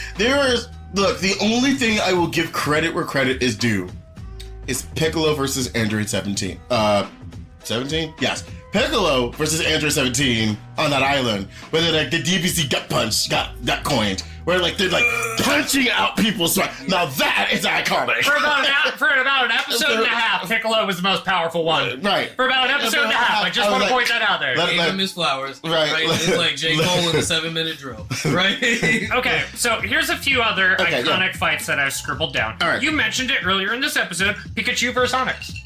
look, the only thing I will give credit where credit is due is Piccolo versus Android 17. 17? Yes. Piccolo versus Android 17 on that island, where like the DVC gut punch got coined. Where like they're like punching out people's sweat. Now that is iconic. For about an episode and a half, Piccolo was the most powerful one. Right. For about an episode and a half. I just want to point that out there. Gave him his flowers. Right. It's like J. Cole in a 7-minute drill. Right. Okay, so here's a few other iconic fights that I've scribbled down. All right. You mentioned it earlier in this episode, Pikachu versus Onyx. Is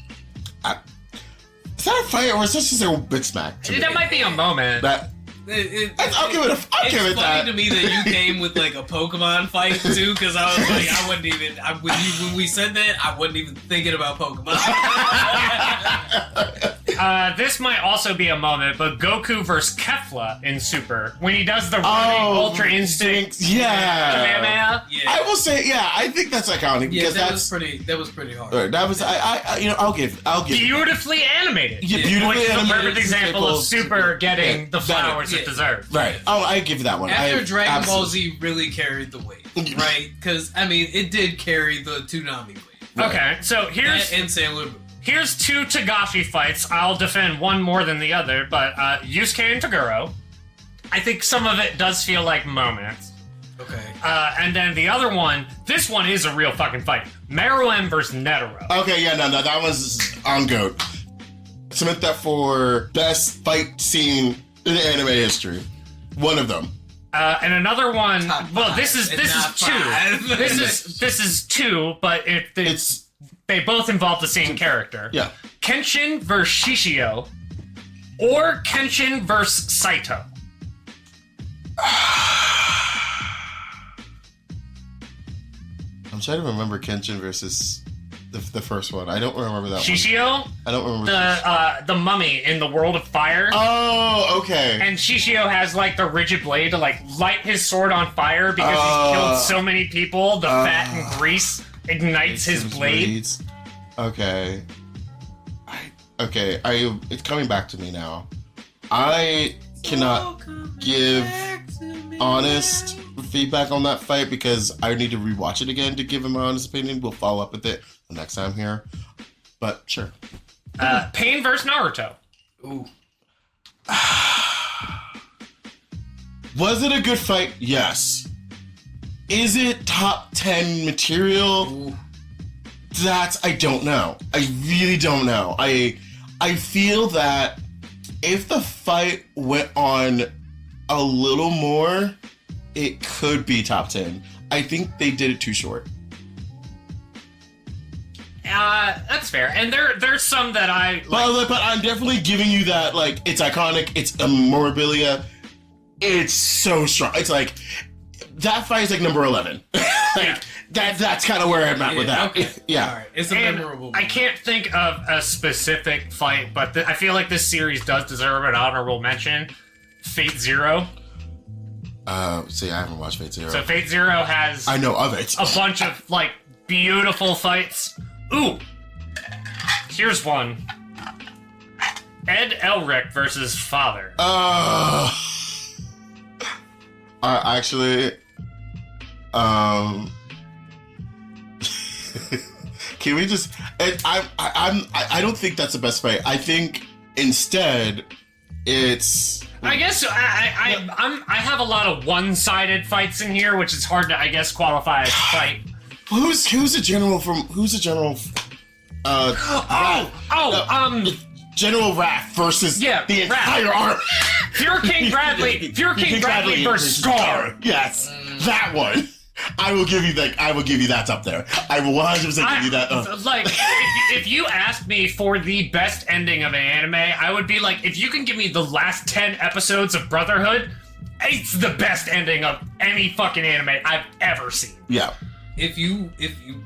that a fight or is this just a bitch smack? That might be a moment. I'll give it that. It's funny to me that you came with like a Pokemon fight too, because I was like, I wasn't even. When we said that, I wasn't even thinking about Pokemon. This might also be a moment, but Goku versus Kefla in Super when he does the running Ultra Instinct. Yeah. I will say, I think that's iconic because that was pretty hard. Right, that was I'll give beautifully animated. Yeah, beautifully which is animated. a perfect example of Super getting the flowers it deserves. Right. Oh, I give that one. After Dragon Ball Z really carried the weight, right? Because I mean, it did carry the Toonami weight. Right. Okay, so here's Sailor Moon. Here's two Togashi fights. I'll defend one more than the other, but Yusuke and Toguro. I think some of it does feel like moments. Okay. And then the other one, this one is a real fucking fight. Meruem versus Netero. Okay, no, that one's on GOAT. Submit that for best fight scene in anime history. One of them. And another one. Well, this is two. This is two, but they both involve the same character. Yeah. Kenshin versus Shishio, or Kenshin versus Saito. I'm trying to remember Kenshin versus the first one. I don't remember that one. Shishio? I don't remember. The mummy in the World of Fire. Oh, okay. And Shishio has like the rigid blade to like light his sword on fire because he's killed so many people. The fat and grease ignites his blade. Blades. Okay. It's coming back to me now. I cannot give honest feedback on that fight because I need to rewatch it again to give him my honest opinion. We'll follow up with it the next time here. But sure. Pain versus Naruto. Ooh. Was it a good fight? Yes. Is it top 10 material? Ooh. I don't know. I really don't know. I feel that if the fight went on a little more, it could be top 10. I think they did it too short. That's fair. And there's some that I like. But I'm definitely giving you that, like, it's iconic, it's a memorabilia. It's so strong. It's like, that fight is like number 11. Like, that's kind of where I'm at with that. Okay. Yeah. All right. It's a And memorable I one. can't think of a specific fight, but I feel like this series does deserve an honorable mention. Fate Zero. See, I haven't watched Fate Zero. So Fate Zero has I know of it. a bunch of like beautiful fights. Ooh, here's one. Ed Elric versus Father. Actually, can we just? I don't think that's the best fight. I think instead, it's. I guess I have a lot of one-sided fights in here, which is hard to, I guess, qualify as fight. Who's a general from? Who's a general? General Wrath versus the entire army. Pure King Bradley. Pure King Bradley versus Scar. Yes, that one. I will give you that. I will give you that's up there. I will 100% give you that. Like, if you asked me for the best ending of an anime, I would be like, if you can give me the last 10 episodes of Brotherhood, it's the best ending of any fucking anime I've ever seen. Yeah. If you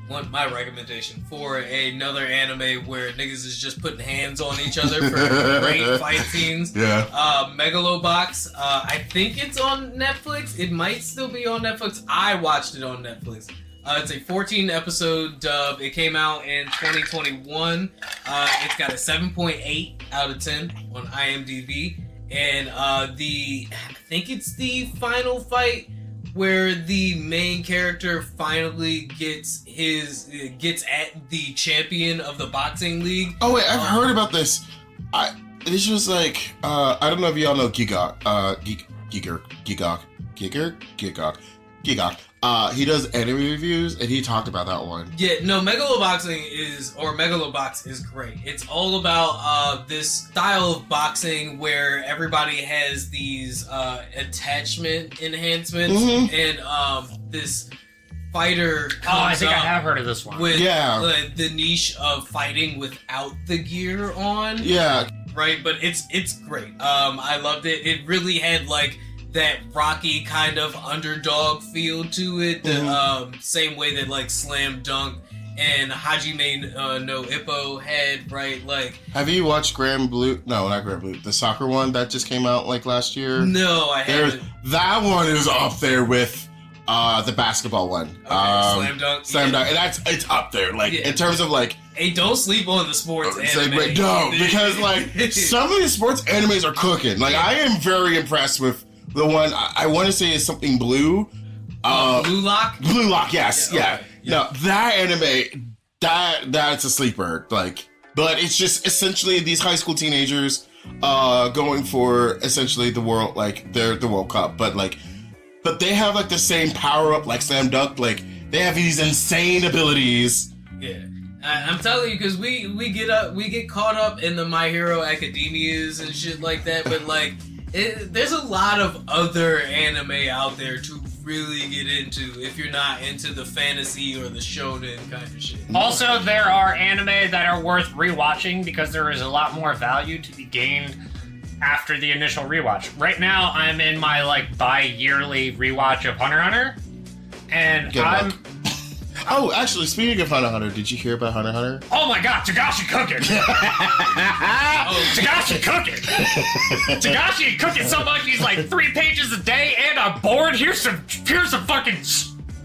want my recommendation for another anime where niggas is just putting hands on each other for great fight scenes, Megalobox. I think it's on Netflix. It might still be on Netflix. I watched it on Netflix. It's a 14-episode dub. It came out in 2021. It's got a 7.8 out of 10 on IMDb, and I think it's the final fight where the main character finally gets at the champion of the boxing league. Oh wait, I've heard about this. This was like I don't know if y'all know Gigok. Gigok. He does anime reviews, and he talked about that one. Yeah, no, Megalobox is great. It's all about this style of boxing where everybody has these attachment enhancements, and this fighter comes I think I have heard of this one. with the niche of fighting without the gear on. Yeah. Right, but it's great. I loved it. It really had like that Rocky kind of underdog feel to it, the same way that like Slam Dunk and Hajime no Ippo had, right? Like, have you watched Grand Blue? No, not Grand Blue. The soccer one that just came out like last year. No, I haven't. That one is up there with the basketball one. Okay, Slam Dunk. Slam Dunk. And it's up there, like in terms of like. Hey, don't sleep on the sports anime. Like, no, because like some of the sports animes are cooking. Like I am very impressed with. The one I want to say is something blue. Blue Lock? Blue Lock, yes. Yeah. Yeah. Okay, yeah. No, that anime, that's a sleeper. Like, but it's just essentially these high school teenagers going for essentially the world, like the World Cup. But they have like the same power up like Slam Dunk. Like they have these insane abilities. Yeah. I'm telling you, because we get caught up in the My Hero Academias and shit like that, but like there's a lot of other anime out there to really get into if you're not into the fantasy or the shonen kind of shit. Also, there are anime that are worth rewatching because there is a lot more value to be gained after the initial rewatch. Right now, I'm in my like bi-yearly rewatch of Hunter x Hunter, and Oh, actually, speaking of Hunter x Hunter, did you hear about Hunter x Hunter? Oh my god, Tagashi cooking! Tagashi cooking! Tagashi cooking so much he's like 3 pages a day and I'm bored. Here's some fucking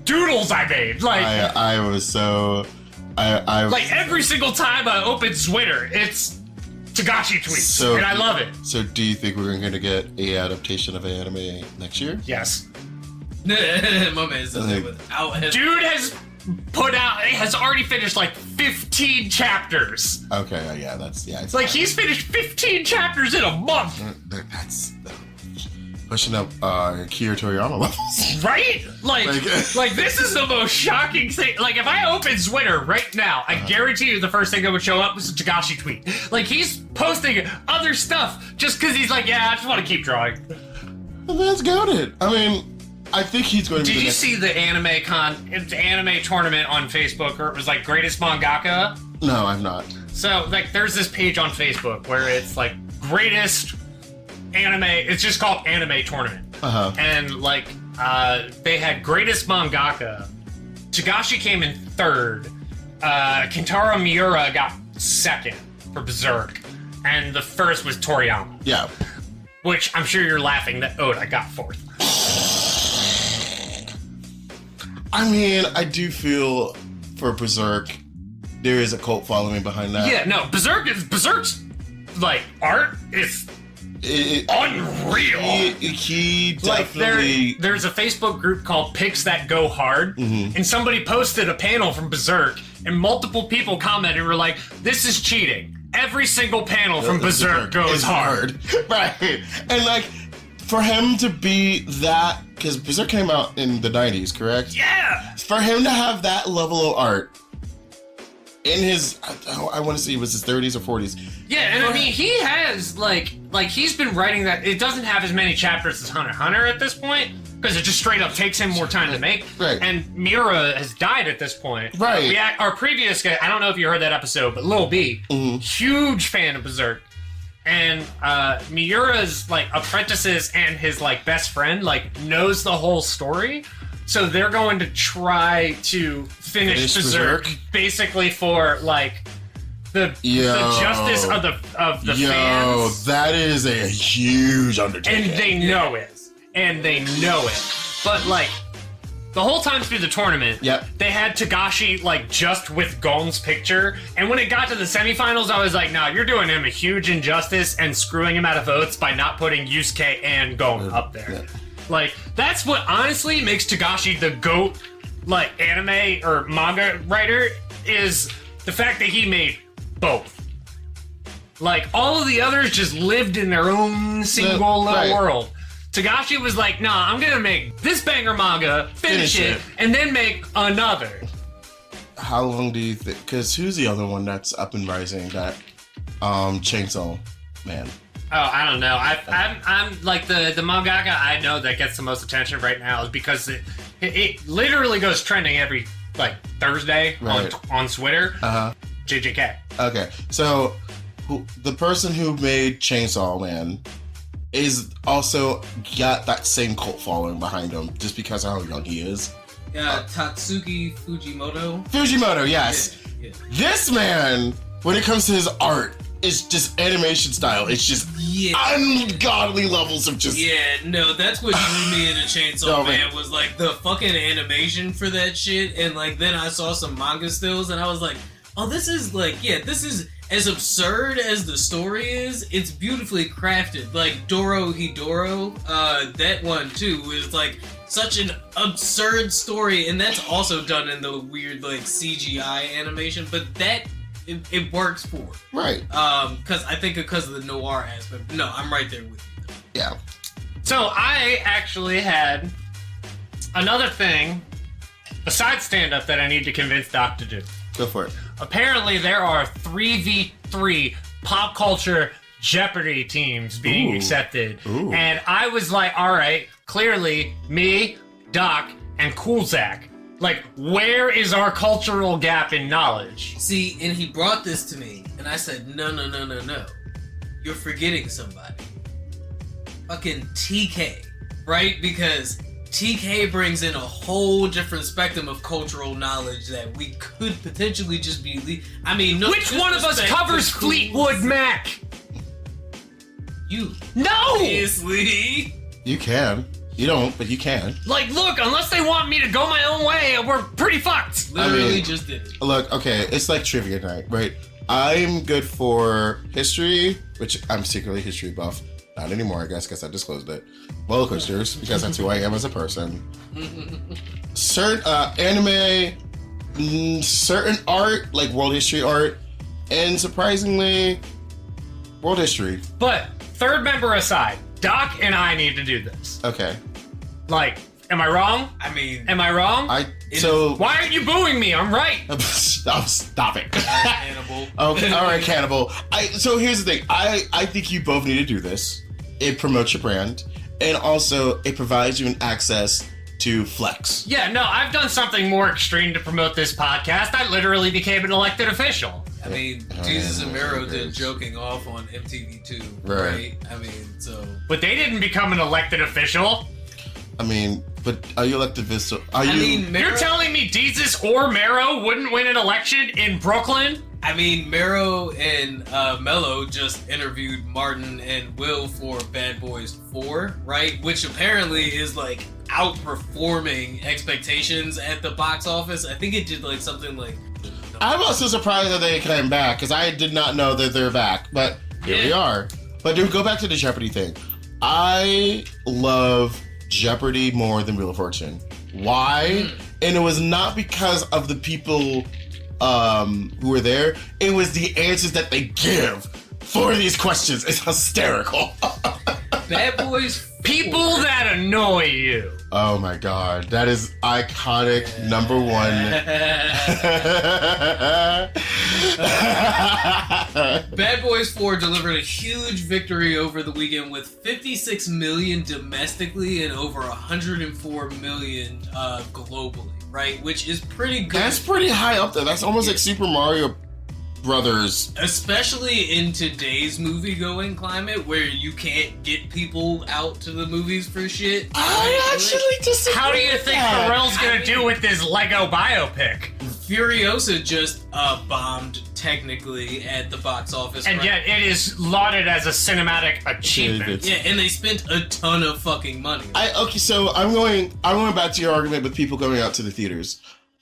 doodles I made. Like I was so... I like every single time I open Twitter, it's Tagashi tweets, and I love it. So do you think we're going to get a adaptation of an anime next year? Yes. My man says it without hesitation. Dude has already finished like 15 chapters. Okay, yeah, it's like he's finished 15 chapters in a month. That's pushing up Akira Toriyama levels. Right? Like this is the most shocking thing. Like if I open Twitter right now, I guarantee you the first thing that would show up was a Tagashi tweet. Like he's posting other stuff just because he's like, yeah, I just want to keep drawing. Well, that's goated. I mean, I think he's going to be Did you see the anime tournament on Facebook where it was like greatest mangaka? No, I've not. So like there's this page on Facebook where it's like greatest anime, it's just called anime tournament. And like they had greatest mangaka. Tagashi came in 3rd. Kentaro Miura got 2nd for Berserk. And the first was Toriyama. Yeah. Which I'm sure you're laughing that Oda got 4th. I mean, I do feel for Berserk, there is a cult following behind that. Yeah, no, Berserk's like art is unreal. He definitely... Like there's a Facebook group called Picks That Go Hard, and somebody posted a panel from Berserk, and multiple people commented and were like, this is cheating. Every single panel from Berserk goes hard. Right. And like, for him to be that, because Berserk came out in the 90s, correct? Yeah! For him to have that level of art in his, I want to say it was his 30s or 40s. Yeah, and I mean, he has, like he's been writing that, it doesn't have as many chapters as Hunter x Hunter at this point, because it just straight up takes him more time to make. Right. And Miura has died at this point. Right. Our previous guy, I don't know if you heard that episode, but Lil B, huge fan of Berserk. And Miura's, like, apprentices and his, like, best friend, like, knows the whole story. So they're going to try to finish Berserk basically for, like, the justice of the fans. That is a huge undertaking. And they know it. But, like, the whole time through the tournament, they had Tagashi, like, just with Gon's picture. And when it got to the semifinals, I was like, nah, you're doing him a huge injustice and screwing him out of votes by not putting Yusuke and Gon up there. Yeah. Like, that's what honestly makes Tagashi the GOAT, like, anime or manga writer, is the fact that he made both. Like, all of the others just lived in their own single little world. Tagashi was like, nah, I'm gonna make this banger manga, finish it, and then make another. How long do you think? Because who's the other one that's up and rising? That Chainsaw Man. Oh, I don't know. I'm like the mangaka I know that gets the most attention right now is because it literally goes trending every like Thursday on Twitter. JJK. Okay, so the person who made Chainsaw Man is also got that same cult following behind him just because of how young he is. Tatsuki Fujimoto. Fujimoto, yes. Yeah. This man, when it comes to his art, it's just animation style. It's just ungodly levels of just... Yeah, no, that's what drew me into Chainsaw Man was like the fucking animation for that shit. And like then I saw some manga stills and I was like, oh, this is like, this is... As absurd as the story is, it's beautifully crafted. Like Doro Hidoro, that one too is like such an absurd story, and that's also done in the weird like CGI animation. But that it works for it. Right. Because of the noir aspect. No, I'm right there with you. Yeah. So I actually had another thing besides stand-up that I need to convince Doc to do. Go for it. Apparently, there are 3v3 pop culture Jeopardy teams being accepted. Ooh. And I was like, all right, clearly, me, Doc, and Cool Zach. Like, where is our cultural gap in knowledge? See, and he brought this to me, and I said, no. You're forgetting somebody. Fucking TK, right? Because TK brings in a whole different spectrum of cultural knowledge that we could potentially just be. I mean, no. Which one of us covers Fleetwood Mac? You. No! Obviously. You can. You don't, but you can. Like, look, unless they want me to go my own way, we're pretty fucked. Literally just did it. Look, okay, it's like trivia night, right? I'm good for history, which I'm secretly history buff. Not anymore, I guess I disclosed it. Roller coasters, because that's who I am as a person. Certain anime, certain art, like world history art, and surprisingly, world history. But, third member aside, Doc and I need to do this. Okay. Like, am I wrong? I mean, Am I wrong? Why aren't you booing me? I'm right. Stop it. Cannibal. Okay, all right, Cannibal. So here's the thing. I think you both need to do this. It promotes your brand, and also it provides you an access to flex. Yeah, no, I've done something more extreme to promote this podcast. I literally became an elected official. I mean, Jesus and Mero did joking off on MTV2, right? I mean, so. But they didn't become an elected official. I mean, but are you elected official? You're telling me Jesus or Mero wouldn't win an election in Brooklyn? I mean, Mero and Mello just interviewed Martin and Will for Bad Boys 4, right? Which apparently is like outperforming expectations at the box office. I think it did like something like. I'm also surprised that they came back because I did not know that they're back, but here we are. But dude, go back to the Jeopardy thing. I love Jeopardy more than Wheel of Fortune. Why? And it was not because of the people who were there. It was the answers that they give for these questions. It's hysterical. Bad Boys. People that annoy you. Oh my god, that is iconic number one. Bad Boys 4 delivered a huge victory over the weekend with 56 million domestically and over 104 million globally, right? Which is pretty good. That's pretty high up there. That's almost like Super Mario Brothers. Especially in today's movie-going climate where you can't get people out to the movies for shit. I actually disagree. How do you think Pharrell's gonna do with his Lego biopic? Furiosa just bombed technically at the box office. And yet it is lauded as a cinematic achievement. Yeah, and they spent a ton of fucking money. So I'm going back to your argument with people going out to the theaters.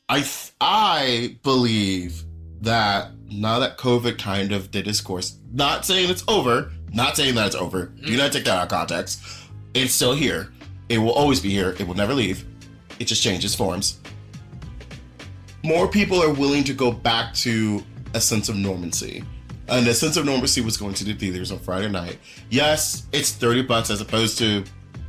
I believe that now that COVID kind of did its course, not saying it's over, not saying that it's over, do not take that out of context. It's still here. It will always be here. It will never leave. It just changes forms. More people are willing to go back to a sense of normalcy. And the sense of normalcy was going to the theaters on Friday night. Yes, it's $30 as opposed to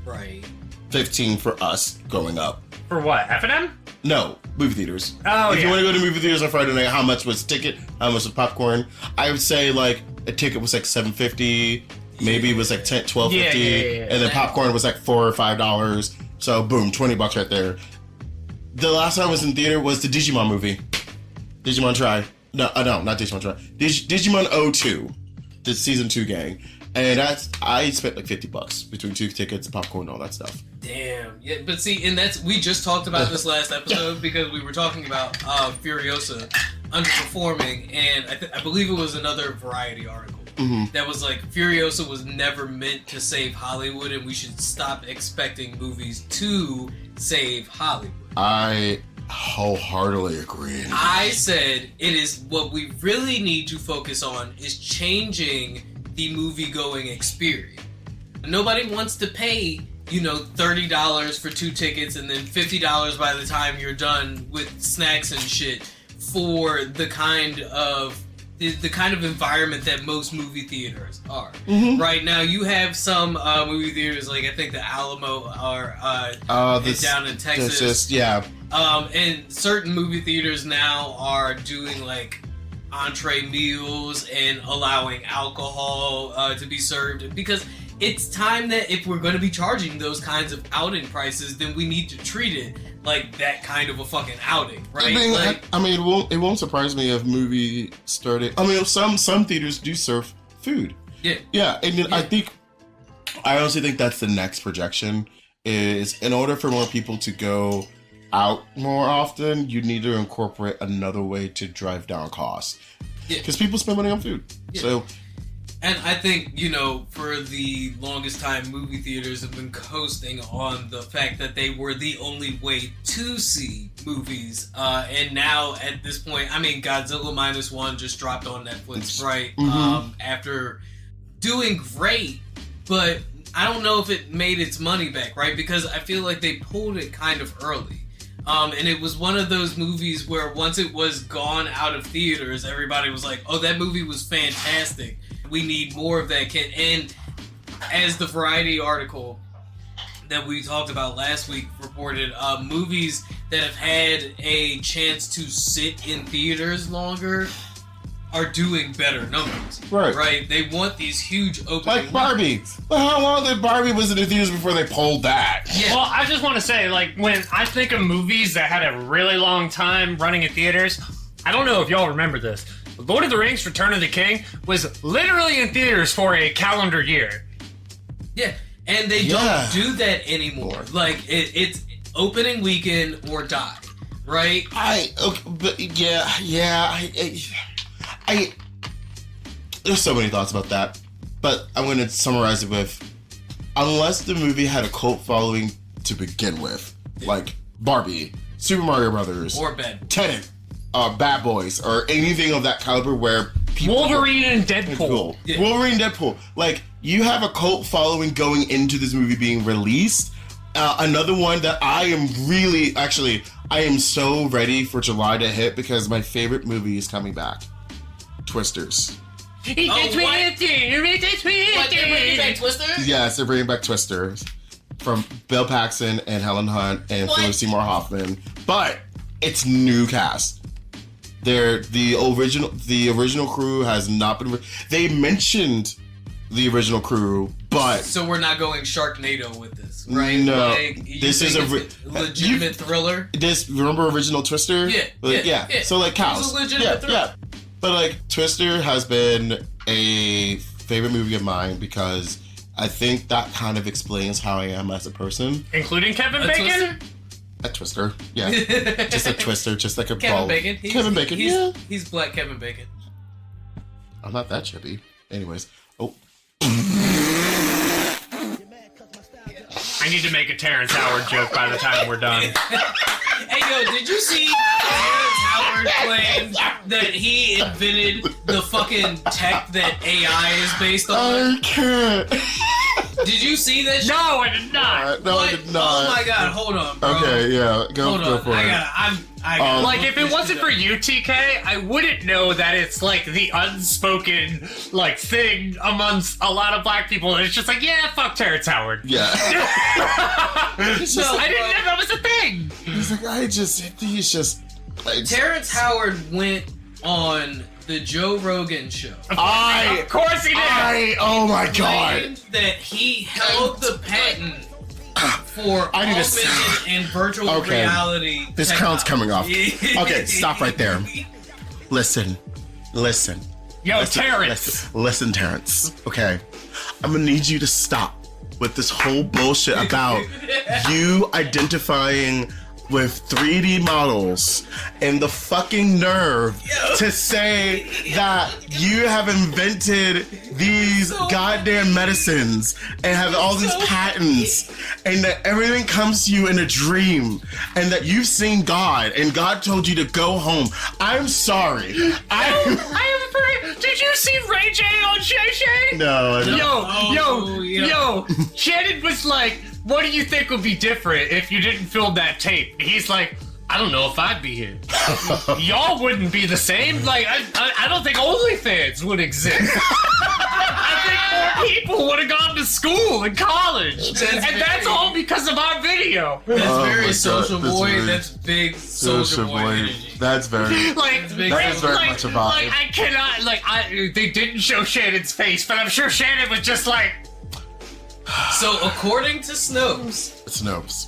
right. 15 for us growing up. For what? F&M? No, movie theaters. Oh, if you want to go to movie theaters on Friday night, how much was a ticket? How much was popcorn? I would say like a ticket was like $7.50. Maybe it was like $12.50. Yeah. And then popcorn was like $4 or $5. So boom, $20 right there. The last time I was in theater was the Digimon movie. Digimon Try. No, not Digimon Try. Digimon 02. The season 2 gang. And I spent like $50 between 2 tickets, popcorn, and all that stuff. Damn. Yeah, but see, and we just talked about this last episode because we were talking about Furiosa underperforming, and I believe it was another Variety article that was like Furiosa was never meant to save Hollywood, and we should stop expecting movies to save Hollywood. I wholeheartedly agree. I said it is what we really need to focus on is changing the movie-going experience. Nobody wants to pay, $30 for 2 tickets and then $50 by the time you're done with snacks and shit for the kind of environment that most movie theaters are. Right now, you have some movie theaters like I think the Alamo are down in Texas. And certain movie theaters now are doing like entree meals and allowing alcohol to be served because it's time that if we're going to be charging those kinds of outing prices, then we need to treat it like that kind of a fucking outing, right? It won't surprise me if movie started. Some theaters do serve food. Yeah, and I honestly think that's the next projection is in order for more people to go out more often, you need to incorporate another way to drive down costs. Because people spend money on food. Yeah. So, and I think, you know, for the longest time, movie theaters have been coasting on the fact that they were the only way to see movies. And now, at this point, I mean, Godzilla Minus One just dropped on Netflix, right? After doing great, but I don't know if it made its money back, right? Because I feel like they pulled it kind of early. And it was one of those movies where once it was gone out of theaters, everybody was like, oh, that movie was fantastic. We need more of that. And as the Variety article that we talked about last week reported, movies that have had a chance to sit in theaters longer are doing better numbers. Right? They want these huge opening. Like Barbie. Well, how long did Barbie was in the theaters before they pulled that? Yeah. Well, I just want to say, like, when I think of movies that had a really long time running in theaters, I don't know if y'all remember this. Lord of the Rings: Return of the King was literally in theaters for a calendar year. Yeah, and they don't do that anymore. Like, it's opening weekend or die, right? There's so many thoughts about that, but I'm going to summarize it with, unless the movie had a cult following to begin with, like Barbie, Super Mario Brothers, or Tekken, Bad Boys, or anything of that caliber where people... Wolverine and Deadpool. Yeah. Wolverine and Deadpool. Like, you have a cult following going into this movie being released. Another one that I am really... Actually, I am so ready for July to hit because my favorite movie is coming back. Twisters. What? They're bringing back Twisters? Yes, they're bringing back Twisters. From Bill Paxton and Helen Hunt and Philip Seymour Hoffman. But it's new cast. The original crew has not been... They mentioned the original crew, but... So we're not going Sharknado with this, right? No. Like, this is a legitimate thriller? Remember original Twister? Yeah. So, like, cows. It's a legitimate thriller. Yeah. But, like, Twister has been a favorite movie of mine because I think that kind of explains how I am as a person. Including Kevin Bacon? A Twister, yeah. Just a Twister, just like a Kevin Bacon. Kevin Bacon, yeah. He's black Kevin Bacon. I'm not that chippy. Anyways. Oh. I need to make a Terrence Howard joke by the time we're done. Hey, yo, did you see Terrence Howard claimed that he invented the fucking tech that AI is based on? I can't. Did you see that shit? No, I did not. No, I did not. Oh my god, hold on, bro. Okay, yeah, go for it. I gotta like, if it wasn't for you, TK, I wouldn't know that it's like the unspoken like thing amongst a lot of black people. It's just like, yeah, fuck Terrence Howard. Yeah. I didn't know that was a thing. He's like, Terrence Howard went on the Joe Rogan show. Of course he did. Oh my god. Claimed that he held the patent for augmented and virtual reality. This count's coming off. Okay, stop right there. Listen. Yo, Terrence. Listen, Terrence. Okay, I'm gonna need you to stop with this whole bullshit about you identifying with 3D models and the fucking nerve to say that you have invented these goddamn medicines and have all these patents and that everything comes to you in a dream and that you've seen God and God told you to go home. I'm sorry. Did you see Ray J on Shay Shay? No, I Yo, didn't. Shannon was like, what do you think would be different if you didn't film that tape? He's like, I don't know if I'd be here. Y'all wouldn't be the same. Like, I don't think OnlyFans would exist. I think more people would have gone to school and college. That's all because of our video. That's very social boy. That's big social boy energy. That's very much about it. I cannot, they didn't show Shannon's face, but I'm sure Shannon was just like... So, according to Snopes,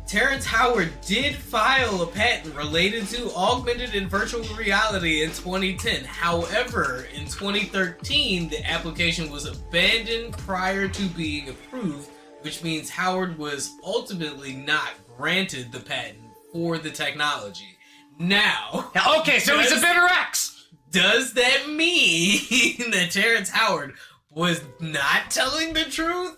Terrence Howard did file a patent related to augmented and virtual reality in 2010. However, in 2013, the application was abandoned prior to being approved which means Howard was ultimately not granted the patent for the technology. Now, Okay, so he's a bitter ex. does that mean that Terrence Howard was not telling the truth?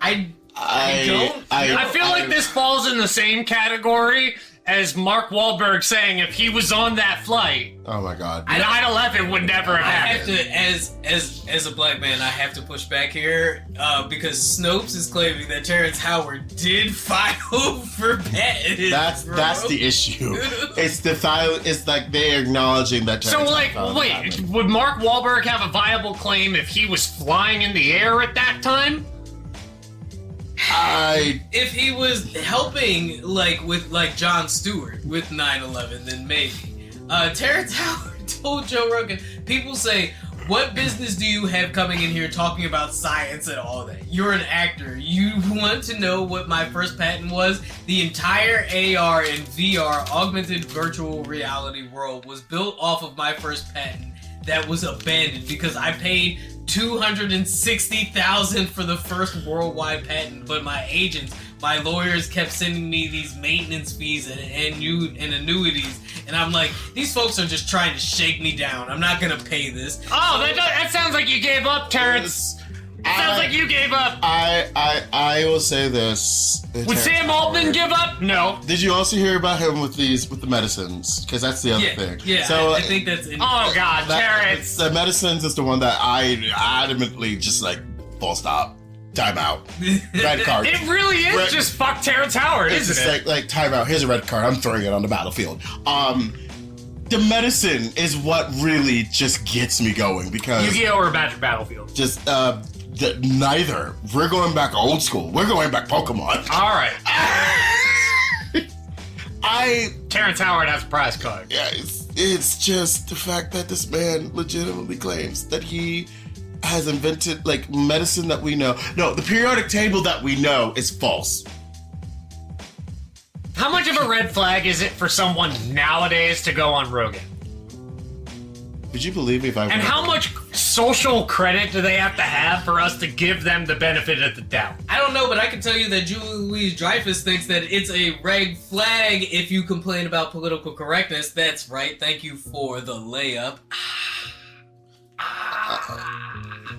I don't know. I feel like this falls in the same category as Mark Wahlberg saying if he was on that flight, Oh my God. 9/11 would never have I have happened. to, as a black man, I have to push back here because Snopes is claiming that Terrence Howard did file for patent. That's the issue. It's the file. It's like they're acknowledging that. So, Terrence like, Howard wait, happened. would Mark Wahlberg have a viable claim if he was flying in the air at that time? If he was helping, with Jon Stewart with 9/11, then maybe. Terrence Howard told Joe Rogan, people say, what business do you have coming in here talking about science and all that? You're an actor. You want to know what my first patent was? The entire AR and VR, augmented virtual reality world, was built off of my first patent that was abandoned because I paid $260,000 for the first worldwide patent, but my agents, my lawyers kept sending me these maintenance fees and annuities, and I'm like, these folks are just trying to shake me down. I'm not gonna pay this. Oh, that sounds like you gave up, Terrence. Sounds like you gave up. I will say this. Would Sam Altman give up? No. Did you also hear about him with the medicines? Because that's the other thing. Yeah, So I think that's. Oh God, Terrence. the medicines is the one that I adamantly just like full stop, time out, red card. It really is just fuck Terrence Howard, It's isn't just it? like time out. Here's a red card. I'm throwing it on the battlefield. The medicine is what really just gets me going because Yu-Gi-Oh! Or Magic Battlefield? just neither. We're going back old school. We're going back Pokemon. All right. I Terrence Howard has a prize card. Yeah, it's just the fact that this man legitimately claims that he has invented like medicine that we know. No, the periodic table that we know is false. How much of a red flag is it for someone nowadays to go on Rogan? Would you believe me if I And how much social credit do they have to have for us to give them the benefit of the doubt? I don't know, but I can tell you that Julie Louis-Dreyfus thinks that it's a red flag if you complain about political correctness. That's right. Thank you for the layup.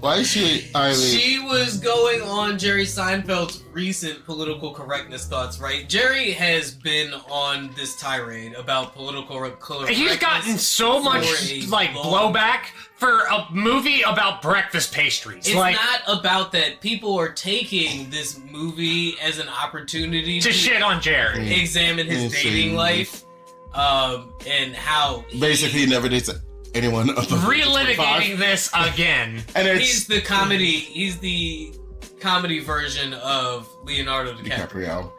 Why is she? I mean, She was going on Jerry Seinfeld's recent political correctness thoughts, right? Jerry has been on this tirade about political correctness. He's gotten so much blowback for a movie about breakfast pastries. It's not about that. People are taking this movie as an opportunity to shit on Jerry. Examine his dating life, and how basically he never dates anyone above relitigating this again. And he's the comedy version of Leonardo DiCaprio.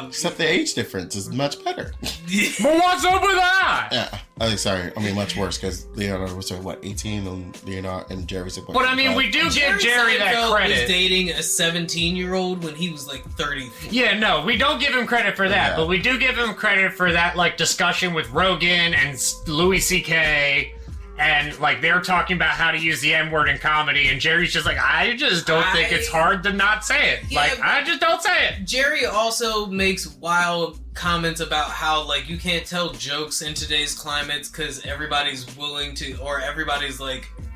Except the age difference is much better. But what's up with that? Yeah. Much worse because Leonardo was 18 and Leonardo and Jerry's. But I mean, we do give Jerry that Seinfeld credit. was dating a 17-year-old when he was like 30. Yeah, no, we don't give him credit for that, but we do give him credit for that discussion with Rogan and Louis C.K. And they're talking about how to use the N-word in comedy, and Jerry's just like, I just don't think it's hard to not say it. Yeah, I just don't say it. Jerry also makes wild comments about how you can't tell jokes in today's climates because everybody's willing to, or everybody's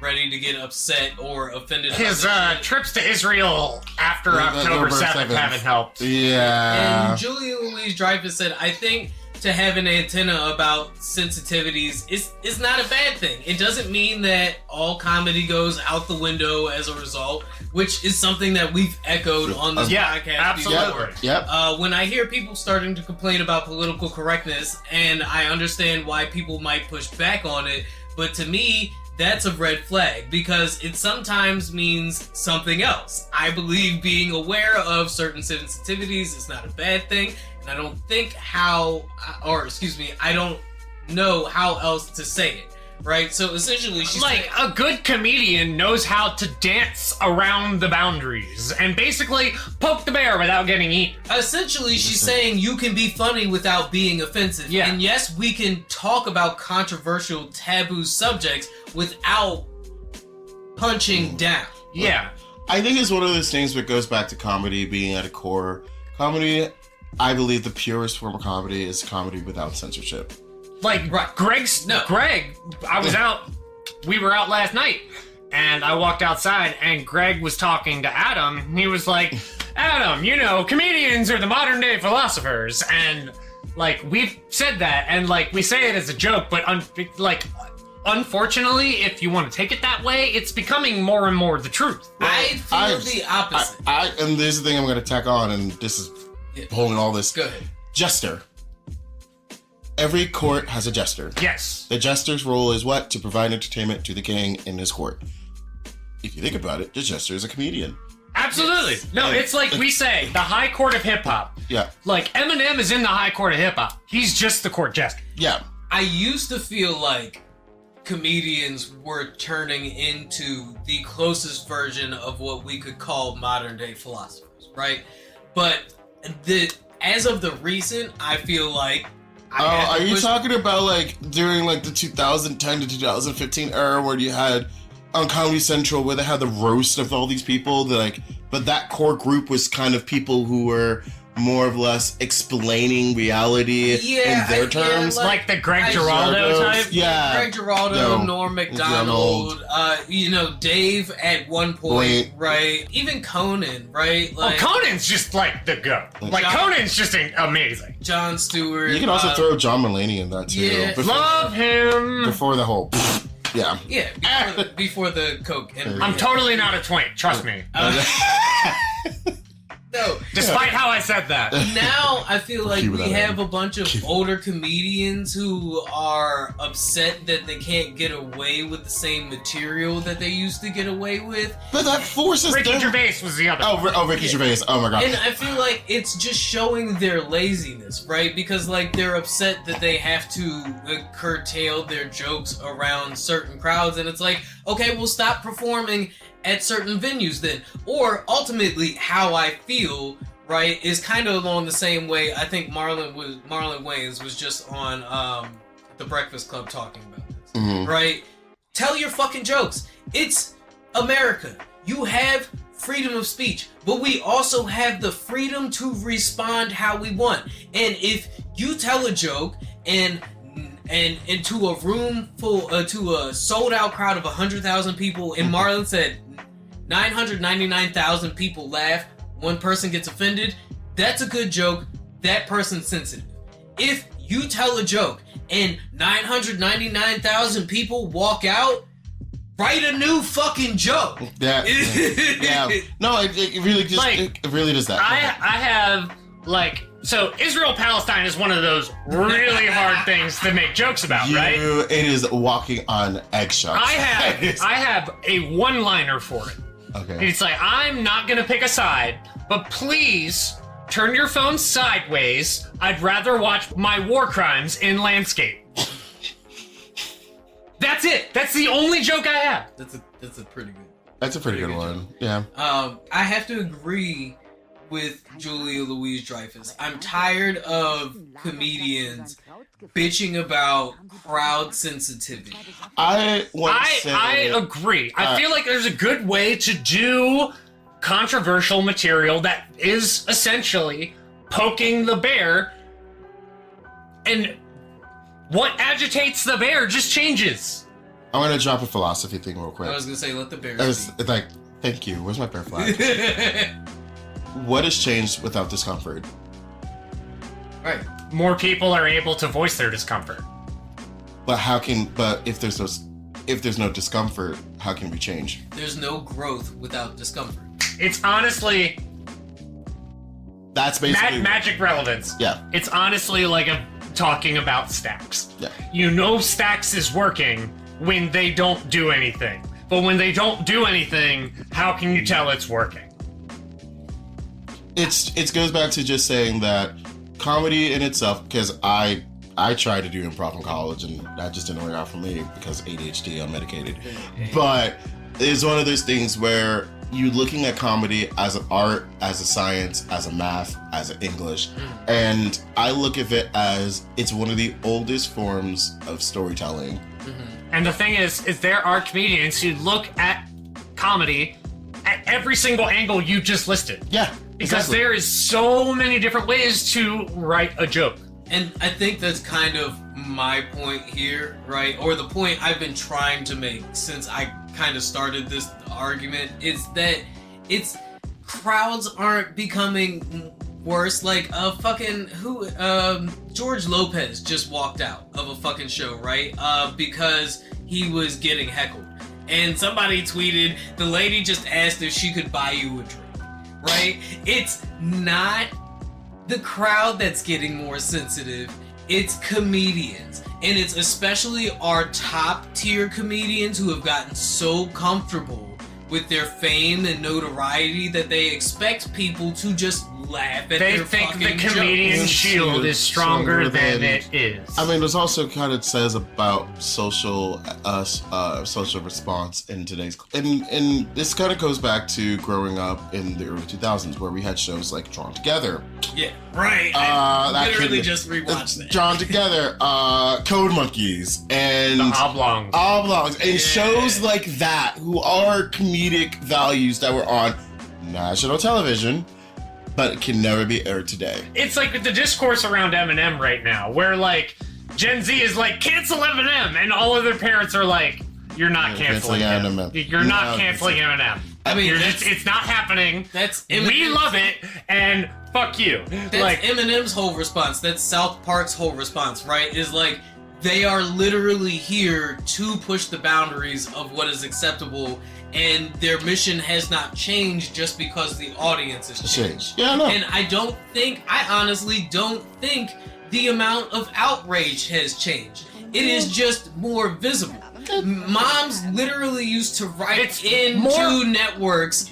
ready to get upset or offended. His trips to Israel after October 7th haven't helped. Yeah. And Julia Louis-Dreyfus said, I think to have an antenna about sensitivities is not a bad thing. It doesn't mean that all comedy goes out the window as a result, which is something that we've echoed on this podcast absolutely. before. Yep. When I hear people starting to complain about political correctness, and I understand why people might push back on it, but to me, that's a red flag because it sometimes means something else. I believe being aware of certain sensitivities is not a bad thing. And I don't I don't know how else to say it, right? So essentially, she's a good comedian knows how to dance around the boundaries and basically poke the bear without getting eaten. Essentially, she's saying you can be funny without being offensive. Yeah. And yes, we can talk about controversial, taboo subjects without punching down. Yeah. I think it's one of those things that goes back to comedy being at a core. Comedy, I believe the purest form of comedy is comedy without censorship. Like, Greg, we were out last night, and I walked outside, and Greg was talking to Adam, and he was like, Adam, you know, comedians are the modern day philosophers, and, like, we've said that, and, like, we say it as a joke, but, unfortunately, if you want to take it that way, it's becoming more and more the truth. I feel the opposite. And this is the thing I'm going to tack on, and this is holding all this. Go ahead. Jester. Every court has a jester. Yes. The jester's role is what? To provide entertainment to the king in his court. If you think about it, the jester is a comedian. Absolutely. No, it's like we say, the high court of hip-hop. Yeah. Like, Eminem is in the high court of hip-hop. He's just the court jester. Yeah. I used to feel like comedians were turning into the closest version of what we could call modern day philosophers, right? But as of the recent, I feel like are you talking about like during like the 2010 to 2015 era where you had on Comedy Central where they had the roast of all these people but that core group was kind of people who were more or less explaining reality in their terms. Like the Greg Giraldo type? Yeah. Greg Giraldo, Norm Macdonald, Dave at one point, right? Even Conan, right? Like, Conan's just like the go. Like, Conan's just amazing. Jon Stewart. You can also throw John Mulaney in that too. Yeah. Love him! Before the whole... Yeah. Yeah, before the Coke. I'm totally not a twink, trust me. No. Despite how I said that. Now I feel like we have a bunch of older comedians who are upset that they can't get away with the same material that they used to get away with. But that forces Ricky Gervais was the other. Ricky Gervais. Oh my god. And I feel like it's just showing their laziness, right? Because like they're upset that they have to curtail their jokes around certain crowds, and it's like, okay, we'll stop performing at certain venues then. Or ultimately how I feel, right, is kind of along the same way. I think Marlon Wayans was just on The Breakfast Club talking about this. Right? Tell your fucking jokes. It's America. You have freedom of speech, but we also have the freedom to respond how we want. And if you tell a joke and into a room full to a sold out crowd of 100,000 people, and Marlon said 999,000 people laugh, one person gets offended, that's a good joke, that person's sensitive. If you tell a joke and 999,000 people walk out, write a new fucking joke. Yeah. No, it really just it really does that. I have like, so Israel-Palestine is one of those really hard things to make jokes about, right? It is walking on eggshells. I have a one-liner for it. Okay. It's like, I'm not gonna pick a side, but please turn your phone sideways. I'd rather watch my war crimes in landscape. That's it. That's the only joke I have. That's a pretty good. That's a pretty good one. Yeah. I have to agree with Julia Louis-Dreyfus. I'm tired of comedians bitching about crowd sensitivity. I agree. I feel like there's a good way to do controversial material that is essentially poking the bear, and what agitates the bear just changes. I'm gonna drop a philosophy thing real quick. I was gonna say, let the bear speak. It's like, thank you. Where's my bear flag? What has changed without discomfort? Right. More people are able to voice their discomfort. But if there's no discomfort, how can we change? There's no growth without discomfort. It's honestly, that's basically magic relevance. Yeah. It's honestly like talking about Stacks. Yeah. You know Stacks is working when they don't do anything. But when they don't do anything, how can you tell it's working? It goes back to just saying that comedy in itself, because I tried to do improv in college and that just didn't work out for me because ADHD, unmedicated. But it's one of those things where you're looking at comedy as an art, as a science, as a math, as an English, and I look at it as it's one of the oldest forms of storytelling. And the thing is there are comedians who look at comedy at every single angle you just listed. Yeah, Because exactly. there is so many different ways to write a joke. And I think that's kind of my point here, right? Or the point I've been trying to make since I kind of started this argument is that it's crowds aren't becoming worse. Like George Lopez just walked out of a fucking show, right? Because he was getting heckled. And somebody tweeted, the lady just asked if she could buy you a drink, right? It's not the crowd that's getting more sensitive, it's comedians. And it's especially our top tier comedians who have gotten so comfortable with their fame and notoriety that they expect people to just laugh at They their think fucking the comedian jokes. shield is stronger than it is. I mean, it also kind of says about social response in today's, and this kind of goes back to growing up in the early 2000s where we had shows like Drawn Together. Yeah, right. I That literally kid- just rewatched that. Drawn Together, Code Monkeys, and The Oblongs. and shows like that who are comedic values that were on national television, but can never be aired today. It's like the discourse around Eminem right now, where like Gen Z is like, cancel Eminem, and all of their parents are like, you're not canceling him. Eminem. You're not No, canceling Eminem. I mean, it's not happening. That's We Eminem's- love it, and fuck you. That's Like, Eminem's whole response. That's South Park's whole response, right? Is like, they are literally here to push the boundaries of what is acceptable, and their mission has not changed just because the audience has changed. Yeah, I know. And I honestly don't think the amount of outrage has changed. It is just more visible. Moms literally used to write It's into more- networks,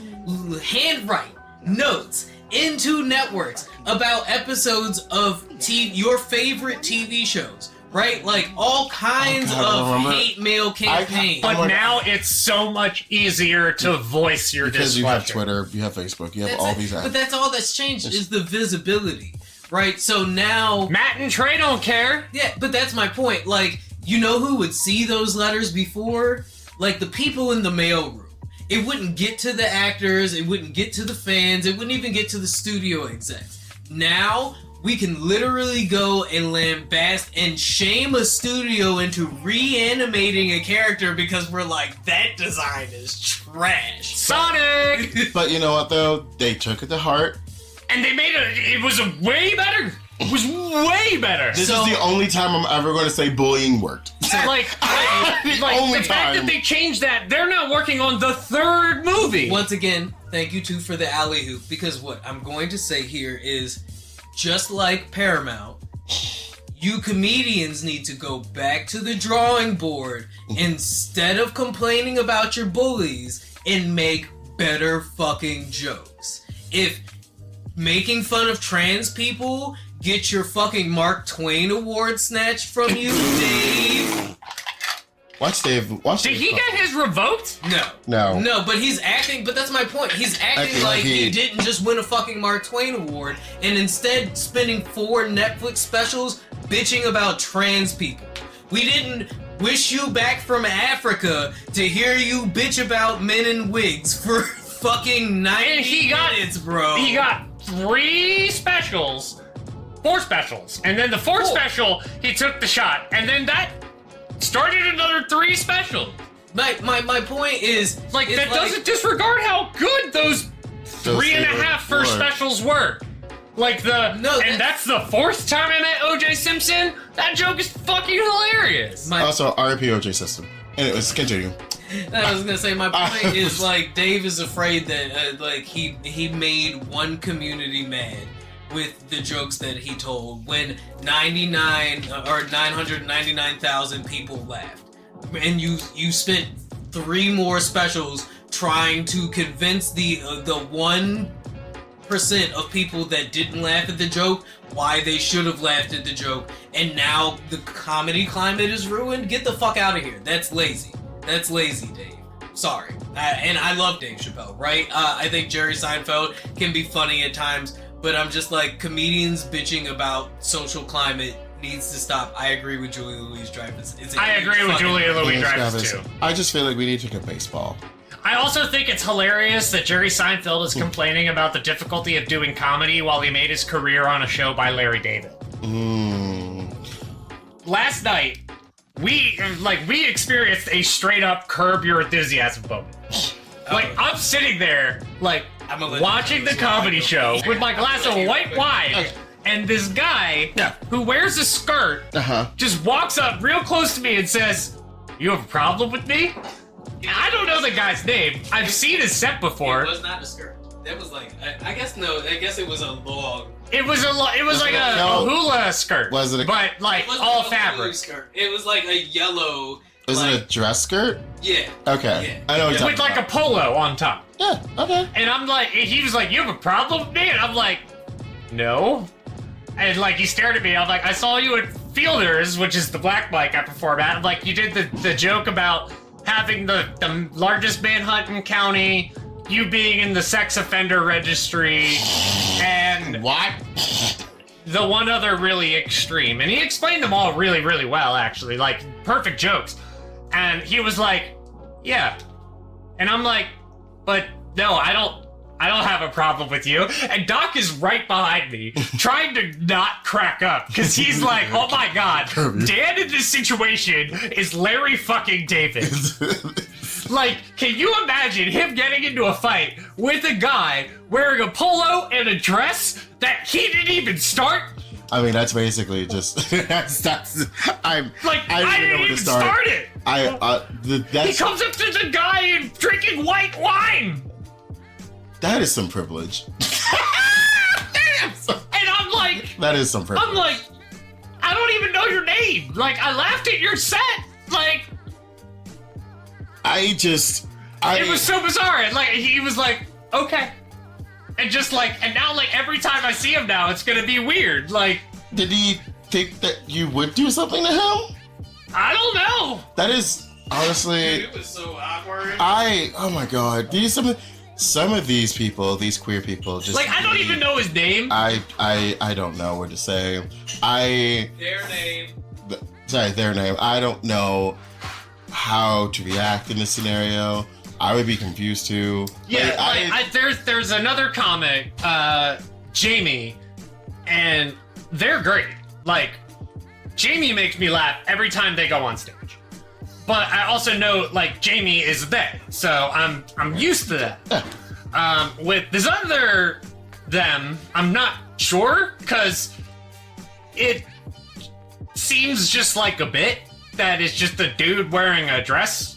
handwrite notes into networks about episodes of your favorite TV shows, right? Like all kinds God, I of remember- hate mail campaigns. but now it's so much easier to voice your Because you have displeasure. Twitter, you have Facebook, you have That's all it. these apps. But that's all that's changed is the visibility, right? So now, Matt and Trey don't care. yeah, but that's my point. Like, you know who would see those letters before? Like the people in the mailroom. It wouldn't get to the actors, it wouldn't get to the fans, it wouldn't even get to the studio execs. Now, we can literally go and lambast and shame a studio into reanimating a character because we're like, that design is trash. Sonic! But you know what though? They took it to heart. And they made it was a way better. It was way better. This So- is the only time I'm ever going to say bullying worked. Like, The like only the fact time. that they changed that, they're not working on the third movie. Once again, thank you too for the alley hoop, because what I'm going to say here is, just like Paramount, you comedians need to go back to the drawing board instead of complaining about your bullies and make better fucking jokes. If making fun of trans people get your fucking Mark Twain award snatched from you, Dave. Watch Dave. Watch Did Dave he talk. get his revoked? No. No, but he's acting, but that's my point. He's acting Acting like like he he- didn't just win a fucking Mark Twain award and instead spending 4 Netflix specials bitching about trans people. We didn't wish you back from Africa to hear you bitch about men in wigs for fucking 90 And he got- minutes, bro. He got 3 specials, 4 specials, and then the 4th special, he took the shot, and then that started another 3 specials. My point is, Like, it's that doesn't disregard how good those 3.5 first were. specials were. Like No, and that's the 4th time I met OJ Simpson. That joke is fucking hilarious. Also, RIP OJ system. Anyways, continue. I was gonna say, my point is, like, Dave is afraid that like he made one community mad with the jokes that he told when 999,000 people laughed, and you spent 3 more specials trying to convince the 1% of people that didn't laugh at the joke why they should have laughed at the joke, and now the comedy climate is ruined. Get the fuck out of here. That's lazy. That's lazy, Dave. Sorry. And I love Dave Chappelle, right? I think Jerry Seinfeld can be funny at times, but I'm just like, comedians bitching about social climate needs to stop. I agree with Julia Louise-Dreyfus. I agree with Julia Louis-Dreyfus too. I just feel like we need to get baseball. I also think it's hilarious that Jerry Seinfeld is complaining about the difficulty of doing comedy while he made his career on a show by Larry David. Last night, we experienced a straight up Curb Your Enthusiasm moment. Like, I'm sitting there, like, watching the comedy show with my glass of white wine, and this guy who wears a skirt just walks up real close to me and says, "You have a problem with me?" I don't know the guy's name. I've seen his set before. It was not a skirt. That was like, I guess it was a long. It was like a hula skirt. Was it? But like all fabric. Skirt. It was like a yellow. Was it a dress skirt? Yeah. Okay. Yeah. I know what you're talking with like a polo on top. Yeah. Okay. And I'm like, he was like, "You have a problem with me?" And I'm like, "No." And like he stared at me. I'm like, "I saw you at Fielders, which is the black mic I perform at." I'm like, "You did the joke about having the largest manhunt in county, you being in the sex offender registry, and what? The one other really extreme." And he explained them all really, really well, actually, like perfect jokes. And he was like, "Yeah," and I'm like, "But no, I don't have a problem with you." And Doc is right behind me, trying to not crack up, because he's like, "Oh my god, Dan in this situation is Larry fucking David." Like, can you imagine him getting into a fight with a guy wearing a polo and a dress that he didn't even start? I mean, that's basically just that's I didn't even start it. He comes up to the guy and drinking white wine. That is some privilege. And I'm like, that is some privilege. I'm like, I don't even know your name. Like, I laughed at your set. Like, it was so bizarre. And like, he was like, "Okay," and just like, and now like every time I see him now, it's gonna be weird. Like, did he think that you would do something to him? I don't know. That is honestly. Dude, it was so awkward. Oh my god, some of these people, these queer people, just like, I don't even know his name. I don't know what to say. Their name. I don't know how to react in this scenario. I would be confused too. Yeah, there's another comic, Jamie, and they're great. Like, Jamie makes me laugh every time they go on stage. But I also know, like, Jamie is they, so I'm used to that. Yeah. With this other them, I'm not sure, because it seems just like a bit that is just a dude wearing a dress.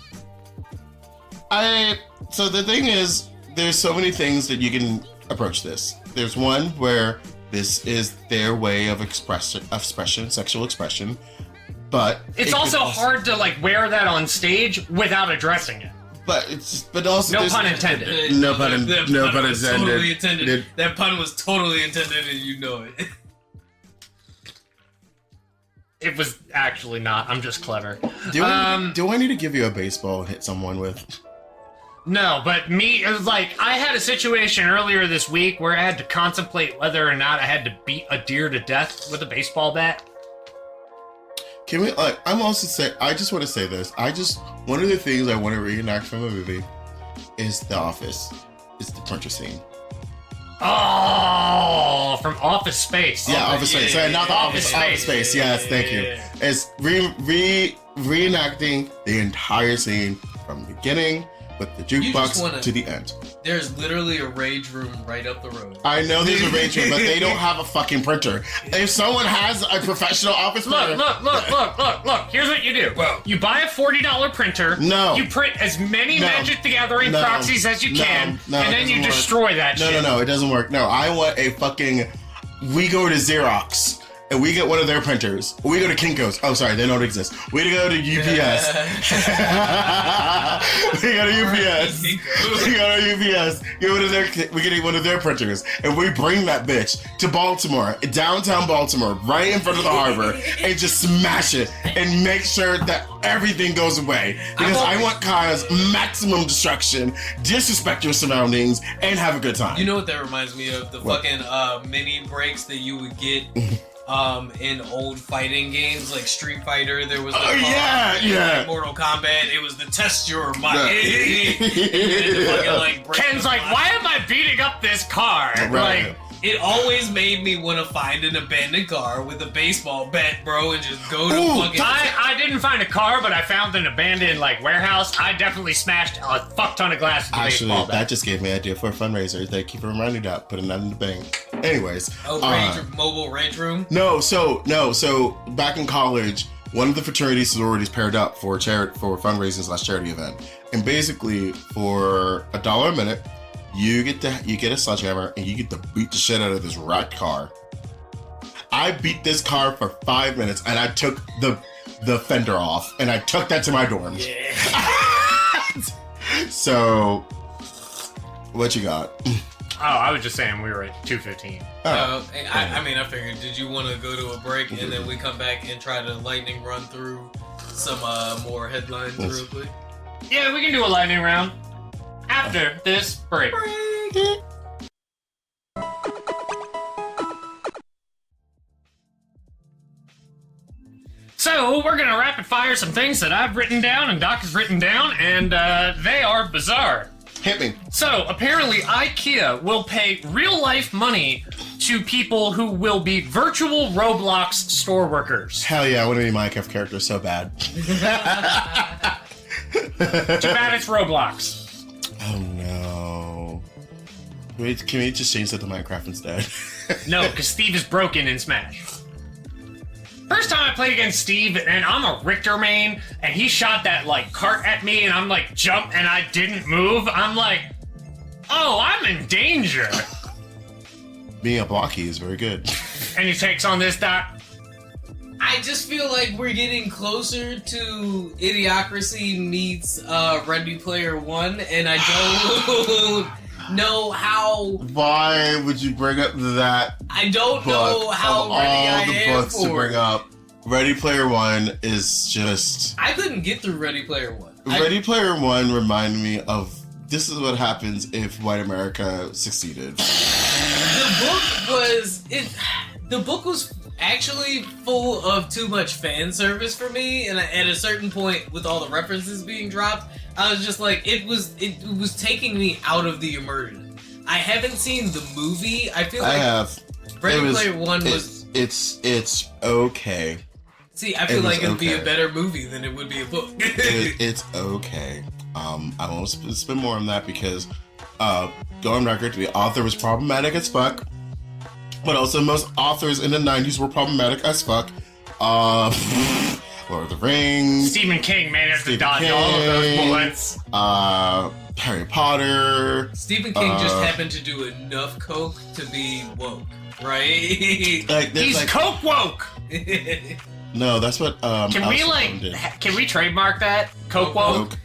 So the thing is, there's so many things that you can approach this. There's one where this is their way of expression, sexual expression. But it's also hard to like wear that on stage without addressing it. But also no pun intended. No pun intended. Totally intended. That pun was totally intended, and you know it. It was actually not. I'm just clever. Do I need to give you a baseball and hit someone with? No, but it was like, I had a situation earlier this week where I had to contemplate whether or not I had to beat a deer to death with a baseball bat. Can we, I just want to say this. One of the things I want to reenact from a movie is The Office. It's the printer scene. Oh, from Office Space. Yeah, Office Space. Sorry, not the Office Space. Yes, thank you. It's reenacting the entire scene from the beginning with the jukebox to the end. There's literally a rage room right up the road. I know there's a rage room, but they don't have a fucking printer. If someone has a professional office printer... Look. Here's what you do. Whoa. You buy a $40 printer. No. You print as many Magic the Gathering proxies as you can, and then you destroy that shit. No, it doesn't work. No, I want a fucking... We go to Xerox. And we get one of their printers. We go to Kinko's. Oh, sorry, they don't exist. We go to UPS. We go to UPS. We get one of their printers, and we bring that bitch to Baltimore, downtown Baltimore, right in front of the harbor, and just smash it and make sure that everything goes away. Because I want cars maximum destruction, disrespect your surroundings, and have a good time. You know what that reminds me of? The fucking mini breaks that you would get in old fighting games like Street Fighter. There was yeah. Mortal Kombat. It was the test your might. Ken's like, why am I beating up this car? Right. Like, it always made me want to find an abandoned car with a baseball bat, bro, and just go to fucking... I didn't find a car, but I found an abandoned warehouse. I definitely smashed a fuck ton of glass with the baseball bat. That just gave me an idea for a fundraiser. Thank you for reminding that. Putting that in the bank. Anyways. Mobile range room? No, so back in college, one of the fraternity sororities paired up for fundraising / charity event. And basically, for $1 a minute, you get a sledgehammer and you get to beat the shit out of this wrecked car. I beat this car for 5 minutes and I took the fender off and I took that to my dorm. Yeah. So, what you got? Oh, I was just saying we were at 2:15. I figured, did you want to go to a break and then we come back and try to lightning run through some more headlines real quick? Yeah, we can do a lightning round after this break. So, we're gonna rapid fire some things that I've written down and Doc has written down, and they are bizarre. Hit me. So, apparently IKEA will pay real-life money to people who will be virtual Roblox store workers. Hell yeah, I want to be a Minecraft character so bad. Too bad it's Roblox. Oh no. Can we just change that to Minecraft instead? No, because Steve is broken in Smash. First time I played against Steve, and I'm a Richter main, and he shot that, cart at me, and I'm jump, and I didn't move. I'm like, oh, I'm in danger. Being a blocky is very good. And he takes on this, Doc. I just feel like we're getting closer to Idiocracy meets Ready Player One, and I don't know how. Why would you bring up that? I don't know how all ready I the am books for to bring up. Ready Player One is just. I couldn't get through Ready Player One. Ready Player One reminded me of this is what happens if white America succeeded. The book was actually full of too much fan service for me, and at a certain point, with all the references being dropped, I was just like, it was taking me out of the immersion. I haven't seen the movie. I feel like I have. Ready Player One was. It's okay. See, I feel like it would be a better movie than it would be a book. It's okay. I won't spend more on that because, go on record, the author was problematic as fuck. But also, most authors in the 90s were problematic as fuck. Lord of the Rings. Stephen King managed to dodge all of those bullets. Harry Potter. Stephen King just happened to do enough coke to be woke, right? He's coke woke! No, that's what can we trademark that? Coke woke?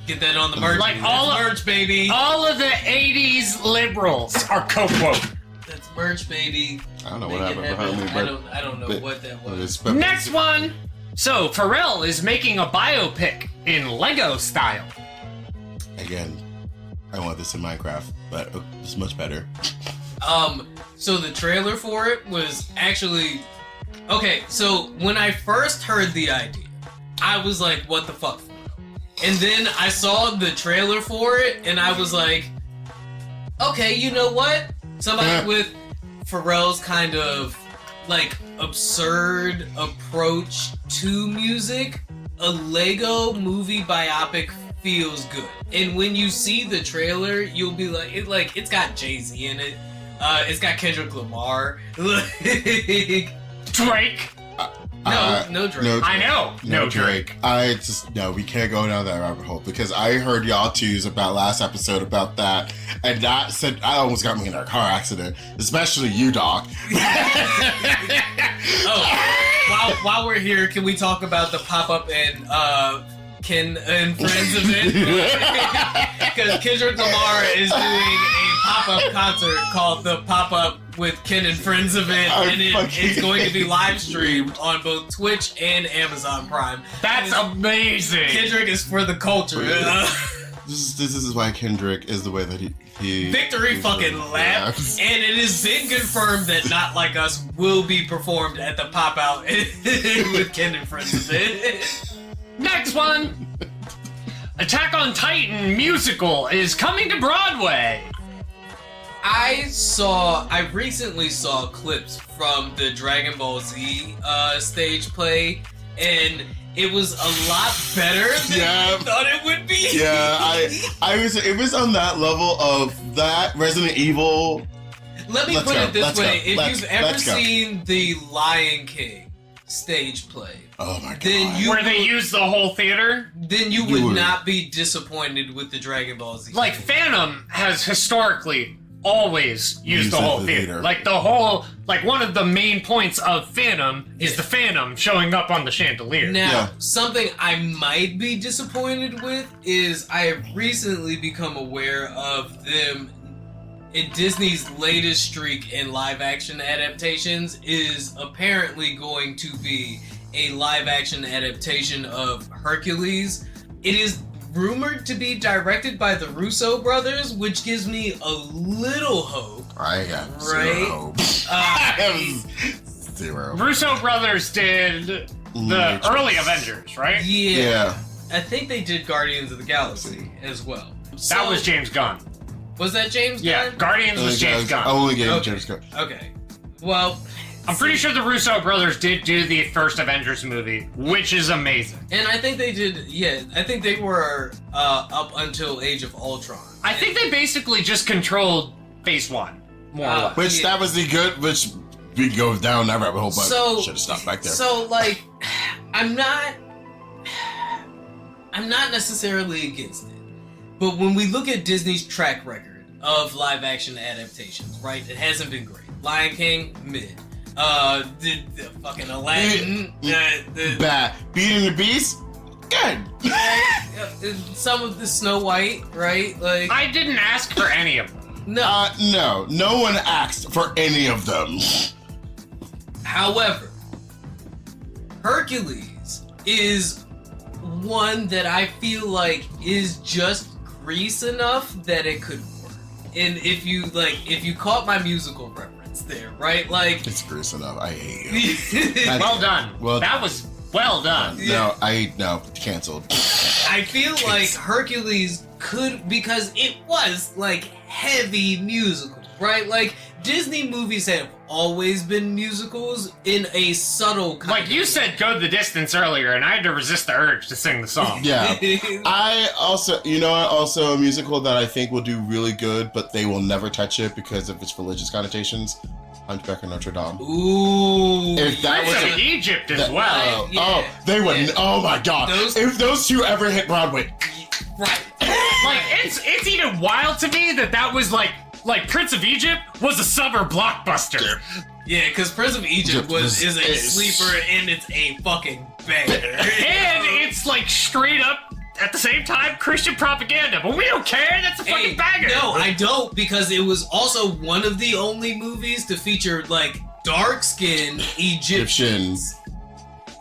Get that on the merch. Merch, baby. All of the 80s liberals are coke woke. That's merch, baby. I don't know what happened behind me. I don't know what that was. Next one. So Pharrell is making a biopic in Lego style. Again, I want this in Minecraft, but it's much better. So the trailer for it was actually okay. So when I first heard the idea, I was like, "What the fuck?" And then I saw the trailer for it, and I was like, "Okay, you know what? Somebody with Pharrell's kind of absurd approach to music, a Lego movie biopic feels good." And when you see the trailer, you'll be like, it's got Jay-Z in it. It's got Kendrick Lamar. Drake. No Drake. I know. No Drake. We can't go down that rabbit hole because I heard y'all twos about last episode about that, and that said I almost got me in a car accident, especially you, Doc. While we're here, can we talk about the pop-up and Ken and Friends event? Because Kendrick Lamar is doing a pop-up concert called the Pop-Up with Ken and Friends event, and it's going to be live streamed on both Twitch and Amazon Prime. That's amazing. Kendrick is for the culture. This is why Kendrick is the way that he Victory fucking lap, and it has been confirmed that Not Like Us will be performed at the Pop Out with Ken and Friends event. Next one. Attack on Titan musical is coming to Broadway. I recently saw clips from the Dragon Ball Z stage play, and it was a lot better than I thought it would be. Yeah, it was on that level of that Resident Evil. Let me put it this way: if you've ever seen the Lion King stage play, oh my god, then where they use the whole theater, then you would not be disappointed with the Dragon Ball Z. Like Phantom has historically always used the whole theater. Like the whole, like one of the main points of Phantom is the Phantom showing up on the chandelier. Now, something I might be disappointed with is I have recently become aware of them in Disney's latest streak in live-action adaptations is apparently going to be a live-action adaptation of Hercules. It is rumored to be directed by the Russo brothers, which gives me a little hope. I got zero hope. I have zero. Russo brothers did the early Avengers, right? Yeah. I think they did Guardians of the Galaxy as well. That was James Gunn. Was that James Gunn? Yeah, Guardians was James Gunn. Only James Gunn. Okay. Well, I'm pretty sure the Russo brothers did do the first Avengers movie, which is amazing. And I think they did, I think they were up until Age of Ultron. I think they basically just controlled Phase 1, more or less. Which that was the good, which we go down that rabbit hole, but should have stopped back there. So, like, I'm not necessarily against it. But when we look at Disney's track record of live-action adaptations, right, it hasn't been great. Lion King, mid. The fucking Aladdin, bad. Beauty and the Beast, good. Some of the Snow White, right? Like I didn't ask for any of them. No, no one asked for any of them. However, Hercules is one that I feel like is just grease enough that it could work. And if you caught my musical reference there, right? Like it's grease enough. I hate you. Well done. Well, that was well done. No, canceled. I feel like Hercules could, because it was like heavy musical, right? Like Disney movies have always been musicals in a subtle kind like you said Go the Distance earlier, and I had to resist the urge to sing the song. Yeah. I also, also a musical that I think will do really good, but they will never touch it because of its religious connotations. Hunchback of Notre Dame. Ooh. If that Prince was of Egypt as well. They would. Yeah. Oh my God. If those two ever hit Broadway. Right. Like it's even wild to me that was like Prince of Egypt was a summer blockbuster. Yeah, because Prince of Egypt is a sleeper and it's a fucking banger. And it's like straight up at the same time Christian propaganda, but we don't care. That's a fucking banger. No, I don't, because it was also one of the only movies to feature like dark-skinned Egyptians.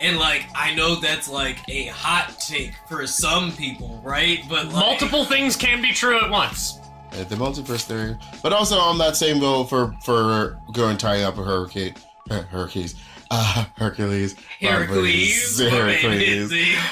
And like, I know that's like a hot take for some people, right? But like, multiple things can be true at once. The multiverse theory, but also on that same goal for going tying up a Hercules. Hercules.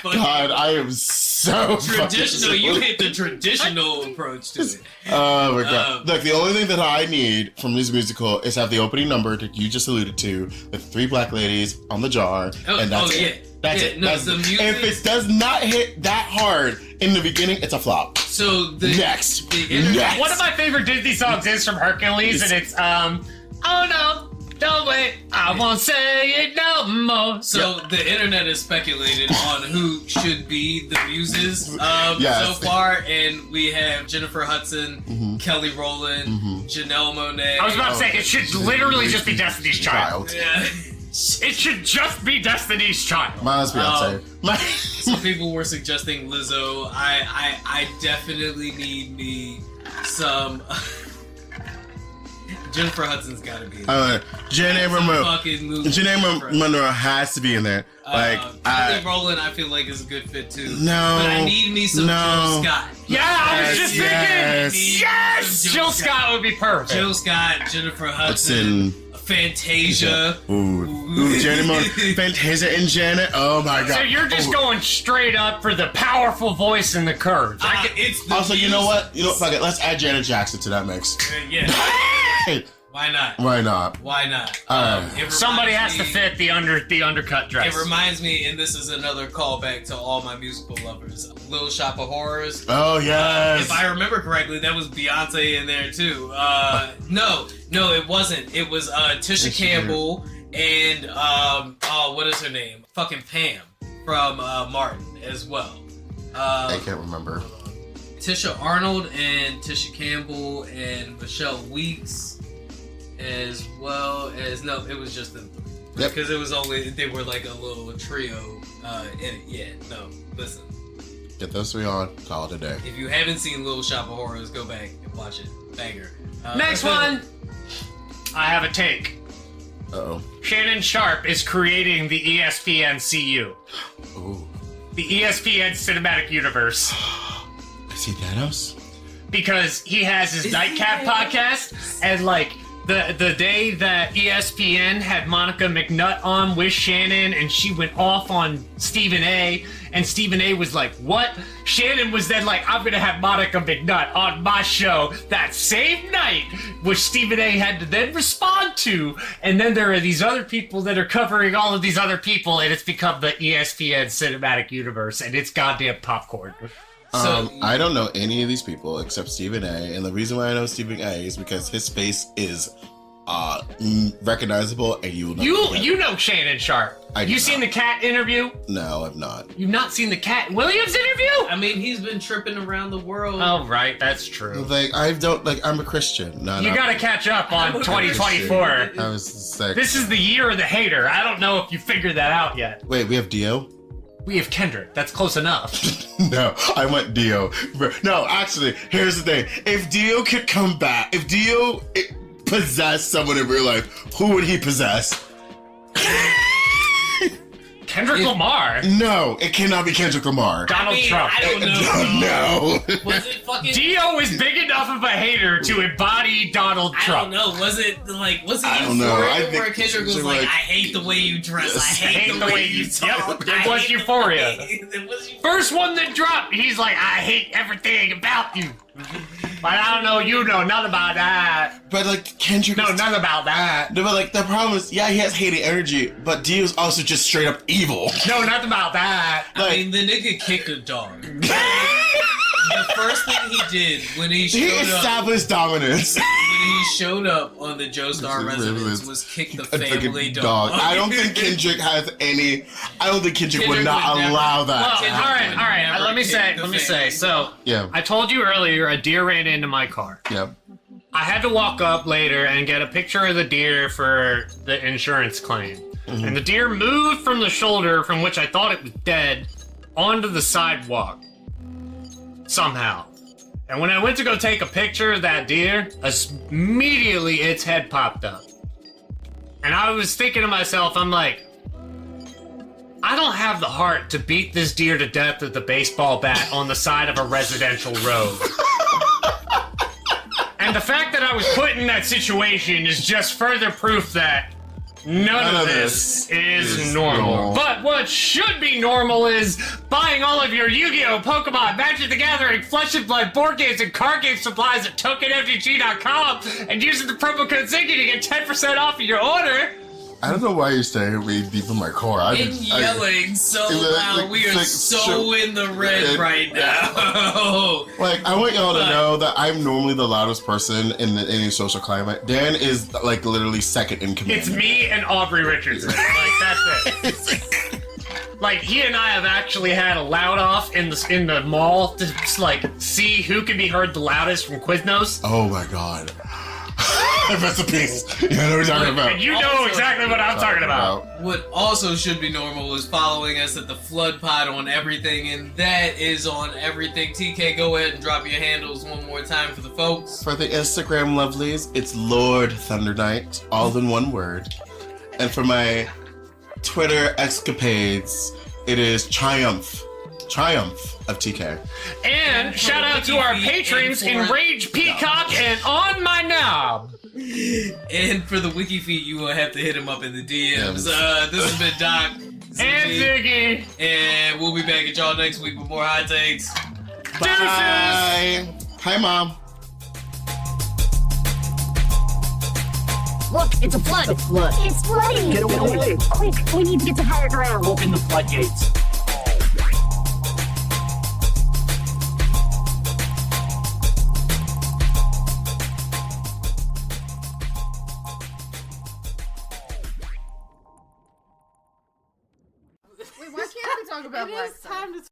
God, I am so traditional. You hit the traditional approach to it. Oh my God! Look, the only thing that I need from this musical is have the opening number that you just alluded to, with 3 black ladies on the jar, and that's it. That's it. No, if it does not hit that hard in the beginning, it's a flop. So next. One of my favorite Disney songs is from Hercules, and it's oh no. Don't wait, I won't say it no more. So the internet has speculated on who should be the muses so far, and we have Jennifer Hudson, Kelly Rowland, Janelle Monáe. I was about to say, it should literally just be Destiny's Child. Yeah. It should just be Destiny's Child. Must be outside. Some people were suggesting Lizzo. I definitely need me some Jennifer Hudson's gotta be in there. fucking movie. Janae Monroe has to be in there. Kelly Rowland, I feel like is a good fit too. No. But I need me some Jill Scott. Yeah, I was just thinking. Yes, Jill Scott would be perfect. Jill Scott, Jennifer Hudson, Fantasia. Ooh, Janet Monroe. Fantasia and Janet. Oh my god. So you're just going straight up for the powerful voice and the curves. Also, you know what? Fuck it. Let's add Janet Jackson to that mix. Yeah. Why not? Why not? Why not? Somebody has to fit the undercut dress. It reminds me, and this is another callback to all my musical lovers, Little Shop of Horrors. Oh yes. If I remember correctly, that was Beyonce in there too. No, it wasn't. It was Tisha Campbell and what is her name? Fucking Pam from Martin as well. I can't remember. Tisha Arnold and Tisha Campbell and Michelle Weeks. As well as it was just them three. Yep. Because it was they were like a little trio in it. Yeah, no, listen. Get those three on, call it a day. If you haven't seen Little Shop of Horrors, go back and watch it. Banger. Next one! I have a take. Uh-oh. Shannon Sharp is creating the ESPN CU. Ooh. The ESPN Cinematic Universe. Is he Thanos? Because he has his Nightcap podcast, and like, the day that ESPN had Monica McNutt on with Shannon and she went off on Stephen A. and Stephen A. was like, what? Shannon was then like, I'm gonna have Monica McNutt on my show that same night, which Stephen A. had to then respond to. And then there are these other people that are covering all of these other people, and it's become the ESPN Cinematic Universe, and it's goddamn popcorn. So, I don't know any of these people except Stephen A. And the reason why I know Stephen A. is because his face is recognizable, and you know Shannon Sharp. You seen the Cat interview? No, I've not. You've not seen the Cat Williams interview? I mean, he's been tripping around the world. Oh, right, that's true. Like, I'm a Christian. You gotta catch up on 2024. I was sick. This is the year of the hater. I don't know if you figured that out yet. Wait, we have Dio? We have Kendrick. That's close enough. No, I went Dio. No, actually, here's the thing. If Dio could come back, if Dio possessed someone in real life, who would he possess? Kendrick Lamar. No, it cannot be Kendrick Lamar. Donald Trump. I don't know. No. Was it fucking... Dio is big enough of a hater to embody Donald Trump. I don't know. Was it I don't know. I think where Kendrick was like, I hate the way you dress. I hate the way you talk. Yep, it was Euphoria. It was Euphoria. First one that dropped, he's like, I hate everything about you. But I don't know, you know nothing about that. But like Kendrick, no, nothing about that. No, but like the problem is, yeah, he has hating energy, but Dio's also just straight up evil. No, nothing about that. I mean, the nigga kicked a dog. The first thing he did when he established dominance. When he showed up on the Joestar residence was kick the family dog. I don't think Kendrick has any. I don't think Kendrick would not allow that. Well, all right. Let me say. So, yeah. I told you earlier a deer ran into my car. Yep. I had to walk up later and get a picture of the deer for the insurance claim. Mm-hmm. And the deer moved from the shoulder from which I thought it was dead onto the sidewalk. Somehow. And when I went to go take a picture of that deer, immediately its head popped up. And I was thinking to myself, I'm like, I don't have the heart to beat this deer to death with a baseball bat on the side of a residential road. And the fact that I was put in that situation is just further proof that none of this is normal. But what should be normal is buying all of your Yu-Gi-Oh!, Pokemon, Magic the Gathering, Flesh and Blood, board games, and card game supplies at tokenfgg.com and using the promo code Ziggy to get 10% off of your order. I don't know why you're staying way deep in my core. Yelling so loud. We are so in the red right now. Like, I want y'all to know that I'm normally the loudest person in any social climate. Dan is, like, literally second in command. It's me and Aubrey Richardson. Like, that's it. Like, he and I have actually had a loud off in the mall to, like, see who can be heard the loudest from Quiznos. Oh, my God. Rest in peace. You know what we're talking about. And you know exactly what I'm talking about. What also should be normal is following us at the Flood Pod on everything, and that is on everything. TK, go ahead and drop your handles one more time for the folks. For the Instagram lovelies, it's Lord Thunderknight, all in one word. And for my Twitter escapades, it is Triumph of TK. And shout out to our patrons, Enraged Peacock and On My Knob. And for the wiki feed, you will have to hit him up in the DMs. This has been Doc, Ziggy, And Ziggy. and we'll be back at y'all next week with more hot takes. Bye. Hi, Mom. Look, it's a flood. It's a flood. It's flooding. Get away. Quick, we need to get to higher ground. Open the floodgates. Wait, why can't we talk about Black Sabbath?